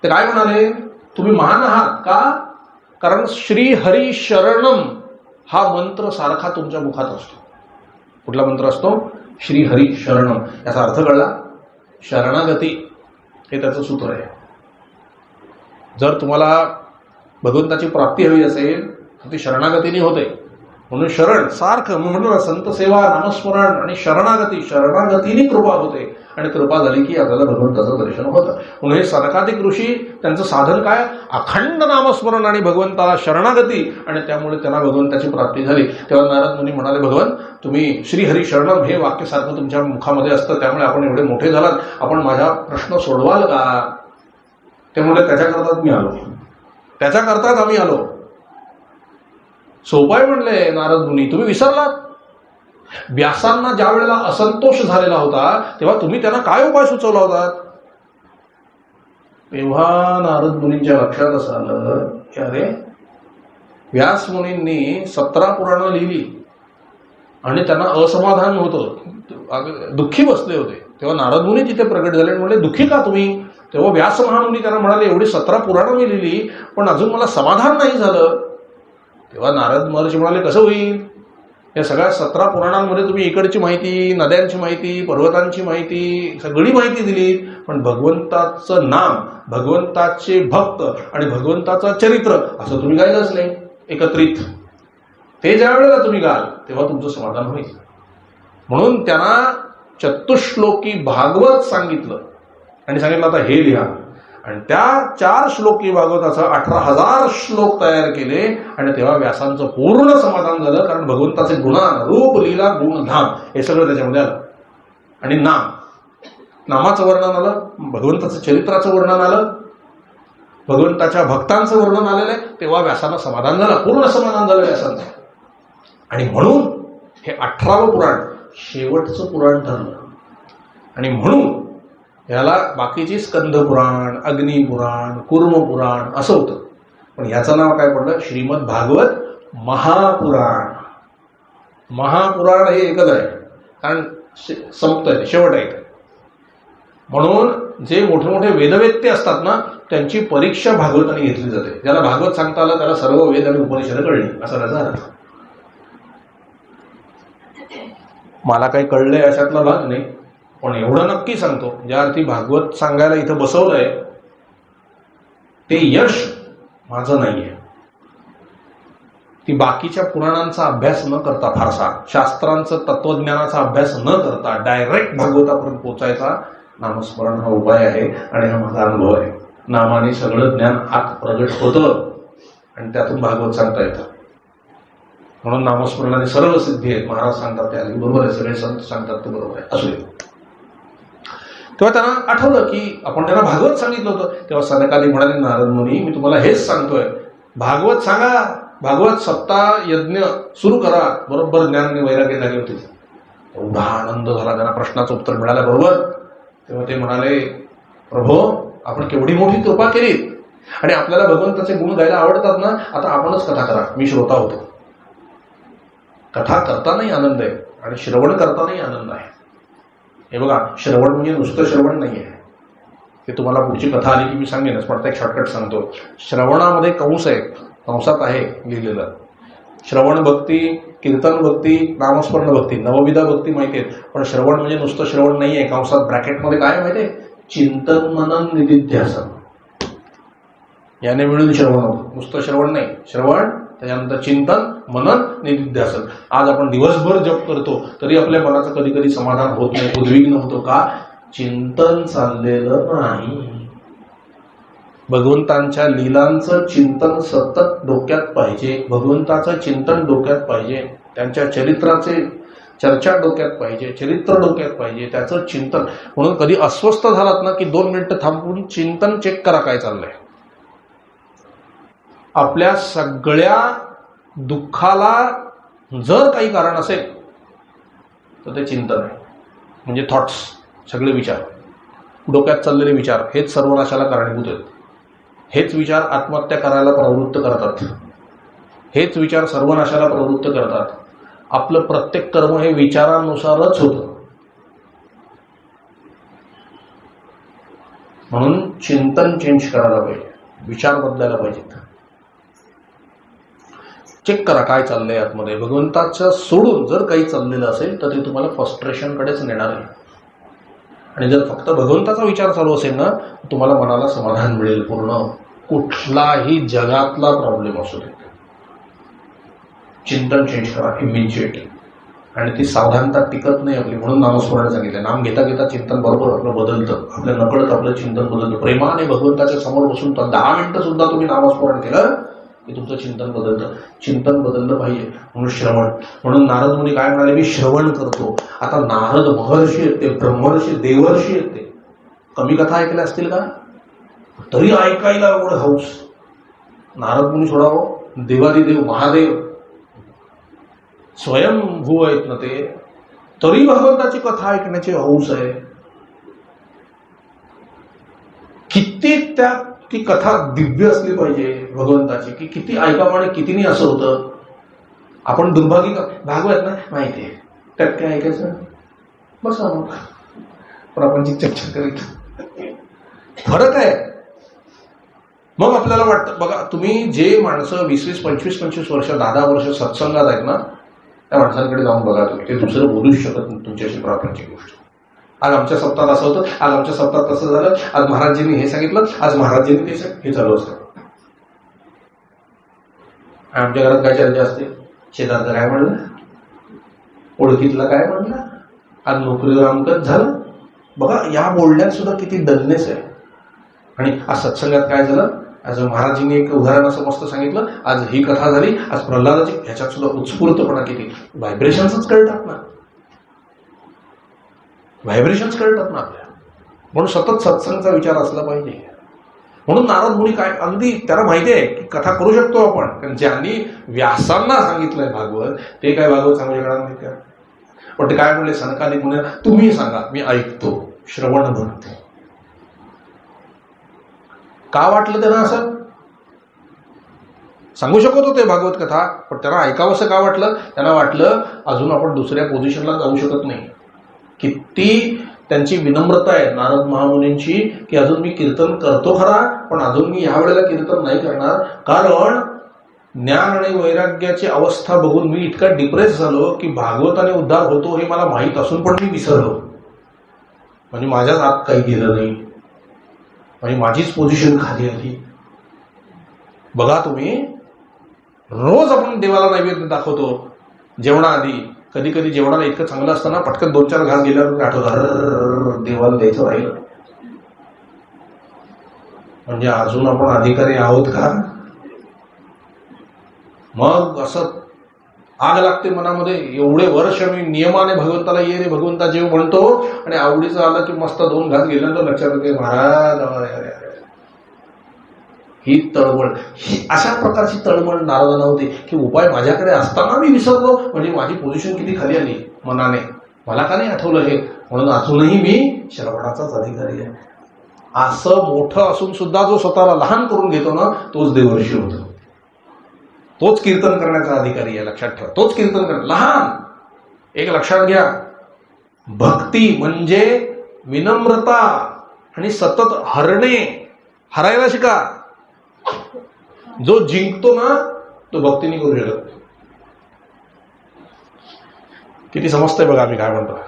ते काय म्हणाले, तुम्ही महान आहात का? कारण श्री हरी शरणम हा मंत्र सारखा तुमच्या मुखात असतो. कुठला मंत्र असतो? श्री हरी शरणम. याचा अर्थ कळला? शरणागती हे त्याचं सूत्र आहे. जर तुम्हाला भगवंताची प्राप्ती हवी असेल तर ती शरणागतीने होते. म्हणून शरण सारखं म्हणून संत सेवा, नामस्मरण आणि शरणागती, शरणागतीने कृपा होते. आणि कृपा झाली की आपल्याला भगवंताचं दर्शन होतं. म्हणून हे सनकादिक ऋषी त्यांचं साधन काय, अखंड नामस्मरण आणि भगवंताला शरणागती, आणि त्यामुळे त्यांना भगवंताची प्राप्ती झाली. तेव्हा नारद मुनी म्हणाले, भगवान तुम्ही श्रीहरी शरणम हे वाक्य सारखं तुमच्या मुखामध्ये असतं, त्यामुळे आपण एवढे मोठे झालात, आपण माझा प्रश्न सोडवाल का? त्यामुळे त्याच्याकरताच मी आलो, त्याच्याकरताच आम्ही आलो. सोपाय म्हणले नारद मुनी, तुम्ही विसरलात व्यासांना ज्या वेळेला असंतोष झालेला होता तेव्हा तुम्ही त्यांना काय उपाय सुचवला होता? तेव्हा नारद मुनींच्या लक्षात असं आलं की अरे व्यास मुनींनी 17 पुराणं लिहिली आणि त्यांना असमाधान होतं, दुःखी बसले होते. तेव्हा नारद मुनी तिथे प्रगट झाले, म्हणले दुःखी का तुम्ही? तेव्हा व्यास महामुनी त्यांना म्हणाले, एवढी 17 पुराणं मी लिहिली पण अजून मला समाधान नाही झालं. तेव्हा नारद महर्षी म्हणाले, कसं होईल? या सगळ्या 17 पुराणांमध्ये तुम्ही इकडची माहिती, नद्यांची माहिती, पर्वतांची माहिती, सगळी माहिती दिली, पण भगवंताचं नाम, भगवंताचे भक्त आणि भगवंताचं चरित्र असं तुम्ही गायलंच नाही एकत्रित. ते ज्या वेळेला तुम्ही गाल तेव्हा तुमचं समाधान होईल. म्हणून त्यांना चतुश्लोकी भागवत सांगितलं आणि सांगितलं आता हे लिहा, आणि त्या 4 श्लोकी भागवताचं 18,000 श्लोक तयार केले, आणि तेव्हा व्यासांचं पूर्ण समाधान झालं. कारण भगवंताचे गुणान, रूप, लीला, गुण, धाम हे सगळं त्याच्यामध्ये आलं. आणि नामाचं वर्णन आलं, भगवंताचं चरित्राचं वर्णन आलं, भगवंताच्या भक्तांचं वर्णन आलेलं आहे. तेव्हा व्यासांना समाधान झालं, पूर्ण समाधान झालं व्यासांचं. आणि म्हणून हे 18वं पुराण शेवटचं पुराण ठरलं. आणि म्हणून याला बाकीची स्कंद पुराण, अग्नी पुराण, कुर्म पुराण असं होतं, पण याचं नाव काय पडलं? श्रीमद भागवत महापुराण. महापुराण हे एकच आहे, कारण संपतंय, शेवट आहे. म्हणून जे मोठे मोठे वेदवेत्ते असतात ना, त्यांची परीक्षा भागवताने घेतली जाते. ज्याला भागवत सांगता आलं त्याला सर्व वेद आणि उपनिषद कळली असा त्याचा अर्थ. मला काही कळलंय अशातला भाग नाही, पण एवढं नक्की सांगतो, ज्या अर्थी भागवत सांगायला इथं बसवलंय ते यश माझं नाहीये. ती बाकीच्या पुराणांचा अभ्यास न करता, फारसा शास्त्रांचं तत्वज्ञानाचा अभ्यास न करता डायरेक्ट भागवतापर्यंत पोहोचायचा नामस्मरण हा उपाय आहे. आणि हा माझा अनुभव आहे. नामाने सगळं ज्ञान आत प्रगट होतं आणि त्यातून भागवत सांगता येतं. म्हणून नामस्मरणाने सर्व सिद्धी आहेत. महाराज सांगतात ते आली बरोबर आहे, सगळे संत सांगतात ते बरोबर आहे, असू दे. तेव्हा त्यांना आठवलं की आपण त्यांना भागवत सांगितलं होतं. तेव्हा सनकादी म्हणाले, नारद मुनी मी तुम्हाला हेच सांगतोय, भागवत सांगा, भागवत सप्ताह यज्ञ सुरू करा. बरोबर ज्ञान आणि वैराग्य झाले होते. एवढा आनंद झाला त्यांना, प्रश्नाचं उत्तर मिळालं बरोबर. तेव्हा ते म्हणाले, प्रभो आपण केवढी मोठी कृपा केली, आणि आपल्याला भगवंताचे गुण गायला आवडतात ना, आता आपणच कथा करा. मी श्रोता होतो. कथा करतानाही आनंद आहे आणि श्रवण करतानाही आनंद आहे. हे बघा, श्रवण म्हणजे नुसतं श्रवण नाही आहे. ते तुम्हाला पुढची कथा आली की मी सांगेनच, पण एक शॉर्टकट सांगतो. श्रवणामध्ये कंस आहे, कंसात आहे लिहिलेलं. श्रवण भक्ती, कीर्तन भक्ती, नामस्मरण भक्ती, नवविधा भक्ती माहिती आहेत. पण श्रवण म्हणजे नुसतं श्रवण नाही आहे. कंसात ब्रॅकेटमध्ये काय माहिती आहे? चिंतन, मनन, निदिध्यासन याने मिळून श्रवण होतं. नुसतं श्रवण नाही, श्रवण त्याच्यानंतर चिंतन, मनन, निदिध्यासन. आज आपण दिवसभर जप करतो तरी आपल्या मनाचं कधी कधी समाधान होत नाही, उद्विग्न होतो का? चिंतन चाललेलं नाही. भगवंतांच्या लीलांचं चिंतन सतत डोक्यात पाहिजे, भगवंताचं चिंतन डोक्यात पाहिजे, त्यांच्या चरित्राचे चर्चा डोक्यात पाहिजे, चरित्र डोक्यात पाहिजे, त्याचं चिंतन. म्हणून कधी अस्वस्थ झालात ना की 2 मिनिटं थांबून चिंतन चेक करा काय चाललंय. आपल्या सगळ्या दुःखाला जर काही कारण असेल तर ते चिंतन आहे. म्हणजे थॉट्स, सगळे विचार, डोक्यात चाललेले विचार हेच सर्वनाशाला कारणीभूत आहेत. हेच विचार आत्महत्या करायला प्रवृत्त करतात. हेच विचार सर्वनाशाला प्रवृत्त करतात. आपलं प्रत्येक कर्म हे विचारानुसारच होतं. म्हणून चिंतन चेंज करायला पाहिजे, विचार बदलायला पाहिजेत. चेक करा काय चाललंय आतमध्ये. भगवंताचं सोडून जर काही चाललेलं असेल तर ते तुम्हाला फ्रस्ट्रेशनकडेच नेणार आहे. आणि जर फक्त भगवंताचा विचार चालू असेल ना, तुम्हाला मनाला समाधान मिळेल पूर्ण. कुठलाही जगातला प्रॉब्लेम असू दे, चिंतन चेंज करा इमिजिएटली. आणि ती सावधानता टिकत नाही आपली, म्हणून नामस्मरण सांगितलं. नाम घेता घेता चिंतन बरोबर आपलं बदलतं, आपल्या नकळत आपलं चिंतन बदलतं. प्रेमाने भगवंताच्या समोर बसून 10 मिनिटं सुद्धा तुम्ही नामस्मरण केलं की तुमचं चिंतन बदलतं. चिंतन बदललं पाहिजे म्हणून श्रवण. म्हणून नारद मुनी काय म्हणाले, मी श्रवण करतो. आता नारद महर्षी आहेत ते, ब्रह्मर्षी देवर्षी आहेत ते, कमी कथा ऐकल्या असतील का? तरी ऐकायला एवढं हौस. नारद मुनी सोडावं, देवादिदेव महादेव स्वयंभू आहेत ना ते, तरी भगवंताची कथा ऐकण्याची हौस आहे. किती त्या ती कथा दिव्य असली पाहिजे भगवंताची, की किती ऐकावं आणि कितीनी असं होतं. आपण दुर्भागी भागवत ना माहिती आहे, त्यात काय ऐकायचं, बसा मग प्रपंचिक चर्चा करीत. फरक आहे. मग आपल्याला वाटतं बघा, तुम्ही जे माणसं 20-20, 25-25 वर्ष 10-10 वर्ष सत्संगात आहेत ना, त्या माणसांकडे जाऊन बघा तुम्ही, ते दुसरं बोलूच शकत नाही तुमच्याशी प्रापंचिक गोष्ट. आज आमच्या सप्ताहात असं होतं, आज आमच्या सप्ताहात तसं झालं, आज महाराजजींनी हे सांगितलं, आज महाराजजींनी ते हे चालू असतं. आमच्या घरात काय चर्चा असते, शेजारचं काय म्हणलं, ओळखीतला काय म्हणलं, आज नोकरीवर अमकच झालं. बघा या बोलण्यात सुद्धा किती डलनेस आहे. आणि आज सत्संगात काय झालं, आज महाराजींनी एक उदाहरण असं मस्त सांगितलं, आज ही कथा झाली, आज प्रल्हादाची, ह्याच्यात सुद्धा उत्स्फूर्तपणा किती, व्हायब्रेशन्सच कळतात ना, व्हायब्रेशन्स कळतात ना आपल्या. म्हणून सतत सत्संगचा विचार असला पाहिजे. म्हणून नारद मुनी काय, अगदी त्याला माहिती आहे की कथा करू शकतो आपण, कारण ज्यांनी व्यासांना सांगितलंय भागवत, ते काय भागवत सांगू शकणार नाही का. पण ते काय म्हणले, सनकादिक मुनी, तुम्ही सांगा मी ऐकतो, श्रवण म्हणतो. का वाटलं त्यांना असं, सांगू शकत होते भागवत कथा, पण त्यांना ऐकावं असं का वाटलं, त्यांना वाटलं अजून आपण दुसऱ्या पोझिशनला जाऊ शकत नाही. किती त्यांची विनम्रता आहे नारद महामुनींची, की अजून मी कीर्तन करतो खरा, पण अजून मी ह्या वेळेला कीर्तन नाही करणार, कारण ज्ञान आणि वैराग्याची अवस्था बघून मी इतका डिप्रेस झालो की भागवताने उद्धार होतो हे मला माहीत असून पण मी विसरलो. म्हणजे माझ्याच आत काही गेलं नाही, आणि माझीच पोझिशन खाली आली. बघा तुम्ही, रोज आपण देवाला नैवेद्य दाखवतो जेवणाआधी, कधी कधी जेवणाला इतकं चांगलं असताना पटकन 2-4 घास गेल्यावर आठवतं देवाला द्यायचं राहिलं. म्हणजे अजून आपण अधिकारी आहोत का. मग असं आग लागते मनामध्ये. एवढे वर्ष मी नियमाने भगवंताला ये रे भगवंता जेव म्हणतो, आणि आवडीचं आलं की मस्त 2 घास गेल्यानंतर लक्षात येते महाराज, ही तळमळ, अशा प्रकारची तळमळ नारदांना होती की उपाय माझ्याकडे असताना मी विसरलो, म्हणजे माझी पोझिशन किती खाली आली मनाने, मला का नाही आठवलं हे. म्हणून अजूनही मी श्रवणाचाच अधिकारी आहे. असं मोठं असून सुद्धा जो स्वतःला लहान करून घेतो ना, तोच देवर्षी होतो, तोच कीर्तन करण्याचा अधिकारी आहे. लक्षात ठेवा, तोच कीर्तन कर. लहान एक लक्षात घ्या, भक्ती म्हणजे विनम्रता आणि सतत हरणे, हरायला शिका. जो जिंकतो ना तो भक्तीने करू शकत. किती समजतंय बघा मी काय म्हणतो.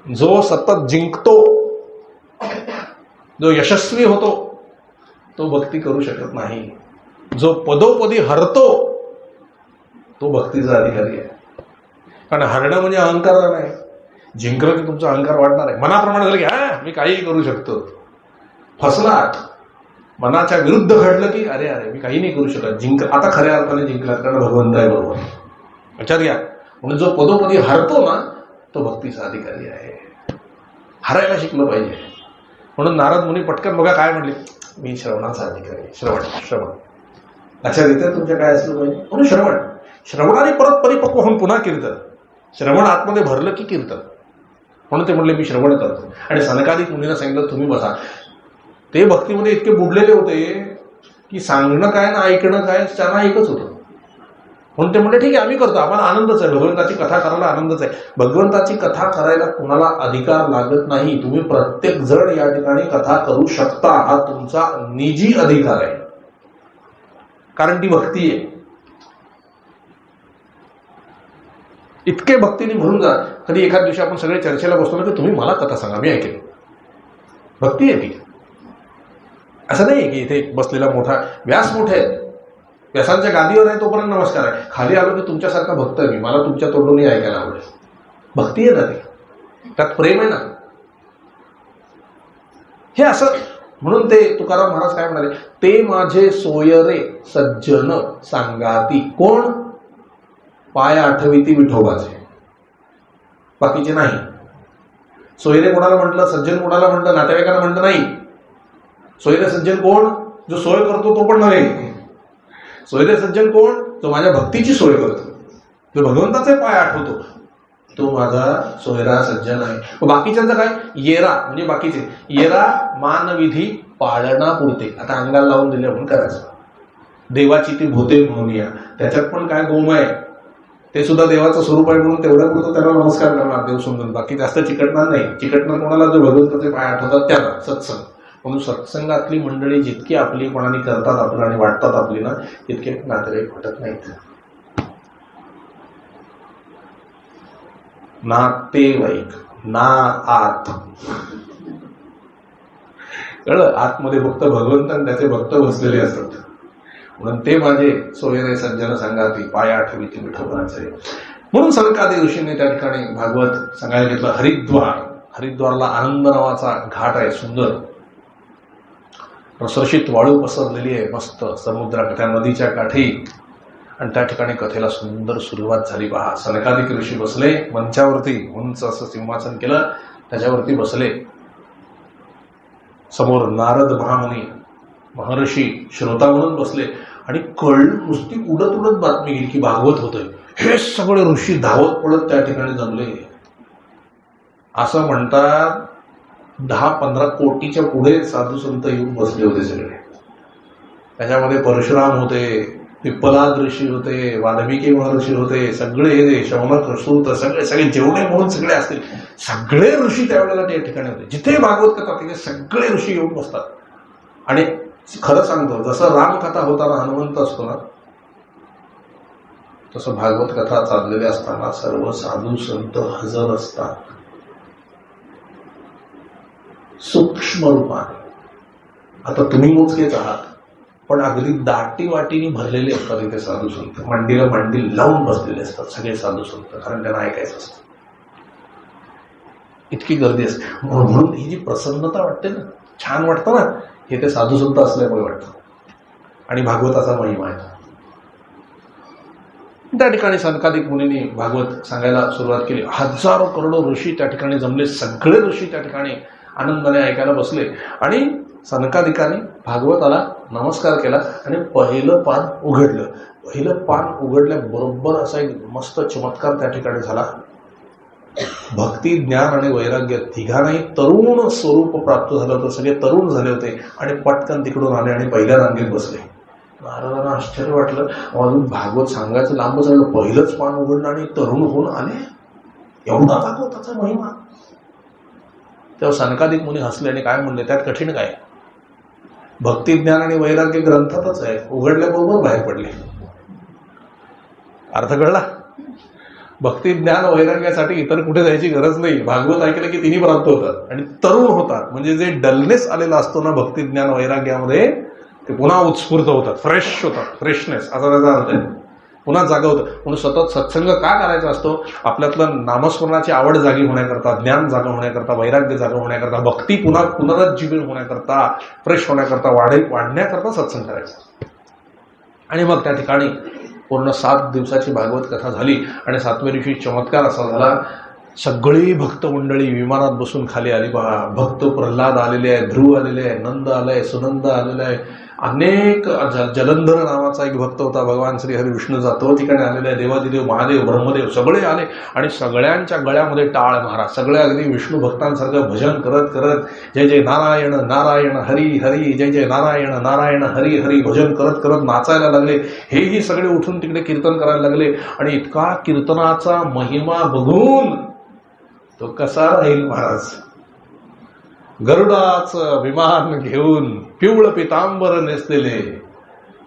जो सतत जिंकतो, जो यशस्वी होतो, तो भक्ती करू शकत नाही. जो पदोपदी हरतो तो भक्तीचा अधिकारी आहे. कारण हरणं म्हणजे अहंकार नाही, जिंकलं की तुमचा अहंकार वाढणार आहे. मनाप्रमाणे झालं की मी काहीही करू शकतो, फसलात. मनाच्या विरुद्ध घडलं की अरे अरे मी काही नाही करू शकत, जिंक. आता खऱ्या अर्थाने जिंकलात, कारण भगवंत आहे बरोबर. विचार घ्या. म्हणून जो पदोपदी हरतो ना तो भक्तीचा अधिकारी आहे. हरायला शिकलं पाहिजे. म्हणून नारद मुनी पटकन बघा काय म्हणले, मी श्रवणाचा अधिकारी. श्रवण लक्षात येतं तुमच्या काय असलं पाहिजे. म्हणून श्रवणाने परत परिपक्व होऊन पुन्हा कीर्तन. श्रवण आतमध्ये भरलं की कीर्तन. म्हणून ते म्हणले मी श्रवण करतो. आणि सनकादिक मुनींना सांगितलं तुम्ही बसा. ते भक्तीमध्ये इतके बुडलेले होते की सांगणं काय ना ऐकणं काय त्यांना एकच होतं. म्हणून ते म्हणले ठीक आहे आम्ही करतो, आम्हाला आनंदच आहे, भगवंताची कथा करायला आनंदच आहे. भगवंताची कथा करायला कुणाला अधिकार लागत नाही. तुम्ही प्रत्येक जण या ठिकाणी कथा करू शकता, हा तुमचा निजी अधिकार आहे, कारण ती भक्ती आहे. इतके भक्तीने भरून जा. कधी एखाद दिवशी आपण सगळे चर्चेला बसतो ना की तुम्ही मला कथा सांगा, मी ऐकेन. भक्ती आहे ती. असं नाही की इथे बसलेला मोठा व्यास मोठे आहेत, व्यासांच्या गादीवर आहे तोपर्यंत नमस्कार आहे, खाली आलो की तुमच्यासारखा भक्त आहे मी, मला तुमच्या तोंडूनही ऐकायला आवडेल. भक्ती आहे ना ते, त्यात प्रेम आहे ना. हे असं म्हणून ते तुकाराम महाराज काय म्हणाले, ते माझे सोयरे सज्जन सांगाती. कोण? पाय आठविती विठोबाचे, बाकीचे नाही. सोयरे कोणाला म्हटलं, सज्जन कोणाला म्हटलं, नातेवाईकांना म्हटलं नाही. सोयरे सज्जन कोण? जो सोय करतो तो पण नव्हे. सोयरे सज्जन कोण? जो माझ्या भक्तीची सोय करतो, जो भगवंताचे पाय आठवतो, तो माझा सोयरा सज्जन आहे. बाकीच्यांचं काय? येरा म्हणजे बाकीचे. येरा मानविधी पाळणापुरते, आता अंगाला लावून दिले म्हणून करायचं. देवाची ती भूते म्हणून या, त्याच्यात पण काय गोम आहे, ते सुद्धा देवाचं स्वरूप आहे म्हणून तेवढं पुरतं त्याला नमस्कार करणार देव समजून, बाकी जास्त चिकटणार नाही. चिकटणार कोणाला? जो भगवंताचे पाय आठवतात त्याला. सत्संग म्हणून सत्संगातली मंडळी जितकी आपलीपणाने करतात आपलं आणि वाटतात आपली ना, तितके नातेवाईक वाटत नाहीत. नातेवाईक ना आत कळलं, आतमध्ये फक्त भगवंत आणि त्याचे भक्त बसलेले असतात. म्हणून ते माझे सोयरे सज्जन सांगाती, पाय आठविती विठोबाचे. म्हणून सनकादी ऋषींनी त्या ठिकाणी भागवत सांगायला घेतलं. हरिद्वारला आनंद नावाचा घाट आहे, सुंदर रसरशीत वाळू पसरलेली आहे, मस्त समुद्रा त्या नदीच्या काठी. आणि त्या ठिकाणी कथेला सुंदर सुरुवात झाली. पहा, सनकादिक ऋषी बसले मंचावरती, उंच असं सिंहासन केलं, त्याच्यावरती बसले. समोर नारद महामुनी महर्षी श्रोता म्हणून बसले. आणि नुसती उडत उडत बातमी गेली की भागवत होतंय. हे सगळे ऋषी धावत पडत त्या ठिकाणी जमले. असं म्हणतात 10-15 कोटीच्या पुढे साधू संत येऊन बसले होते सगळे. त्याच्यामध्ये परशुराम होते, पिप्पलाद ऋषी होते, वाल्मिकी महर्षी होते, सगळे हे शौनक सूत सगळे जेवढे म्हणून सगळे असतील सगळे ऋषी त्यावेळेला त्या ठिकाणी होते. जिथे भागवत कथा तिथे सगळे ऋषी येऊन बसतात. आणि खरं सांगतो, जसं रामकथा होताना हनुमंत असतो ना, तसं भागवत कथा चाललेली असताना सर्व साधू संत हजर असतात, सूक्ष्म रूपाने. आता तुम्ही मोजकेच आहात, पण अगदी दाटी वाटीने भरलेले असतात इथे साधू संत. मांडीला मांडी लावून बसलेले असतात सगळे साधू संत, कारण त्यांना ऐकायचं असतं. इतकी गर्दी असते. म्हणून ही जी प्रसन्नता वाटते ना, छान वाटतं ना, हे ते साधू संत असल्यामुळे वाटतं. आणि भागवताचा महिमा आहे. त्या ठिकाणी सनकादिक मुनींनी भागवत सांगायला सुरुवात केली. हजारो करोडो ऋषी त्या ठिकाणी जमले. सगळे ऋषी त्या ठिकाणी आनंदाने ऐकायला बसले. आणि सनकादिकांनी भागवताला नमस्कार केला आणि पहिलं पान उघडलं. पहिलं पान उघडल्याबरोबर असा एक मस्त चमत्कार त्या ठिकाणी झाला. भक्ती, ज्ञान आणि वैराग्य तिघांनाही तरुण स्वरूप प्राप्त झालं होतं. सगळे तरुण झाले होते आणि पटकन तिकडून आले आणि पहिल्या रांगेत बसले. नारदांना आश्चर्य वाटलं, अजून भागवत सांगायचं लांबच राहिलं, पहिलंच पान उघडलं आणि तरुण होऊन आले. एवढा भागवताचा महिमा. तेव्हा सनकादिक मुनी हसले आणि काय म्हणले, त्यात कठीण काय, भक्ती, ज्ञान आणि वैराग्य ग्रंथातच आहे, उघडल्याबरोबर बाहेर पडले. अर्थ कळला? भक्ती, ज्ञान, वैराग्यासाठी इतर कुठे जायची गरज नाही. भागवत ऐकलं की तिन्ही प्राप्त होतात आणि तरुण होतात. म्हणजे जे डलनेस आलेला असतो ना भक्ती, ज्ञान, वैराग्यामध्ये, ते पुन्हा उत्स्फूर्त होतात, फ्रेश होतात. फ्रेशनेस असा त्याचा अर्थ आहे, पुन्हा जागा होतं. म्हणून सतत सत्संग का करायचा असतो? आपल्यातलं नामस्मरणाची आवड जागी होण्याकरता, ज्ञान जागा होण्याकरता, वैराग्य जागा होण्याकरता, भक्ती पुन्हा पुनरुज्जीवन होण्याकरता, फ्रेश होण्याकरता, वाढण्याकरता सत्संग करायचा. आणि मग त्या ठिकाणी पूर्ण 7 दिवसाची भागवत कथा झाली. आणि 7व्या दिवशी चमत्कार असा झाला, सगळी भक्त मंडळी विमानात बसून खाली आली. पहा, भक्त प्रल्हाद आलेले आहे, ध्रुव आलेले आहे, नंद आलाय, सुनंद आलेला आहे, अनेक जलंधर नावाचा एक भक्त होता, भगवान श्री हरी विष्णूचा, तो ठिकाणी आलेला आहे, देवादिदेव, महादेव, ब्रह्मदेव सगळे आले. आणि सगळ्यांच्या गळ्यामध्ये टाळ महाराज, सगळे अगदी विष्णू भक्तांसारखं भजन करत करत जय जय नारायण नारायण हरी हरी, जय जय नारायण नारायण हरी हरी भजन करत करत नाचायला लागले. हेही सगळे उठून तिकडे कीर्तन करायला लागले. आणि इतका कीर्तनाचा महिमा बघून तो कसा राहील महाराज, गरुडाचं विमान घेऊन पिवळ पितांबर नेसलेले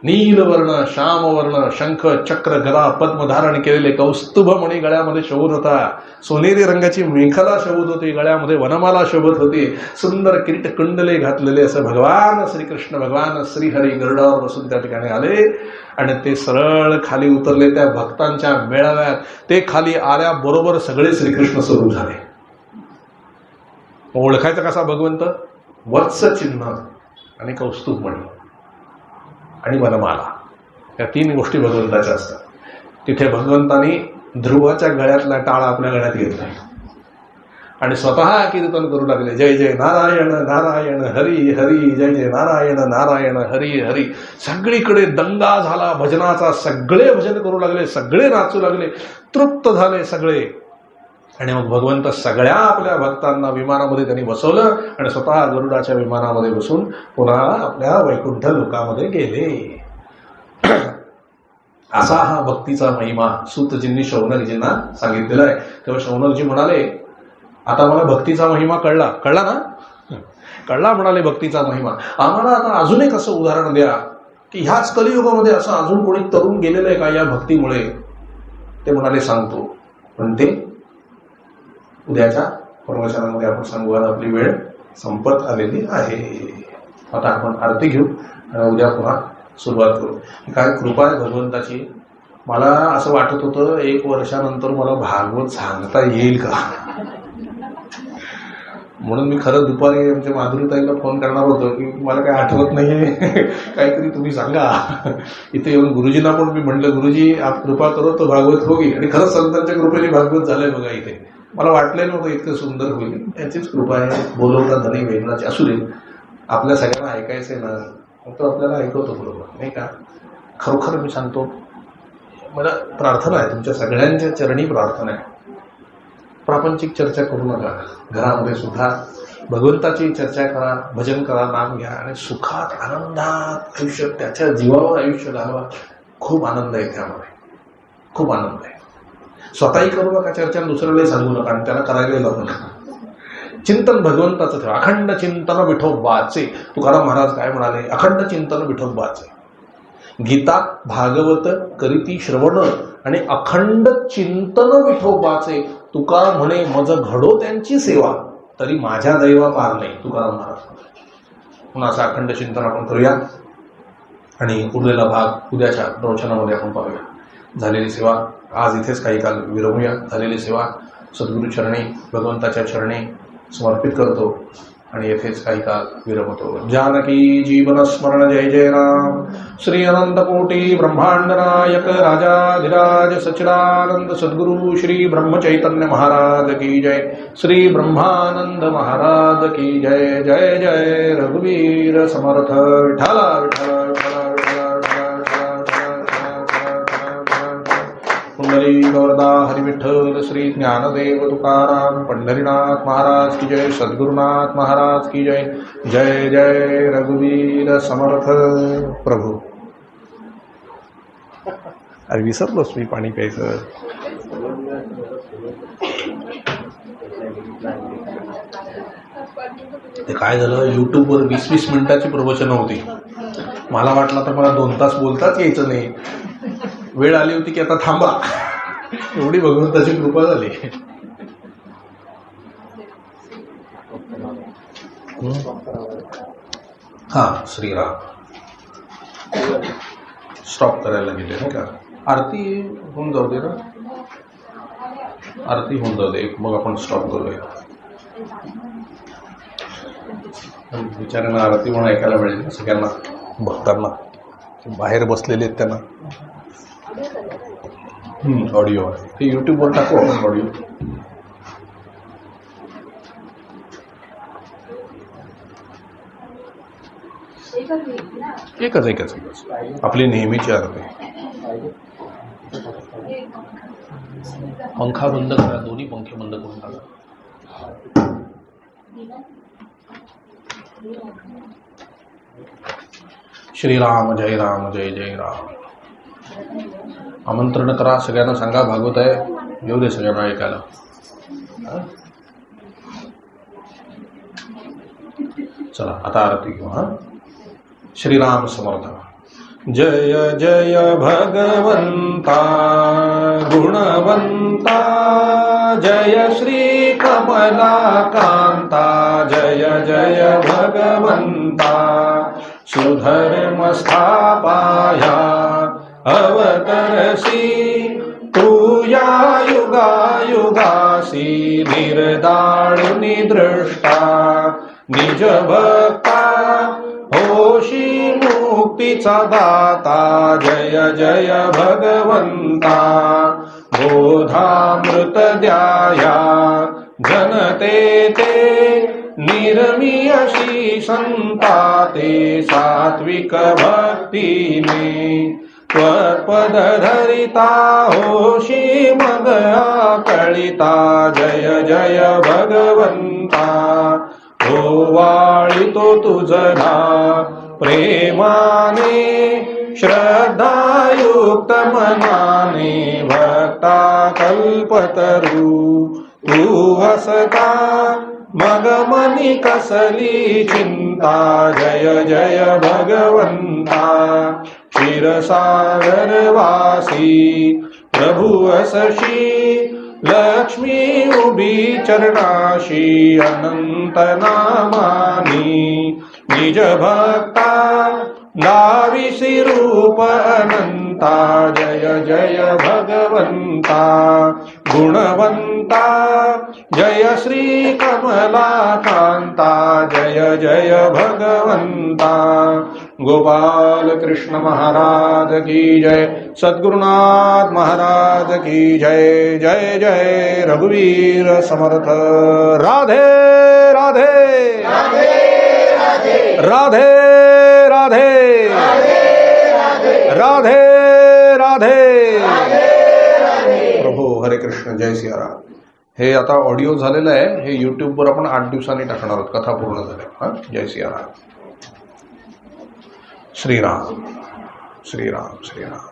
नीलवर्ण श्यामवर्ण शंख चक्र गदा पद्म धारण केलेले कौस्तुभ मणी गळ्यामध्ये शोभत होता. सोनेरी रंगाची मेखला शोभत होती, गळ्यामध्ये वनमाला शोभत होती, सुंदर किरीट कुंडले घातलेले असं भगवान श्रीकृष्ण भगवान श्रीहरी गरुडावर बसून त्या ठिकाणी आले आणि ते सरळ खाली उतरले त्या भक्तांच्या मेळाव्यात. ते खाली आल्याबरोबर सगळे श्रीकृष्ण स्वरूप झाले. ओळखायचा कसा भगवंत? वत्स चिन्ह आणि कौस्तुभमणी आणि वनमाला, या 3 गोष्टी भगवंताच्या असतात. तिथे भगवंतानी ध्रुवाच्या गळ्यातला टाळा आपल्या गळ्यात घेतला आणि स्वतः कीर्तन करू लागले, जय जय नारायण नारायण हरी हरी, जय जय नारायण नारायण हरी हरी. सगळीकडे दंगा झाला भजनाचा, सगळे भजन करू लागले, सगळे नाचू लागले, तृप्त झाले सगळे. आणि मग भगवंत सगळ्या आपल्या भक्तांना विमानामध्ये त्यांनी बसवलं आणि स्वतः गरुडाच्या विमानामध्ये बसून पुन्हा आपल्या वैकुंठ लोकामध्ये गेले. असा हा भक्तीचा महिमा सूतजींनी शौनकजींना सांगितलेला आहे. तेव्हा शौनकजी म्हणाले, आता मला भक्तीचा महिमा कळला ना? कळला म्हणाले भक्तीचा महिमा. आम्हाला आता अजून एक असं उदाहरण द्या की ह्याच कलियुगामध्ये असं अजून कोणी तरुण गेलेलं आहे का या भक्तीमुळे? ते म्हणाले, सांगतो, पण ते उद्याच्या प्रवचनामध्ये आपण सांगू. आज आपली वेळ संपत आलेली आहे. आता आपण आरती घेऊ आणि उद्या पुन्हा सुरुवात करू. काय कृपा आहे भगवंताची. मला असं वाटत होतं 1 वर्षानंतर मला भागवत सांगता येईल का, म्हणून मी खरं दुपारी आमच्या माधुरीताईला फोन करणार होतो की मला काही आठवत नाहीये, काहीतरी तुम्ही सांगा. इथे येऊन गुरुजींना पण मी म्हटलं, गुरुजी आप कृपा करो तो भागवत होगी. आणि खरंच संतांच्या कृपेने भागवत झालंय बघा. इथे मला वाटलं नव्हतं इतकं सुंदर होईल. याचीच कृपा आहे. बोलवता धनी वेदनाची असू दे. आपल्या सगळ्यांना ऐकायचंय ना, तो आपल्याला ऐकवतो बरोबर, नाही का? खरोखर मी सांगतो, मला प्रार्थना आहे, तुमच्या सगळ्यांच्या चरणी प्रार्थना आहे. प्रापंचिक चर्चा करू नका. घरामध्ये सुद्धा भगवंताची चर्चा करा, भजन करा, नाम घ्या आणि सुखात आनंदात आयुष्य, त्याच्या जीवावर आयुष्य घालवा. खूप आनंद आहे त्यामध्ये, खूप आनंद आहे. स्वतःही करू नका चर्चा, दुसऱ्यालाही सांगू नका आणि त्याला करायला लावू नका. चिंतन भगवंताचं ठेवा. अखंड चिंतन विठोबाचे. तुकाराम महाराज काय म्हणाले? अखंड चिंतन विठोबाचे. गीता भागवत करीती श्रवण आणि अखंड चिंतन विठोबाचे. तुका म्हणे मज घडो त्यांची सेवा, तरी माझ्या दैवा पार नाही. तुकाराम महाराज. म्हणून असं अखंड चिंतन आपण करूया आणि उरलेला भाग उद्याच्या प्रवचनामध्ये आपण पाहूया. झालेली सेवा आज इथेच काही काल विरमूया. झालेली सेवा सद्गुरू चरणी, भगवंताच्या चरणी समर्पित करतो आणि येथेच काही काल विरमतो. जानकी जीवन स्मरण. जय जय राम. श्री अनंत कोटी ब्रह्मांड नायक राजाधिराज सच्चिदानंद सद्गुरु श्री ब्रह्म चैतन्य महाराज की जय. श्री ब्रह्मानंद महाराज की जय. जय जय रघुवीर समर्थ. विठ्ठला विठ्ठला विठ्ठला पुंडली गौरदा हरिविठ्ठल. श्री ज्ञानदेव तुकाराम पंढरीनाथ महाराज की जय. सद्गुरुनाथ महाराज की जय. जय जय रघुवीर समर्थ प्रभू. अरे विसरलोच मी पाणी प्यायचं. ते काय झालं, युट्यूबवर 20-20 मिनिटाची प्रवचनं होती. मला वाटलं तर मला 2 तास बोलताच यायचं नाही. वेळ आली होती की आता थांबा. एवढी भगवंताची कृपा झाली. हा श्रीराम. स्टॉप करायला गेले नाही का? आरती होऊन जाऊ दे ना, आरती होऊन जाऊ दे, मग आपण स्टॉप करूया. बिचाऱ्यांना आरती म्हणून ऐकायला मिळेल सगळ्यांना भक्तांना. बाहेर बसलेले आहेत त्यांना ऑडिओ आहे ते युट्यूबवर टाकू आपण ऑडिओ. एकच आपली नेहमीची आरती. पंखा बंद करा, दोन्ही पंखे बंद करून टाका. श्रीराम जय राम जय जय राम. आमंत्रण करा सगळ्यांना, सांगा भागवत आहे, येऊ दे सगळ्यांना ऐकायला. चला आता आरती घेऊ. श्रीराम समर्थ. जय जय भगवन्ता गुणवन्ता जय श्री कमलाकान्ता जय जय भगवन्ता सुधर्म स्थापाया अवतरसि तू या युगायुगासी निर्दाळुनि दृष्टा निज भक्ता होशी मुक्तीचा दाता जय जय भगवंता बोधामृत द्याया जनते ते निर्मी अशी संता ते सात्विक भक्तीने त्वत्पद धरिता होशी मग आकळिता जय जय भगवंता ओवाळितो तुझना प्रेमाने श्रद्धायुक्त मनाने भक्ता कल्पतरू तू वसता मग मनी कसली चिंता जय जय भगवंता क्षीरसागर वासी प्रभु असशी लक्ष्मी उभी चरणाशी अनंत नामानी निज भक्ता लाविसी रूप अनंता जय जय भगवंता गुणवंता जय श्री कमलाकांता जय जय भगवंता गोपाल कृष्ण महाराज की जय सद्गुरुनाथ महाराज की जय जय जय रघुवीर समर्थ राधे राधे राधे राधे राधे राधे प्रभू हरे कृष्ण जय सियाराम. हे आता ऑडिओ झालेलं आहे, हे युट्यूबवर आपण 8 दिवसांनी टाकणार आहोत कथा पूर्ण झाल्या. हा जय सियाराम. श्रीराम श्रीराम श्रीराम.